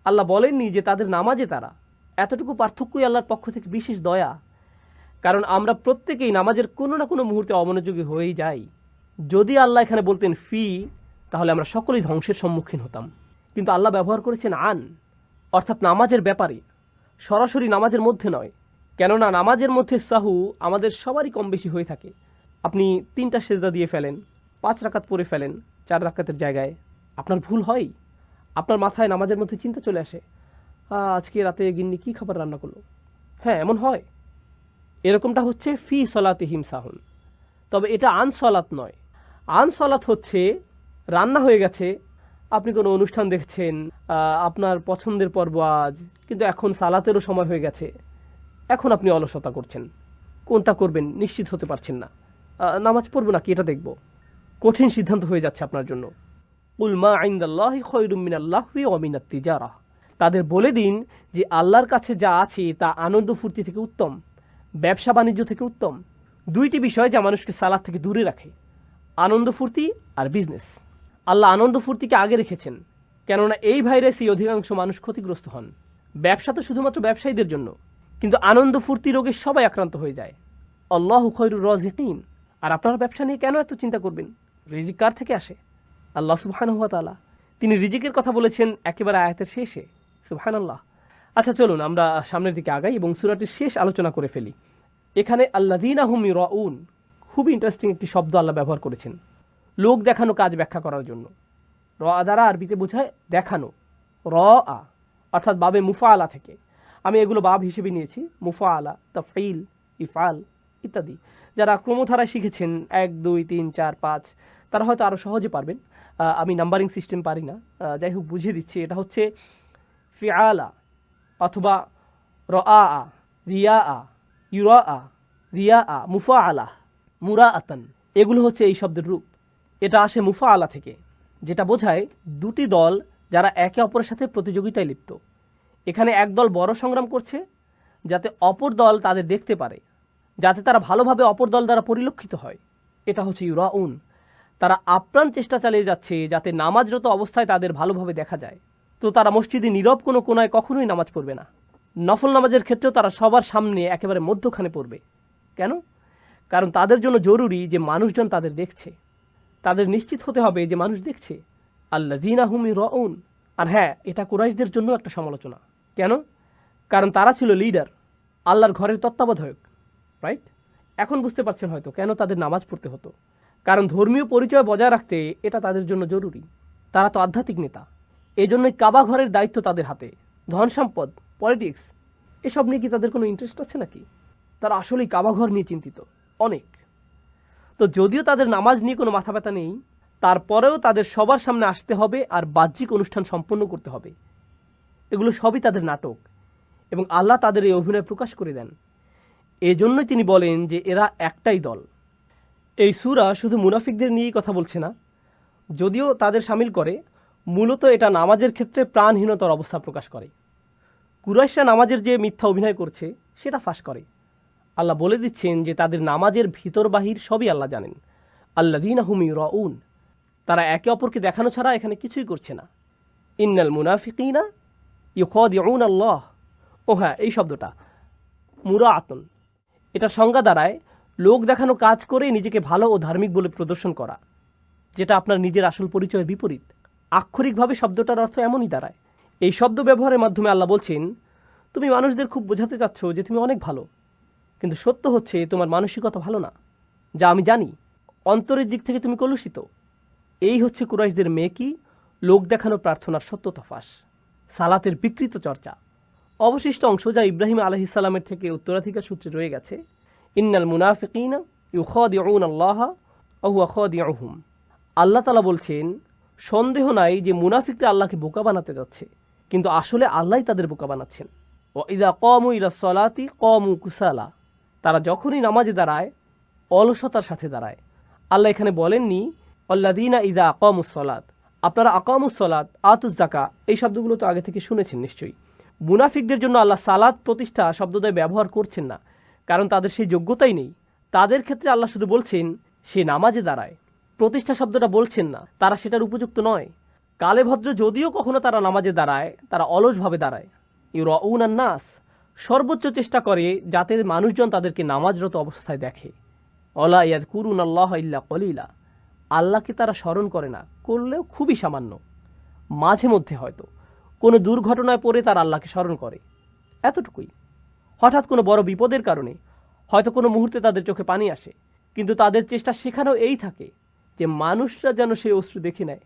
আল্লাহ বলেননি যে তাদের নামাজে তারা। এতটুকু পার্থক্যই আল্লাহর পক্ষ থেকে বিশেষ দয়া। কারণ আমরা প্রত্যেকেই নামাজের কোনো না কোনো মুহূর্তে অমনোযোগী হয়েই যাই। যদি আল্লাহ এখানে বলতেন ফি, তাহলে আমরা সকলেই ধ্বংসের সম্মুখীন হতাম। কিন্তু আল্লাহ ব্যবহার করেছেন আন, অর্থাৎ নামাজের ব্যাপারে, সরাসরি নামাজের মধ্যে নয়। কেননা নামাজের মধ্যে সাহু আমাদের সবারই কম বেশি হয়ে থাকে। আপনি 3টা সেজদা দিয়ে ফেলেন, 5 রাকাত পড়ে ফেলেন 4 রাকাতের জায়গায়, আপনার ভুল হয়। আপনার মাথায় নামাজের মধ্যে চিন্তা চলে আসে, আজকে রাতে গিন্নি কী খাবার রান্না করলো। হ্যাঁ, এমন হয়। এরকমটা হচ্ছে ফি সলাতিহিম সাহুন। তবে এটা আনসলাত নয়। আনসলাত হচ্ছে রান্না হয়ে গেছে, আপনি কোনো অনুষ্ঠান দেখছেন, আপনার পছন্দের পর্ব আজ, কিন্তু এখন সালাতেরও সময় হয়ে গেছে, এখন আপনি অলসতা করছেন। কোনটা করবেন নিশ্চিত হতে পারছেন না, নামাজ পড়বো নাকি এটা দেখব, কঠিন সিদ্ধান্ত হয়ে যাচ্ছে আপনার জন্য। কুল মা ইনদাল্লাহি খায়রুম মিনাল্লাহওয়ি ওয়া মিনাত তিজারা, তাদের বলে দিন যে আল্লাহর কাছে যা আছে তা আনন্দ ফুর্তি থেকে উত্তম, ব্যবসা বাণিজ্য থেকে উত্তম। দুইটি বিষয় যা মানুষকে সালাত থেকে দূরে রাখে, আনন্দ ফুর্তি আর বিজনেস। আল্লাহ আনন্দ ফুর্তিকে আগে রেখেছেন, কেননা এই ভাইরাসই অধিকাংশ মানুষ ক্ষতিগ্রস্ত হন। ব্যবসা তো শুধুমাত্র ব্যবসায়ীদের জন্য, কিন্তু আনন্দ ফুর্তি রোগে সবাই আক্রান্ত হয়ে যায়। আল্লাহু খায়রুর রাযিকিন। আর আপনারা ব্যবসা নিয়ে কেন এত চিন্তা করবেন? রিজিক কার থেকে আসে? আল্লাহ সুবহানাহু ওয়া তাআলা। তিনি রিজিকের কথা বলেছেন একেবারে আয়াতের শেষে। সুবহানাল্লাহ। আচ্ছা চলুন আমরা সামনের দিকে আগাই এবং সূরাটির শেষ আলোচনা করে ফেলি। এখানে আল্লাযীনা হুম ইউরাউন, খুব ইন্টারেস্টিং একটি শব্দ আল্লাহ ব্যবহার করেছেন লোক দেখানো কাজ ব্যাখ্যা করার জন্য। র দ্বারা আরবিতে বোঝায় দেখানো, র আ অর্থাৎ বাবে মুফাআলা থেকে। আমি এগুলো বাব হিসেবে নিয়েছি, মুফাআলা, তাফঈল, ইফআল ইত্যাদি। যারা ক্রমধারায় শিখেছেন 1 2 3 4 5 তারা হয়তো আরও সহজে পারবেন। আমি নাম্বারিং সিস্টেম পারি না, যাই হোক বুঝিয়ে দিচ্ছি। এটা হচ্ছে ফিআলা অথবা রআ, রিয়া, ইউরা, রিয়া, মুফাআলা, মুরাআতান, এগুলো হচ্ছে এই শব্দের রূপ। এটা আসে মুফাআলা থেকে, যেটা বোঝায় দুটি দল যারা একে অপরের সাথে প্রতিযোগিতায় লিপ্ত। এখানে এক দল বড় সংগ্রাম করছে যাতে অপর দল তাদের দেখতে পারে, যাতে তারা ভালোভাবে অপর দল দ্বারা পরিলক্ষিত হয়। এটা হচ্ছে ইউরাউন। তারা আপ্রাণ চেষ্টা চালিয়ে যাচ্ছে যাতে নামাজরত অবস্থায় তাদের ভালোভাবে দেখা যায়। তো তারা মসজিদে নীরব কোনো কোনায় কখনোই নামাজ পড়বে না। নফল নামাজের ক্ষেত্রেও তারা সবার সামনে একেবারে মধ্যখানে পড়বে। কেন? কারণ তাদের জন্য জরুরি যে মানুষজন তাদের দেখছে, তাদের নিশ্চিত হতে হবে যে মানুষ দেখছে। আল্লাযীনা হুম ইউরাউন। আর হ্যাঁ, এটা কুরাইশদের জন্য একটা সমালোচনা। কেন? কারণ তারা ছিল লিডার, আল্লাহর ঘরের তত্ত্বাবধায়ক, রাইট? এখন বুঝতে পারছেন হয়তো কেন তাদের নামাজ পড়তে হতো। কারণ ধর্মীয় পরিচয় বজায় রাখতে এটা তাদের জন্য জরুরি। তারা তো আধ্যাত্মিক নেতা, এজন্যই কাবা ঘরের দায়িত্ব তাদের হাতে। ধন সম্পদ, পলিটিক্স এসব নিয়ে কি তাদের কোনো ইন্টারেস্ট আছে নাকি? তারা আসলেই কাবা ঘর নিয়ে চিন্তিত অনেক। তো যদিও তাদের নামাজ নিয়ে কোনো মাথা ব্যথা নেই, তারপরেও তাদের সবার সামনে আসতে হবে আর বাহ্যিক অনুষ্ঠান সম্পন্ন করতে হবে। এগুলো সবই তাদের নাটক এবং আল্লাহ তাদের এই অভিনয় প্রকাশ করে দেন। এজন্যই তিনি বলেন যে এরা একটাই দল। এই সূরা শুধু মুনাফিকদের নিয়েই কথা বলছে না, যদিও তাদের শামিল করে। মূলত এটা নামাজের ক্ষেত্রে প্রাণহীনতার অবস্থা প্রকাশ করে। কুরাইশরা নামাজের যে মিথ্যা অভিনয় করছে সেটা ফাঁস করে। আল্লাহ বলে দিচ্ছেন যে তাদের নামাজের ভিতর বাহির সবই আল্লাহ জানেন। আল্লাযীনা হুম ইউরাউন, তারা একে অপরকে দেখানো ছাড়া এখানে কিছুই করছে না। ইন্নাল মুনাফিকিনা ইউখাদিউন আল্লাহ। ও হ্যাঁ, এই শব্দটা মুরাআতুন, এটার সংজ্ঞা দাঁড়ায় লোক দেখানো কাজ করে নিজেকে ভালো ও ধার্মিক বলে প্রদর্শন করা, যেটা আপনার নিজের আসল পরিচয়ের বিপরীত। আক্ষরিকভাবে শব্দটার অর্থ এমনই দাঁড়ায়। এই শব্দ ব্যবহারের মাধ্যমে আল্লাহ বলছেন, তুমি মানুষদের খুব বোঝাতে চাচ্ছ যে তুমি অনেক ভালো, কিন্তু সত্য হচ্ছে তোমার মানসিকতা ভালো না, যা আমি জানি। অন্তরের দিক থেকে তুমি কলুষিত। এই হচ্ছে কুরাইশদের মেকি, লোক দেখানো প্রার্থনার সত্যতা ফাঁস, সালাতের বিকৃত চর্চা। অবশিষ্ট অংশ যা ইব্রাহিম আলাইহিস সালামের থেকে উত্তরাধিকার সূত্রে রয়ে গেছে, ইন্নাল মুনাফিকিনা ইউখাদিউন আল্লাহ ওয়া হুয়া খাদিউহুম। আল্লাহ তাআলা বলছেন, সন্দেহ নাই যে মুনাফিকরা আল্লাহকে বোকা বানাতে যাচ্ছে, কিন্তু আসলে আল্লাহই তাদের বোকা বানাচ্ছেন। ওয়া ইযা কামু ইলাস সালাতি কামু কুসালা, তারা যখনই নামাজে দাঁড়ায় অলসতার সাথে দাঁড়ায়। আল্লাহ এখানে বলেননি আল্লাযীনা ইযা আকামুস সালাত। আপনারা আকামুস সালাত, আতুজ যাকা এই শব্দগুলো তো আগে থেকে শুনেছেন নিশ্চয়ই। মুনাফিকদের জন্য আল্লাহ সালাত প্রতিষ্ঠা শব্দদ্বয় ব্যবহার করছেন না, কারণ তাদের সেই যোগ্যতাই নেই। তাদের ক্ষেত্রে আল্লাহ শুধু বলছেন সে নামাজে দাঁড়ায়, প্রতিষ্ঠা শব্দটা বলছেন না, তারা সেটার উপযুক্ত নয়। কালে ভদ্র যদিও কখনো তারা নামাজে দাঁড়ায়, তারা অলসভাবে দাঁড়ায়। ইউরাউন আন-নাস, সর্বোচ্চ চেষ্টা করে যাতে মানুষজন তাদেরকে নামাজরত অবস্থায় দেখে। ওয়ালা ইয়াযকুরুনাল্লাহা ইল্লা কলিলা, আল্লাহকে তারা স্মরণ করে না, করলেও খুবই সামান্য। মাঝে মধ্যে হয়তো কোনো দুর্ঘটনায় পড়ে তারা আল্লাহকে স্মরণ করে, এতটুকুই। হঠাৎ কোনো বড় বিপদের কারণে হয়তো কোনো মুহূর্তে তাদের চোখে পানি আসে, কিন্তু তাদের চেষ্টা সেখানেও এই থাকে যে মানুষরা যেন সেই অশ্রু দেখে নেয়,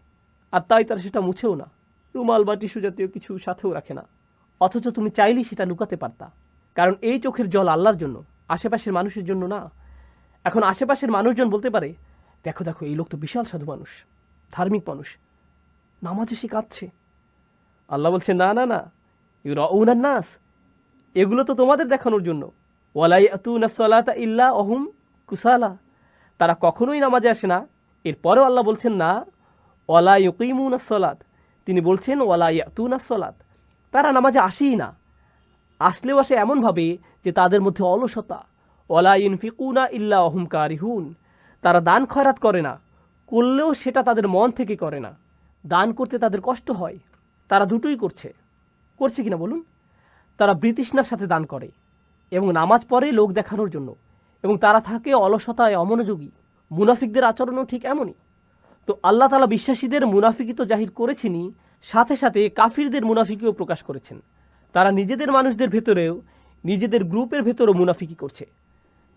আর তাই তারা সেটা মুছেও না, রুমাল বা টিস্যু জাতীয় কিছু সাথেও রাখে না। অথচ তুমি চাইলেই সেটা লুকাতে পারতা, কারণ এই চোখের জল আল্লাহর জন্য, আশেপাশের মানুষের জন্য না। এখন আশেপাশের মানুষজন বলতে পারে, দেখো দেখো এই লোক তো বিশাল সাধু মানুষ, ধার্মিক মানুষ, নামাজে সে কাঁদছে। আল্লাহ বলছে, না না না, ইউরাউন আন-নাস, এগুলো তো তোমাদের দেখানোর জন্য, ওয়ালা ইয়াতুনা সলাতা ইল্লা ওহুম কুসালা, তারা কখনোই নামাজে আসে না। এরপরেও আল্লাহ বলছেন না ওয়ালা ইউকিমুনা সলাত, তিনি বলছেন ওয়ালা ইয়াতুনা সলাত, তারা নামাজে আসেই না। আসলেও আসে এমনভাবে যে তাদের মধ্যে অলসতা। ওয়ালা ইনফিকুনা ইল্লা ওহুম কারিহুন, তারা দান খয়রাত করে না, করলেও সেটা তাদের মন থেকে করে না, দান করতে তাদের কষ্ট হয়। তারা দুটোই করছে কিনা বলুন? তারা বৃতৃষ্ণার সাথে দান করে এবং নামাজ পড়ে লোক দেখানোর জন্য, এবং তারা থাকে অলসতায় অমনোযোগী। মুনাফিকদের আচরণও ঠিক এমনই। তো আল্লাহ তাআলা বিশ্বাসীদের মুনাফিকি তো জাহির করেছেনই, সাথে সাথে কাফিরদের মুনাফিকিও প্রকাশ করেছেন। তারা নিজেদের মানুষদের ভেতরেও, নিজেদের গ্রুপের ভেতরেও মুনাফিকি করছে,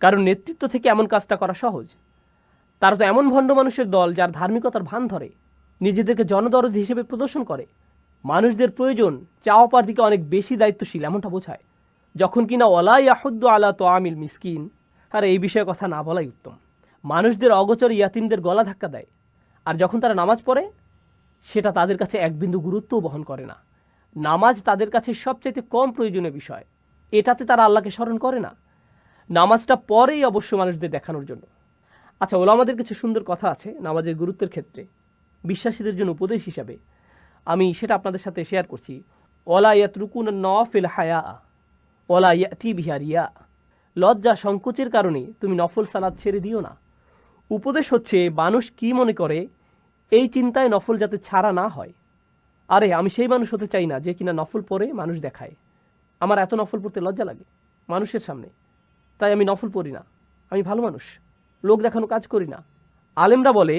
কারণ নেতৃত্ব থেকে এমন কাজটা করা সহজ। তারা তো এমন ভণ্ড মানুষের দল যার ধার্মিকতার ভান ধরে, নিজেদেরকে জনদরদি হিসেবে প্রদর্শন করে, মানুষদের প্রয়োজন চাওয়া পাওয়ার দিকে অনেক বেশি দায়িত্বশীল এমনটা বোঝায়, যখন কিনা ওয়ালা ইয়াহুদ্দু আলা তোয়ামিল মিসকিন, আর এই বিষয়ে কথা না বলাই উত্তম। মানুষদের অগোচর ইয়াতিমদের গলা ধাক্কা দেয়, আর যখন তারা নামাজ পড়ে সেটা তাদের কাছে এক বিন্দু গুরুত্বও বহন করে না। নামাজ তাদের কাছে সবচাইতে কম প্রয়োজনীয় বিষয়, এটাতে তারা আল্লাহকে স্মরণ করে না। নামাজটা পরেই অবশ্য মানুষদের দেখানোর জন্য। আচ্ছা, ওলামাদের কিছু সুন্দর কথা আছে নামাজের গুরুত্বের ক্ষেত্রে, বিশ্বাসীদের জন্য উপদেশ হিসাবে আমি সেটা আপনাদের সাথে শেয়ার করছি। ওয়ালা ইয়াতরুকুনা নফিল হায়া ওয়ালা ইয়াতি বিহা রিয়া, লজ্জা সংকোচের কারণে তুমি নফল সালাত ছেড়ে দিও না। উপদেশ হচ্ছে মানুষ কি মনে করে এই চিন্তায় নফল যাতে ছাড়া না হয়। আরে আমি সেই মানুষ হতে চাই না যে কিনা নফল পড়ে মানুষ দেখায়। আমার এত নফল পড়তে লজ্জা লাগে মানুষের সামনে, তাই আমি নফল পড়ি না। আমি ভালো মানুষ, লোক দেখানো কাজ করি না। আলেমরা বলে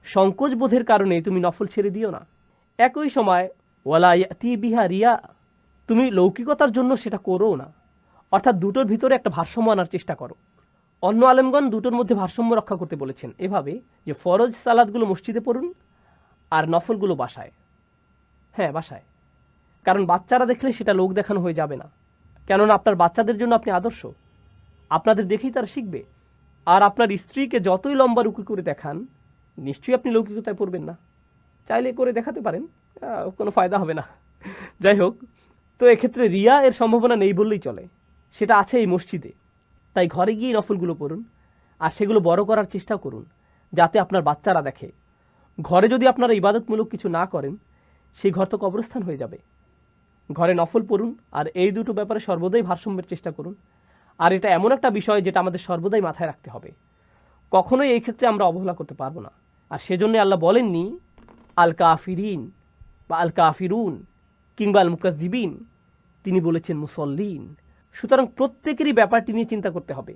সংকোচ বোধের কারণে তুমি নফল ছেড়ে দিও না। একই সময় ওয়ালা ইয়াতি বিহা রিয়া, তুমি লৌকিকতার জন্য সেটা করো না। অর্থাৎ দুটোর ভিতরে একটা ভারসাম্য আনার চেষ্টা করো। অন্য আলেমগণ দুটোর মধ্যে ভারসাম্য রক্ষা করতে বলেছেন এভাবে যে ফরজ সালাদগুলো মসজিদে পড়ুন আর নফলগুলো বাসায়। হ্যাঁ, বাসায়, কারণ বাচ্চারা দেখলে সেটা লোক দেখানো হয়ে যাবে না। কেননা আপনার বাচ্চাদের জন্য আপনি আদর্শ, আপনাদের দেখেই তারা শিখবে। আর আপনার স্ত্রীকে যতই লম্বা রুকু করে দেখান, নিশ্চয়ই আপনি লৌকিকতায় পড়বেন না। চাইলে করে দেখাতে পারেন, কোনো ফায়দা হবে না। যাই হোক, তো এক্ষেত্রে রিয়া এর সম্ভাবনা নেই বললেই চলে, সেটা আছে এই মসজিদে। তাই ঘরে গিয়ে নফলগুলো পড়ুন আর সেগুলো বড় করার চেষ্টা করুন যাতে আপনার বাচ্চারা দেখে। ঘরে যদি আপনারা ইবাদতমূলক কিছু না করেন, সেই ঘর তো কবরস্থান হয়ে যাবে। ঘরে নফল পড়ুন আর এই দুটো ব্যাপারে সর্বদাই ভারসাম্যের চেষ্টা করুন। আর এটা এমন একটা বিষয় যেটা আমাদের সর্বদাই মাথায় রাখতে হবে, কখনোই এই ক্ষেত্রে আমরা অবহেলা করতে পারবো না। আর সেজন্য আল্লাহ বলেননি আল কাফিরিন বা আল কাফিরুন কিংবা আল মুকাজ্জিবিন, তিনি বলেছেন মুসল্লিন। সুতরাং প্রত্যেকেরই ব্যাপারটি নিয়ে চিন্তা করতে হবে,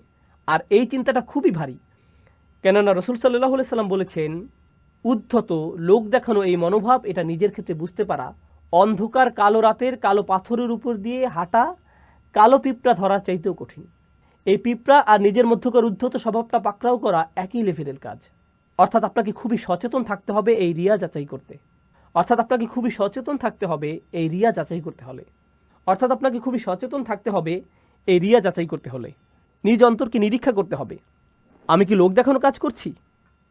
আর এই চিন্তাটা খুবই ভারী। কেননা রাসূল সাল্লাল্লাহু আলাইহি সাল্লাম বলেছেন, উদ্ধত লোক দেখানো এই মনোভাব, এটা নিজের ক্ষেত্রে বুঝতে পারা অন্ধকার কালো রাতের কালো পাথরের উপর দিয়ে হাঁটা কালো পিঁপড়া ধরার চাইতেও কঠিন। এই পিঁপড়া আর নিজের মধ্যকার উদ্ধত স্বভাবটা পাকড়াও করা একই লেভেলের কাজ। অর্থাৎ আপনাকে খুবই সচেতন থাকতে হবে এই রিয়া যাচাই করতে। নিজ অন্তরকে নিরীক্ষা করতে হবে। আমি কি লোক দেখানো কাজ করছি?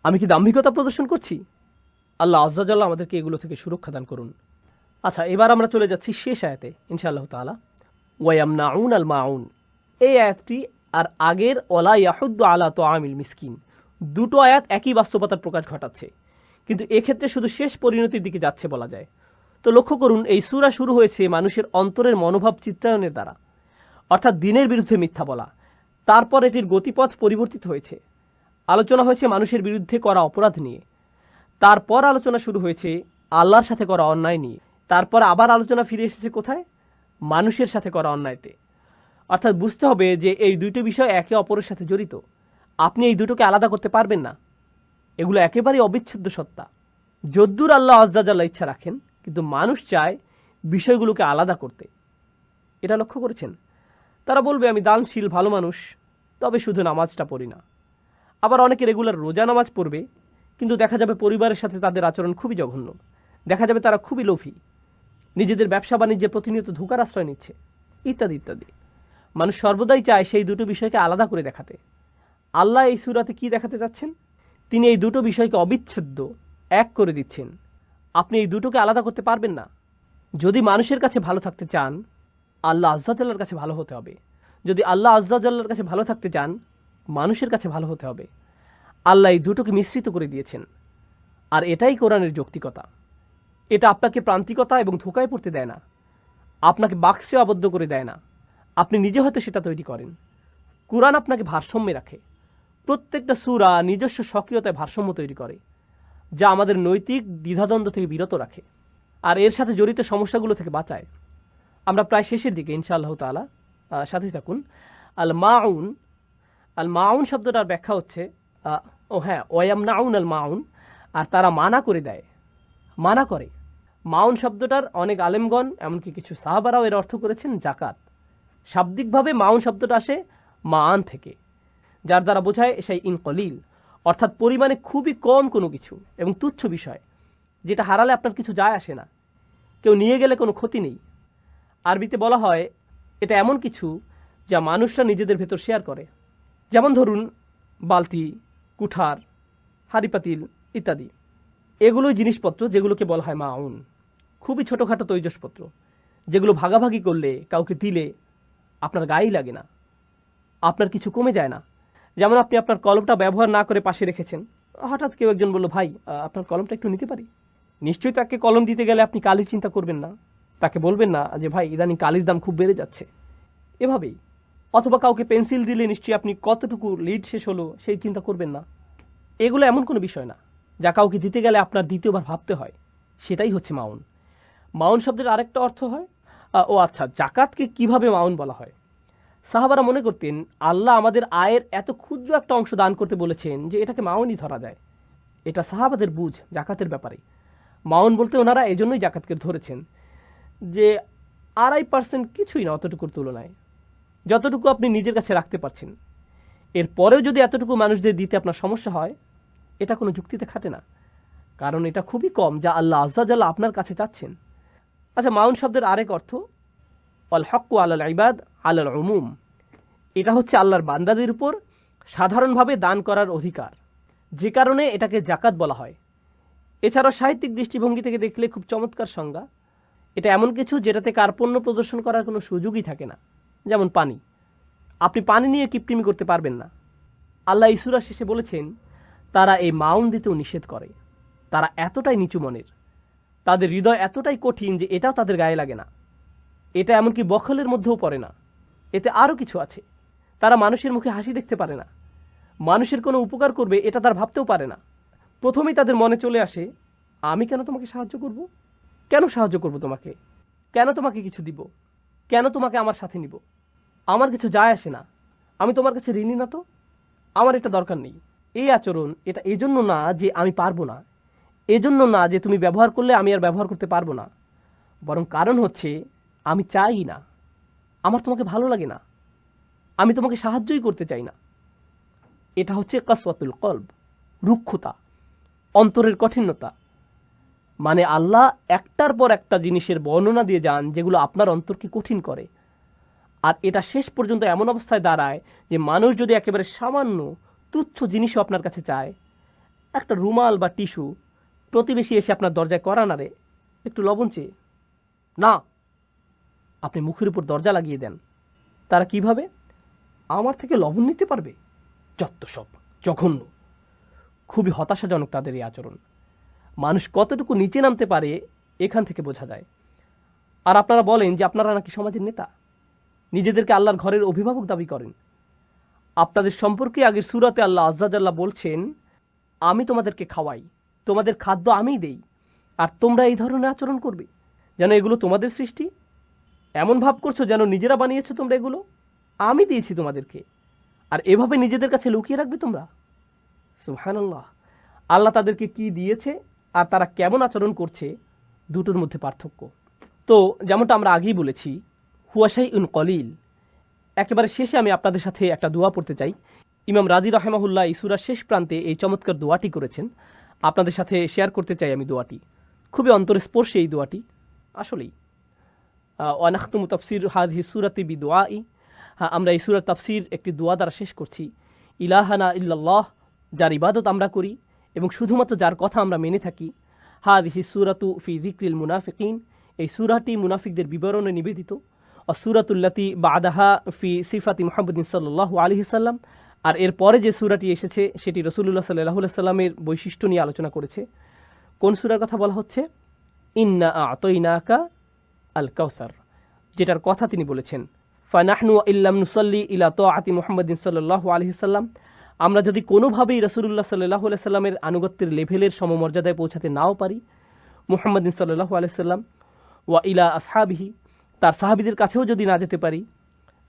আমি কি দাম্ভিকতা প্রদর্শন করছি? আল্লাহ আজ্জা জাল্লা আমাদেরকে এগুলো থেকে সুরক্ষা দান করুন। আচ্ছা, এবার আমরা চলে যাচ্ছি শেষ আয়াতে ইনশাআল্লাহ তাআলা। ওয়ায়ামনাউন আল মাউন, এই আয়াতটি আর আগের ওয়ালা ইয়াহুদ্দু আলা তোয়ামিল মিসকিন, দুটো আয়াত একই বাস্তবতার প্রকাশ ঘটাচ্ছে, কিন্তু এক্ষেত্রে শুধু শেষ পরিণতির দিকে যাচ্ছে বলা যায়। তো লক্ষ্য করুন, এই সূরা শুরু হয়েছে মানুষের অন্তরের মনোভাব চিত্রায়নের দ্বারা, অর্থাৎ দিনের বিরুদ্ধে মিথ্যা বলা। তারপর এটির গতিপথ পরিবর্তিত হয়েছে, আলোচনা হয়েছে মানুষের বিরুদ্ধে করা অপরাধ নিয়ে। তারপর আলোচনা শুরু হয়েছে আল্লাহর সাথে করা অন্যায় নিয়ে। তারপর আবার আলোচনা ফিরে এসেছে কোথায়? মানুষের সাথে করা অন্যায়তে। অর্থাৎ বুঝতে হবে যে এই দুটো বিষয় একে অপরের সাথে জড়িত। আপনি এই দুটোকে আলাদা করতে পারবেন না, এগুলো একেবারেই অবিচ্ছেদ্য সত্তা। যদ্দূর আল্লাহ আজ্জা জাল্লা ইচ্ছা রাখেন, কিন্তু মানুষ চায় বিষয়গুলোকে আলাদা করতে। এটা লক্ষ্য করেছেন? তারা বলবে আমি দানশীল ভালো মানুষ, তবে শুধু নামাজটা পড়ি না। আবার অনেকে রেগুলার রোজা নামাজ পড়বে, কিন্তু দেখা যাবে পরিবারের সাথে তাদের আচরণ খুবই জঘন্য। দেখা যাবে তারা খুবই লোভী, নিজেদের ব্যবসা বাণিজ্যে প্রতিনিয়ত ধোঁকার আশ্রয় নিচ্ছে, ইত্যাদি ইত্যাদি। মানুষ সর্বদাই চায় সেই দুটো বিষয়কে আলাদা করে দেখাতে। আল্লাহ এই সূরাতে কি দেখাতে যাচ্ছেন? তিনি এই দুটো বিষয়কে অবিচ্ছেদ্য এক করে দিচ্ছেন। আপনি এই দুটোকে আলাদা করতে পারবেন না। যদি মানুষের কাছে ভালো থাকতে চান, আল্লাহ আজ্জা জাল্লার কাছে ভালো হতে হবে। যদি আল্লাহ আজ্জা জাল্লার কাছে ভালো থাকতে চান, মানুষের কাছে ভালো হতে হবে। আল্লাহ এই দুটোকে মিশ্রিত করে দিয়েছেন, আর এটাই কোরআনের যৌক্তিকতা। এটা আপনাকে প্রান্তিকতা এবং ধোঁকায় পড়তে দেয় না, আপনাকে বাক্সে আবদ্ধ করে দেয় না। আপনি নিজে হয়তো সেটা তৈরি করেন। কোরআন আপনাকে ভারসাম্যে রাখে। প্রত্যেকটা সূরা নিজস্ব স্বকীয়তায় ভারসাম্য তৈরি করে, যা আমাদের নৈতিক দ্বিধাদ্বন্দ্ব থেকে বিরত রাখে আর এর সাথে জড়িত সমস্যাগুলো থেকে বাঁচায়। আমরা প্রায় শেষের দিকে, ইনশাআল্লাহ তাআলা, সাথে থাকুন। আল মাউন, আল মাউন শব্দটার ব্যাখ্যা হচ্ছে ওয়ায়ামনাউন আল মাউন, আর তারা মানা করে দেয়, মানা করে। মাউন শব্দটার অনেক আলেমগণ, এমনকি কিছু সাহাবারাও এর অর্থ করেছেন জাকাত। শাব্দিকভাবে মাউন শব্দটা আসে মান থেকে, যার দ্বারা বোঝায় সেই ইনকলিল, অর্থাৎ পরিমাণে খুবই কম কোনো কিছু এবং তুচ্ছ বিষয়, যেটা হারালে আপনার কিছু যায় আসে না, কেউ নিয়ে গেলে কোনো ক্ষতি নেই। আরবিতে বলা হয় এটা এমন কিছু যা মানুষরা নিজেদের ভেতর শেয়ার করে। যেমন ধরুন বালতি, কুঠার, হাঁড়ি পাতিল ইত্যাদি। এগুলোই জিনিসপত্র যেগুলোকে বলা হয় মাউন। খুবই ছোটোখাটো তৈজসপত্র, যেগুলো ভাগাভাগি করলে, কাউকে দিলে আপনার গায়েই লাগে না, আপনার কিছু কমে যায় না। যেমন আপনি আপনার কলমটা ব্যবহার না করে পাশে রেখেছেন, হঠাৎ কেউ একজন বলল, ভাই আপনার কলমটা একটু নিতে পারি? নিশ্চয়ই তাকে কলম দিতে গেলে আপনি কালির চিন্তা করবেন না, তাকে বলবেন না যে ভাই ইদানিং কালির দাম খুব বেড়ে যাচ্ছে, এভাবেই। অথবা কাউকে পেন্সিল দিলে নিশ্চয়ই আপনি কতটুকু লিড শেষ হলো সেই চিন্তা করবেন না। এগুলো এমন কোনো বিষয় না যা কাউকে দিতে গেলে আপনার দ্বিতীয়বার ভাবতে হয়। সেটাই হচ্ছে মাউন। মাউন শব্দের আরেকটা অর্থ হয়, আচ্ছা, জাকাতকে কিভাবে মাউন বলা হয়? সাহাবারা মনে করতেন আল্লাহ আমাদের আয়ের এত ক্ষুদ্র একটা অংশ দান করতে বলেছেন যে এটাকে মাউনই ধরা যায়। এটা সাহাবাদের বুঝ জাকাতের ব্যাপারে। মাউন বলতে ওনারা এজন্যই জাকাতকে ধরেছেন যে 2.5% কিছুই না অতটুকুর তুলনায়, যতটুকু আপনি নিজের কাছে রাখতে পারছেন। এরপরেও যদি এতটুকু মানুষদের দিতে আপনার সমস্যা হয়, এটা কোনো যুক্তিতে খাটে না, কারণ এটা খুবই কম যা আল্লাহ আজ্জা জাল্লা আপনার কাছে চাচ্ছেন। আচ্ছা, মাউন শব্দের আরেক অর্থ আল হক্কু আলাল ইবাদ আলাল উমুম। এটা হচ্ছে আল্লাহর বান্দাদের উপর সাধারণভাবে দান করার অধিকার, যে কারণে এটাকে জাকাত বলা হয়। এছাড়াও সাহিত্যিক দৃষ্টিভঙ্গি থেকে দেখলে খুব চমৎকার সংজ্ঞা। এটা এমন কিছু যেটাতে কার্পণ্য প্রদর্শন করার কোনো সুযোগই থাকে না। যেমন পানি, আপনি পানি নিয়ে কিপটিমি করতে পারবেন না। আল্লাহ এই সূরা শেষে বলেছেন তারা এই মাউন দিতেও নিষেধ করে। তারা এতটাই নিচু মনের, তাদের হৃদয় এতটাই কঠিন যে এটাও তাদের গায়ে লাগে না। এটা এমনকি বখলের মধ্যেও পড়ে না। এতে আরও কিছু আছে। তারা মানুষের মুখে হাসি দেখতে পারে না, মানুষের কোনো উপকার করবে এটা তারা ভাবতেও পারে না। প্রথমেই তাদের মনে চলে আসে, আমি কেন তোমাকে সাহায্য করব? কেন সাহায্য করব তোমাকে? কেন তোমাকে কিছু দিব? কেন তোমাকে আমার সাথে নিব? আমার কিছু যায় আসে না, আমি তোমার কাছে ঋণী না, তো আমার এটা দরকার নেই। এই আচরণ এটা এজন্য না যে আমি পারবো না, এজন্য না যে তুমি ব্যবহার করলে আমি আর ব্যবহার করতে পারবো না, বরং কারণ হচ্ছে আমি চাই না, আমার তোমাকে ভালো লাগে না, আমি তোমাকে সাহায্যই করতে চাই না। এটা হচ্ছে কাসওয়াতুল কলব, রুক্ষতা, অন্তরের কঠিনতা। মানে আল্লাহ একটার পর একটা জিনিসের বর্ণনা দিয়ে যান যেগুলো আপনার অন্তরকে কঠিন করে, আর এটা শেষ পর্যন্ত এমন অবস্থায় দাঁড়ায় যে মানুষ যদি একেবারে সামান্য তুচ্ছ জিনিসও আপনার কাছে চায়, একটা রুমাল বা টিস্যু, প্রতিবেশী এসে আপনার দরজায় করা না রে একটু লবণ চেয়ে, না, আপনি মুখের উপর দরজা লাগিয়ে দেন। তারা কিভাবে আমার থেকে লবণ নিতে পারবে? যত সব জঘন্য। খুবই হতাশাজনক তাদের এই আচরণ। মানুষ কতটুকু নিচে নামতে পারে এখান থেকে বোঝা যায়। আর আপনারা বলেন যে আপনারা নাকি সমাজের নেতা, নিজেদেরকে আল্লাহর ঘরের অভিভাবক দাবি করেন। আপনাদের সম্পর্কে আগের সূরাতে আল্লাহ আজ্জা জাল্লা বলছেন, আমি তোমাদেরকে খাওয়াই, তোমাদের খাদ্য আমিই দেই, আর তোমরা এই ধরনের আচরণ করবে যেন এগুলো তোমাদের সৃষ্টি। এমন ভাব করছো যেন নিজেরা বানিয়েছো তোমরা এগুলো, আমি দিয়েছি তোমাদেরকে, আর এভাবে নিজেদের কাছে লুকিয়ে রাখবে তোমরা। সুবহানাল্লাহ। আল্লাহ তাদেরকে কি দিয়েছে আর তারা কেমন আচরণ করছে, দুটোর মধ্যে পার্থক্য। তো যেমনটা আমরা আগেই বলেছি, হুয়া শাইউন কলিল। একেবারে শেষে আমি আপনাদের সাথে একটা দোয়া পড়তে চাই। ইমাম রাজি রাহিমাহুল্লাহ এই সূরার শেষ প্রান্তে এই চমৎকার দোয়াটি করেছেন, আপনাদের সাথে শেয়ার করতে চাই আমি দোয়াটি। খুবই অন্তরস্পর্শী এই দোয়াটি আসলেই। ওয়ানাখতুমু তাফসির হাযিহি সূরাতি বিদুআই। আমরা এই সূরার তাফসির একটি দোয়া দ্বারা শেষ করছি। ইলাহানা ইল্লাল্লাহ, যার ইবাদত আমরা করি এবং শুধুমাত্র যার কথা আমরা মেনে থাকি। হাযিহি সূরাতু ফি যিকরিল মুনাফিকিন, এই সূরাটি মুনাফিকদের বিবরণে নিবেদিত। সুরাতুল্লাতি বাদাহা ফি সিফাতি মুহাম্মদিন সাল্লাল্লাহু আলাইহি সাল্লাম, আর এর পরে যে সূরাটি এসেছে সেটি রাসূলুল্লাহ সাল্লাল্লাহু আলাইহি সাল্লামের বৈশিষ্ট্য নিয়ে আলোচনা করেছে। কোন সূরার কথা বলা হচ্ছে? ইন্না আ'তাইনাকা আল কাউসার, যেটার কথা তিনি বলেছেন ফানাহনু ইল্লাম নুসাল্লি ইলা তাআতি মুহাম্মদিন সাল্লাল্লাহু আলাইহি সাল্লাম, আমরা যদি কোনোভাবেই রাসূলুল্লাহ সাল্লাল্লাহু আলাইহি সাল্লামের আনুগত্যের লেভেলের সমমর্যাদায় পৌঁছাতে নাও পারি, মুহাম্মদিন সাল্লাল্লাহু আলাইহি সাল্লাম ওয়া ইলা আসহাবিহি, তার সাহাবীদের কাছেও যদি না যেতে পারি,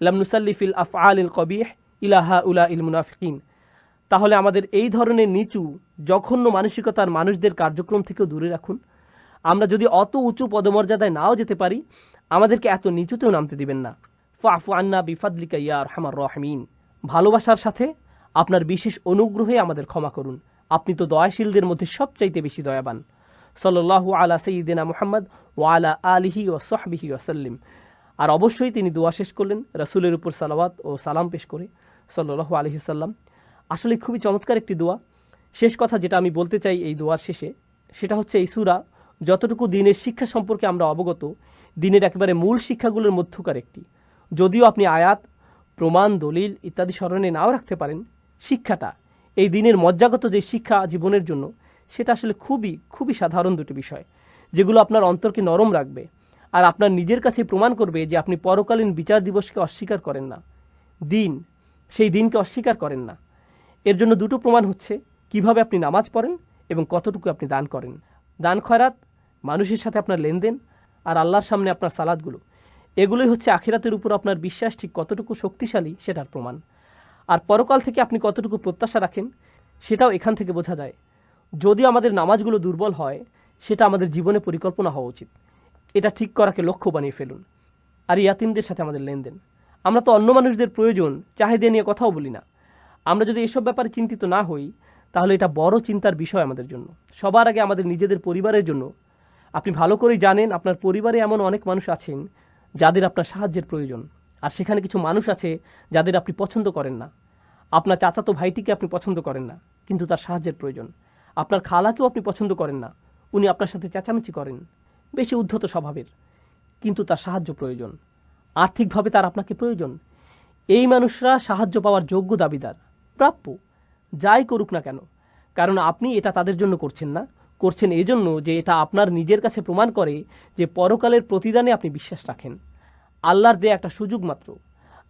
লাম নুসাল্লি ফিল আফআলিল কবিহ ইলা হাউলাইল মুনাফিকিন, তাহলে আমাদের এই ধরনের নিচু জঘন্য মানসিকতার মানুষদের কার্যক্রম থেকেও দূরে রাখুন। আমরা যদি অত উঁচু পদমর্যাদায় নাও যেতে পারি, আমাদেরকে এত নিচুতেও নামতে দিবেন না। ফাফু আন্না বিফাদলিকা ইয়া আরহামার রাহিমিন, ভালোবাসার সাথে আপনার বিশেষ অনুগ্রহে আমাদের ক্ষমা করুন, আপনি তো দয়াশীলদের মধ্যে সবচাইতে বেশি দয়াবান। সাল্লাল্লাহু আলা সাইয়্যিদিনা মুহাম্মদ ওয়া আলা আলিহি ওয়া সাহবিহি ওয়াসাল্লিম। আর অবশ্যই তিনি দোয়া শেষ করলেন রাসূলের উপর সালাওয়াত ও সালাম পেশ করে, সাল্লাল্লাহু আলাইহি সাল্লাম। আসলে খুবই চমৎকার একটি দোয়া। শেষ কথা যেটা আমি বলতে চাই এই দোয়ার শেষে, সেটা হচ্ছে এই সূরা যতটুকু দিনের শিক্ষা সম্পর্কে আমরা অবগত, দিনের একেবারে মূল শিক্ষাগুলোর মধ্যকার একটি। যদিও আপনি আয়াত, প্রমাণ, দলিল ইত্যাদি স্মরণে নাও রাখতে পারেন, শিক্ষাটা, এই দিনের মজ্জাগত যে শিক্ষা জীবনের জন্য, সেটা আসলে খুবই খুবই সাধারণ দুটি বিষয়, যেগুলো আপনার অন্তরকে নরম রাখবে আর আপনার নিজের কাছে প্রমাণ করবে যে আপনি পরকালীন বিচার দিবসকে অস্বীকার করেন না, সেই দিনকে অস্বীকার করেন না। এর জন্য দুটো প্রমাণ হচ্ছে কিভাবে আপনি নামাজ পড়েন এবং কতটুকু আপনি দান করেন। দান খয়রাত, মানুষের সাথে আপনার লেনদেন, আর আল্লাহর সামনে আপনার সালাতগুলো, এগুলোই হচ্ছে আখিরাতের উপর আপনার বিশ্বাস ঠিক কতটুকু শক্তিশালী সেটার প্রমাণ। আর পরকাল থেকে আপনি কতটুকু প্রত্যাশা রাখেন সেটাও এখান থেকে বোঝা যায়। যদি আমাদের নামাজগুলো দুর্বল হয়, সেটা আমাদের জীবনে পরিকল্পনা হওয়া উচিত। এটা ঠিক করাকে লক্ষ্য বানিয়ে ফেলুন। আর ইয়াতিমদের সাথে আমাদের লেনদেন, আমরা তো অন্য মানুষদের প্রয়োজন চাহিদা নিয়ে কথাও বলি না। আমরা যদি এসব ব্যাপারে চিন্তিত না হই, তাহলে এটা বড় চিন্তার বিষয় আমাদের জন্য। সবার আগে আমাদের নিজেদের পরিবারের জন্য। আপনি ভালো করেই জানেন আপনার পরিবারে এমন অনেক মানুষ আছেন যাদের আপনার সাহায্যের প্রয়োজন, আর সেখানে কিছু মানুষ আছে যাদের আপনি পছন্দ করেন না। আপনার চাচাতো ভাইটিকে আপনি পছন্দ করেন না, কিন্তু তার সাহায্যের প্রয়োজন। আপনার খালাকেও আপনি পছন্দ করেন না, উনি আপনার সাথে চেঁচামেচি করেন, বেশি উদ্ধত স্বভাবের, কিন্তু তার সাহায্য প্রয়োজন। আর্থিকভাবে তার আপনাকে প্রয়োজন। এই মানুষরা সাহায্য পাওয়ার যোগ্য দাবিদার, প্রাপ্য, যাই করুক না কেন। কারণ আপনি এটা তাদের জন্য করছেন না, করছেন এজন্য যে এটা আপনার নিজের কাছে প্রমাণ করে যে পরকালের প্রতিদানে আপনি বিশ্বাস রাখেন। আল্লাহর দেয়া একটা সুযোগ মাত্র।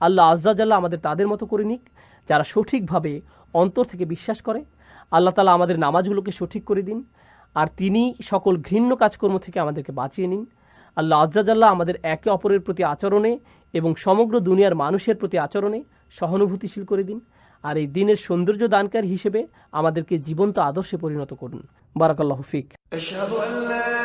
আল্লাহ আজ্জা জাল্লা আমাদের তাদের মতো করে নিক যারা সঠিকভাবে অন্তর থেকে বিশ্বাস করে। আল্লাহ তাআলা আমাদের নামাজগুলোকে সঠিক করে দিন, আর তিনি সকল ঘৃণ্য কাজকর্ম থেকে আমাদেরকে বাঁচিয়ে নিন। আল্লাহ আজ্জা জাল্লা আমাদের একে অপরের প্রতি আচরণে এবং সমগ্র দুনিয়ার মানুষের প্রতি আচরণে সহানুভূতিশীল করে দিন। আর এই দিনের সৌন্দর্য দানকারী হিসেবে আমাদেরকে জীবন্ত আদর্শে পরিণত করুন। বারাকাল্লাহু ফিক। أشهد أن لا